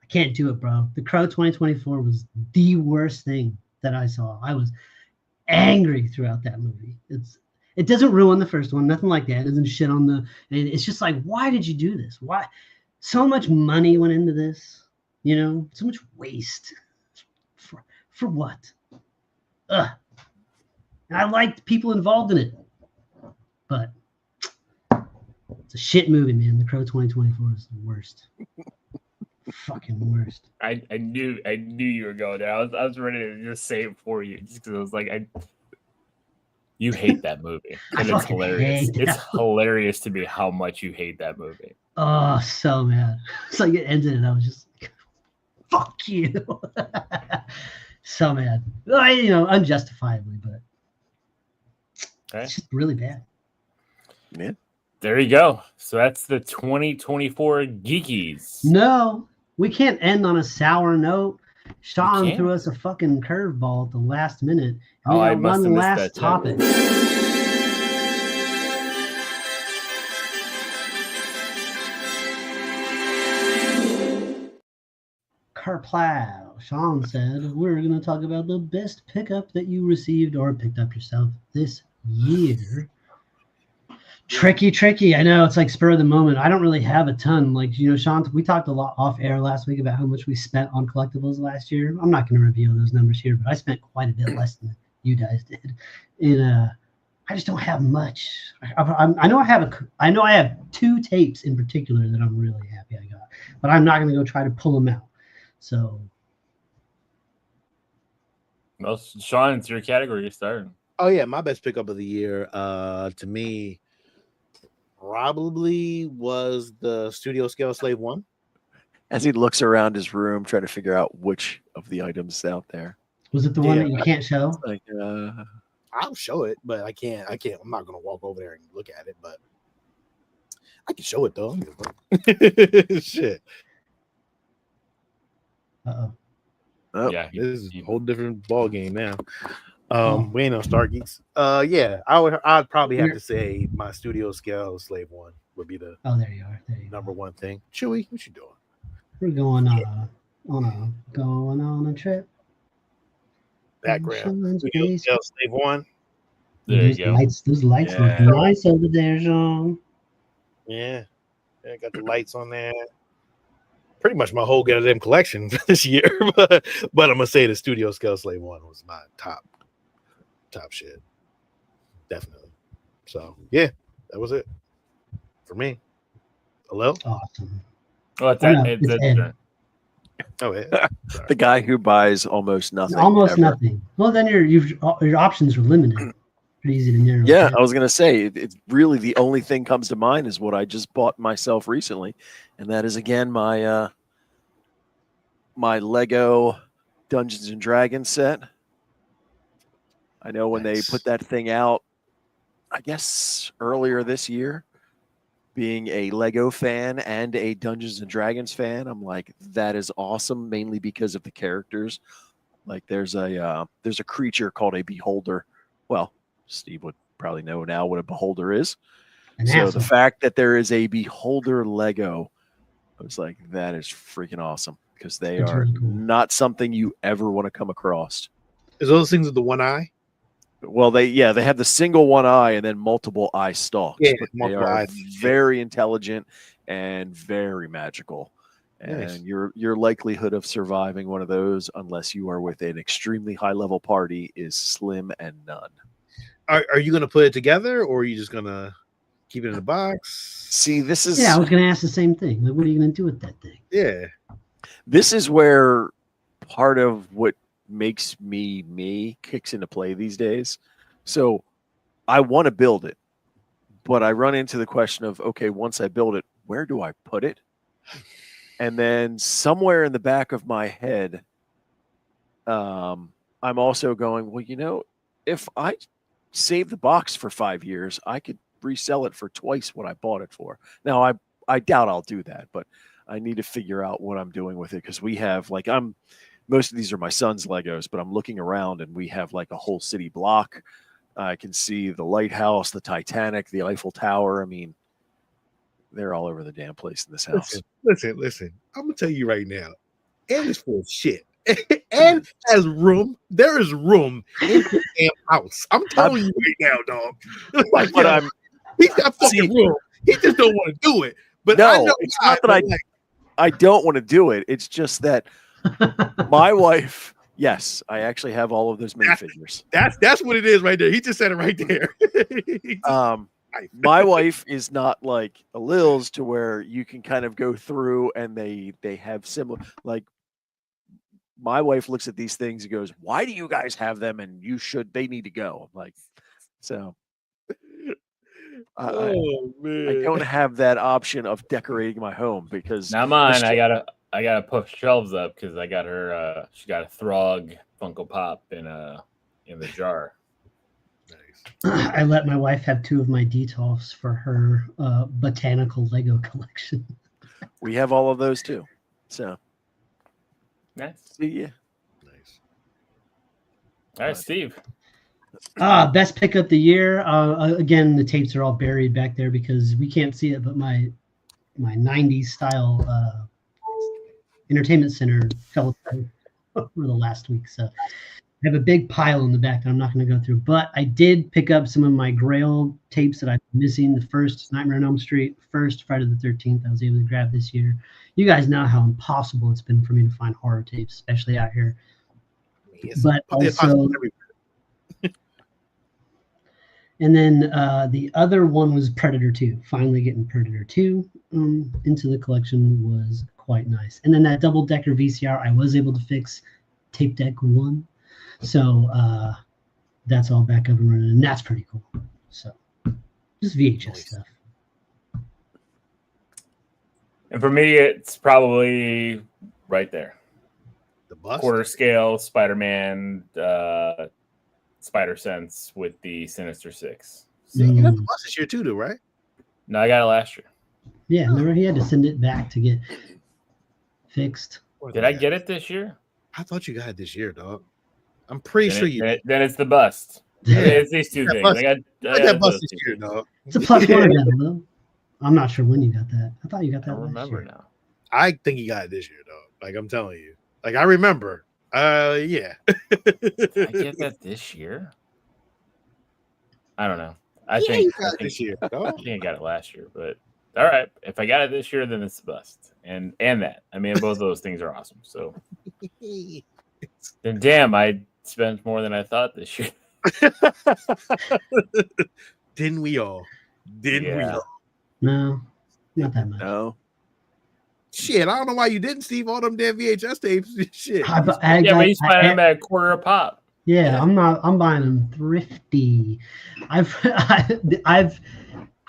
I can't do it, bro. The Crow 2024 was the worst thing that I saw. I was angry throughout that movie. It doesn't ruin the first one, nothing like that. It doesn't shit on and it's just like, why did you do this? Why? So much money went into this, so much waste for what? Ugh. And I liked people involved in it, but it's a shit movie, man. The Crow 2024 is the worst. Fucking worst. I knew you were going there. I was ready to just say it for you, just because I was like, you hate that movie, and it's hilarious. It's hilarious to me how much you hate that movie. Oh, so mad. It's like it ended, and I was just like, "Fuck you!" So mad. Unjustifiably, but it's just really bad. Yeah. There you go. So that's the 2024 Geekiez. No, we can't end on a sour note. Sean threw us a fucking curveball at the last minute. We got one last topic. Kerplow. Sean said, we're going to talk about the best pickup that you received or picked up yourself this year. Tricky. I know it's like spur of the moment. I don't really have a ton. Like, Sean, we talked a lot off air last week about how much we spent on collectibles last year. I'm not going to reveal those numbers here, but I spent quite a bit less than you guys did. And I just don't have much. I know I have two tapes in particular that I'm really happy I got, but I'm not going to go try to pull them out. So, well, Sean, it's your category. You start. Oh yeah, my best pickup of the year, to me, probably was the Studio Scale Slave 1. As he looks around his room, trying to figure out which of the items is out there. Was it the one Yeah. that you can't show? Like, I'll show it, but I can't. I'm not gonna walk over there and look at it, but I can show it though. Shit. Uh-oh. oh, Yeah, This is a whole different ball game now. Oh. We ain't no Star Geeks. Yeah, I'd probably have to say my Studio Scale Slave 1 would be the Oh, there you are. There you number go. one thing. Chewy, what you doing? We're going on a trip. Background. Studio Space. Scale Slave 1. there you go. Those lights look Yeah. nice over there, Jean. Yeah. Got the lights on there. Pretty much my whole Get Them collection this year, but I'm gonna say the Studio Scale Slave 1 was my top shit. Definitely. So yeah, that was it for me. Hello? Awesome. Oh, it's Oh, no, it's it's Ed. turn. Oh yeah. the guy who buys almost nothing. Almost ever. nothing. Well, then your options are limited. Pretty easy to narrow. it Yeah, down. I was gonna say it's really the only thing comes to mind is what I just bought myself recently, and that is again my my Lego Dungeons and Dragons set. I know when Nice. they put that thing out, I guess earlier this year, being a Lego fan and a Dungeons and Dragons fan, I'm like, that is awesome, mainly because of the characters. Like there's a creature called a beholder. Well, Steve would probably know now what a beholder is. An So asshole. the fact that there is a beholder Lego, I was like, that is freaking awesome because they That's are really cool. not something you ever want to come across. Is those things with the one eye? Well, they have the single one eye and then multiple eye stalks. Yeah, but they multiple are eye. very intelligent and very magical. And Nice. your likelihood of surviving one of those, unless you are with an extremely high level party, is slim and none. Are you gonna put it together or are you just gonna keep it in a box? See, this is Yeah, I was going to ask the same thing. Like, what are you going to do with that thing? Yeah. this is where part of what makes me kicks into play these days. So I want to build it, but I run into the question of, okay, once I build it, where do I put it? And then somewhere in the back of my head, I'm also going, well, if I save the box for 5 years, I could resell it for twice what I bought it for. Now, I doubt I'll do that, but I need to figure out what I'm doing with it because we have most of these are my son's Legos, but I'm looking around and we have like a whole city block. I can see the lighthouse, the Titanic, the Eiffel Tower. I mean, they're all over the damn place in this house. Listen. I'm gonna tell you right now. Ed is full of shit. Ed has room. There is room in the damn house. I'm telling you right now, dog. Like, But he's got fucking room. He just don't want to do it. But No, I know it's why, not that but I don't want to do it. It's just that my wife, yes, I actually have all of those minifigures. that's what it is right there. He just said it right there. My wife is not like a Lils to where you can kind of go through and they have similar, like my wife looks at these things and goes, why do you guys have them? And they need to go. I'm like, so Oh man. I don't have that option of decorating my home because Not mine. I gotta push shelves up because I got her. She got a Throg Funko Pop in the jar. Nice. I let my wife have 2 of my Detolfs for her botanical Lego collection. we have all of those too. So Nice. yeah. Nice. All right, Steve. Best pick of the year. Again, the tapes are all buried back there because we can't see it, but my 90s style entertainment center fell over the last week. So I have a big pile in the back that I'm not going to go through. But I did pick up some of my Grail tapes that I've been missing. The first Nightmare on Elm Street, first Friday the 13th, I was able to grab this year. You guys know how impossible it's been for me to find horror tapes, especially out here. But also, and then the other one was Predator 2. Finally getting Predator 2 into the collection was quite nice. And then that double-decker VCR, I was able to fix tape deck 1. So that's all back up and running, and that's pretty cool. So just VHS stuff. And for me, it's probably right there. The bust. Quarter scale Spider-Man, Spider Sense with the Sinister Six. So, You got the bust this year too, though, right? no, I got it last year. Yeah, remember he had to send it back to get fixed. Did I get it this year? I thought you got it this year, dog. I'm pretty sure you did. Then it's the bust. Yeah. It's these two things. Bust. I got that bust those this two year, things. dog. It's a plus one again, though. I'm not sure when you got that. I thought you got I that don't last remember year. now. I think you got it this year, dog. Like I'm telling you. Like I remember. Yeah. Did I get that this year? I don't know. I think you got it this year, I dog. think I got it last year, but all right. If I got it this year, then it's the bust. And that. I mean, both of those things are awesome. So then damn, I spent more than I thought this year. Didn't we all? Didn't we Yeah. all? No, not that much. No. Shit, I don't know why you didn't, Steve. All them damn VHS tapes. Shit. But he's buying them at a quarter a pop. Yeah, I'm buying them thrifty. I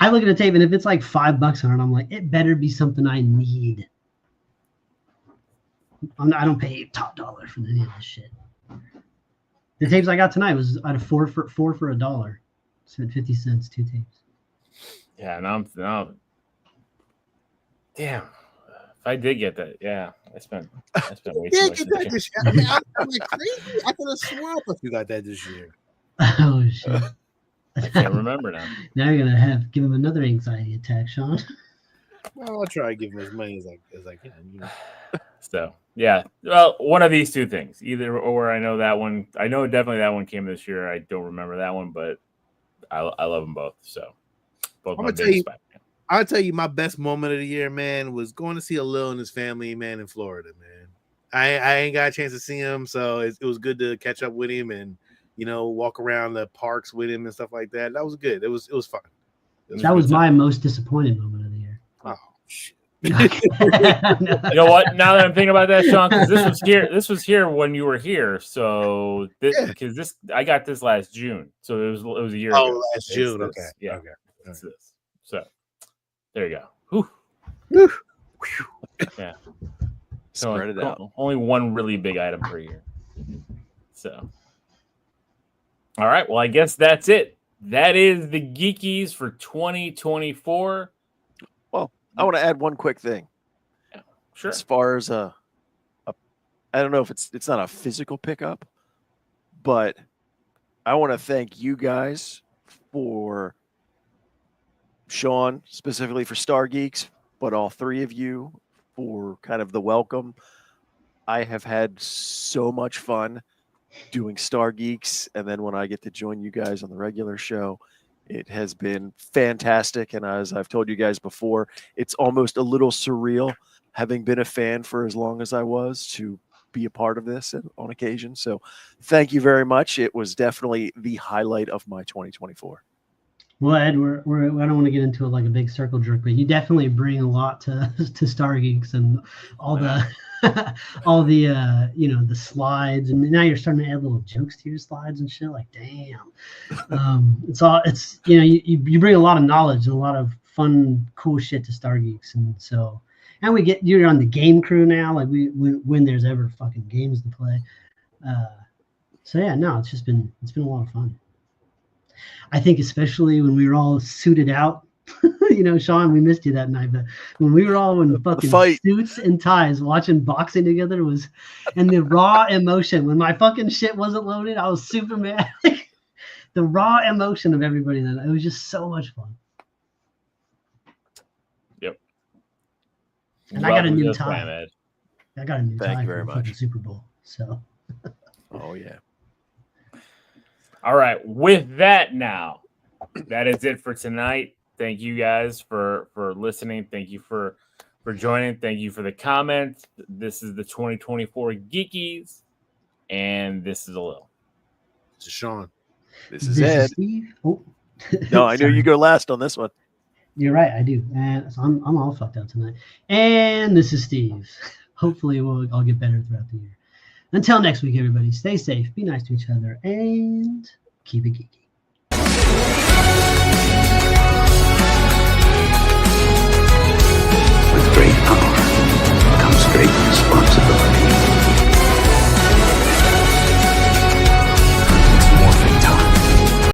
look at a tape, and if it's like $5 on it, I'm like, it better be something I need. I don't pay top dollar for any of this shit. The tapes I got tonight was at a four for $1. Spent 50 cents, 2 tapes. Yeah, now damn. If I did get that, yeah, I spent way too Yeah, much. get that this year. I mean, I'm like crazy. I could have sworn you got that this year. Oh shit! I can't remember now. Now you're gonna give him another anxiety attack, Sean. Well, I'll try to give him as many as I can. You know. So yeah, well, one of these two things, either or. I know that one. I know definitely that one came this year. I don't remember that one, but I love them both. So both I'm my gonna tell big you, Spider-Man. I'll tell you my best moment of the year, man, was going to see a Lil and his family, man, in Florida, man. I ain't got a chance to see him, so it was good to catch up with him and walk around the parks with him and stuff like that. That was good. It was fun. That was my most disappointed moment of the year. Oh shit. You know what? Now that I'm thinking about that, Sean, because this was here when you were here. So I got this last June, so it was a year ago. Oh, last June. This. Okay. Yeah. Okay. It's this. So there you go. Whew. Yeah. So Spread it out. Only one really big item per year. So all right. Well, I guess that's it. That is the Geekies for 2024. Well, I want to add one quick thing. Yeah, sure. As far as I don't know if it's not a physical pickup, but I want to thank you guys for Sean, specifically for Star Geeks, but all three of you for kind of the welcome. I have had so much fun doing Star Geeks, and then when I get to join you guys on the regular show, it has been fantastic. And as I've told you guys before, it's almost a little surreal having been a fan for as long as I was to be a part of this on occasion. So thank you very much. It was definitely the highlight of my 2024. Well, Ed, I don't want to get into it like a big circle jerk, but you definitely bring a lot to Star Geeks and all the the slides, and now you're starting to add little jokes to your slides and shit. Like, damn, you bring a lot of knowledge and a lot of fun, cool shit to Star Geeks, and you're on the game crew now. Like when there's ever fucking games to play. It's been a lot of fun. I think especially when we were all suited out, Sean, we missed you that night, but when we were all in fucking suits and ties watching boxing together and the raw emotion, when my fucking shit wasn't loaded, I was super mad. The raw emotion of everybody then, it was just so much fun. Yep. And I got a new tie. I got a new tie. Thank you very much. Super Bowl. So. Oh yeah. All right. With that, now that is it for tonight. Thank you guys for listening. Thank you for joining. Thank you for the comments. This is the 2024 Geekies, and this is a Lil. This is Sean. This is Ed. Steve. Oh. No, I knew you go last on this one. You're right, I do. And so I'm all fucked up tonight. And this is Steve. Hopefully I'll get better throughout the year. Until next week, everybody, stay safe, be nice to each other, and keep it geeky.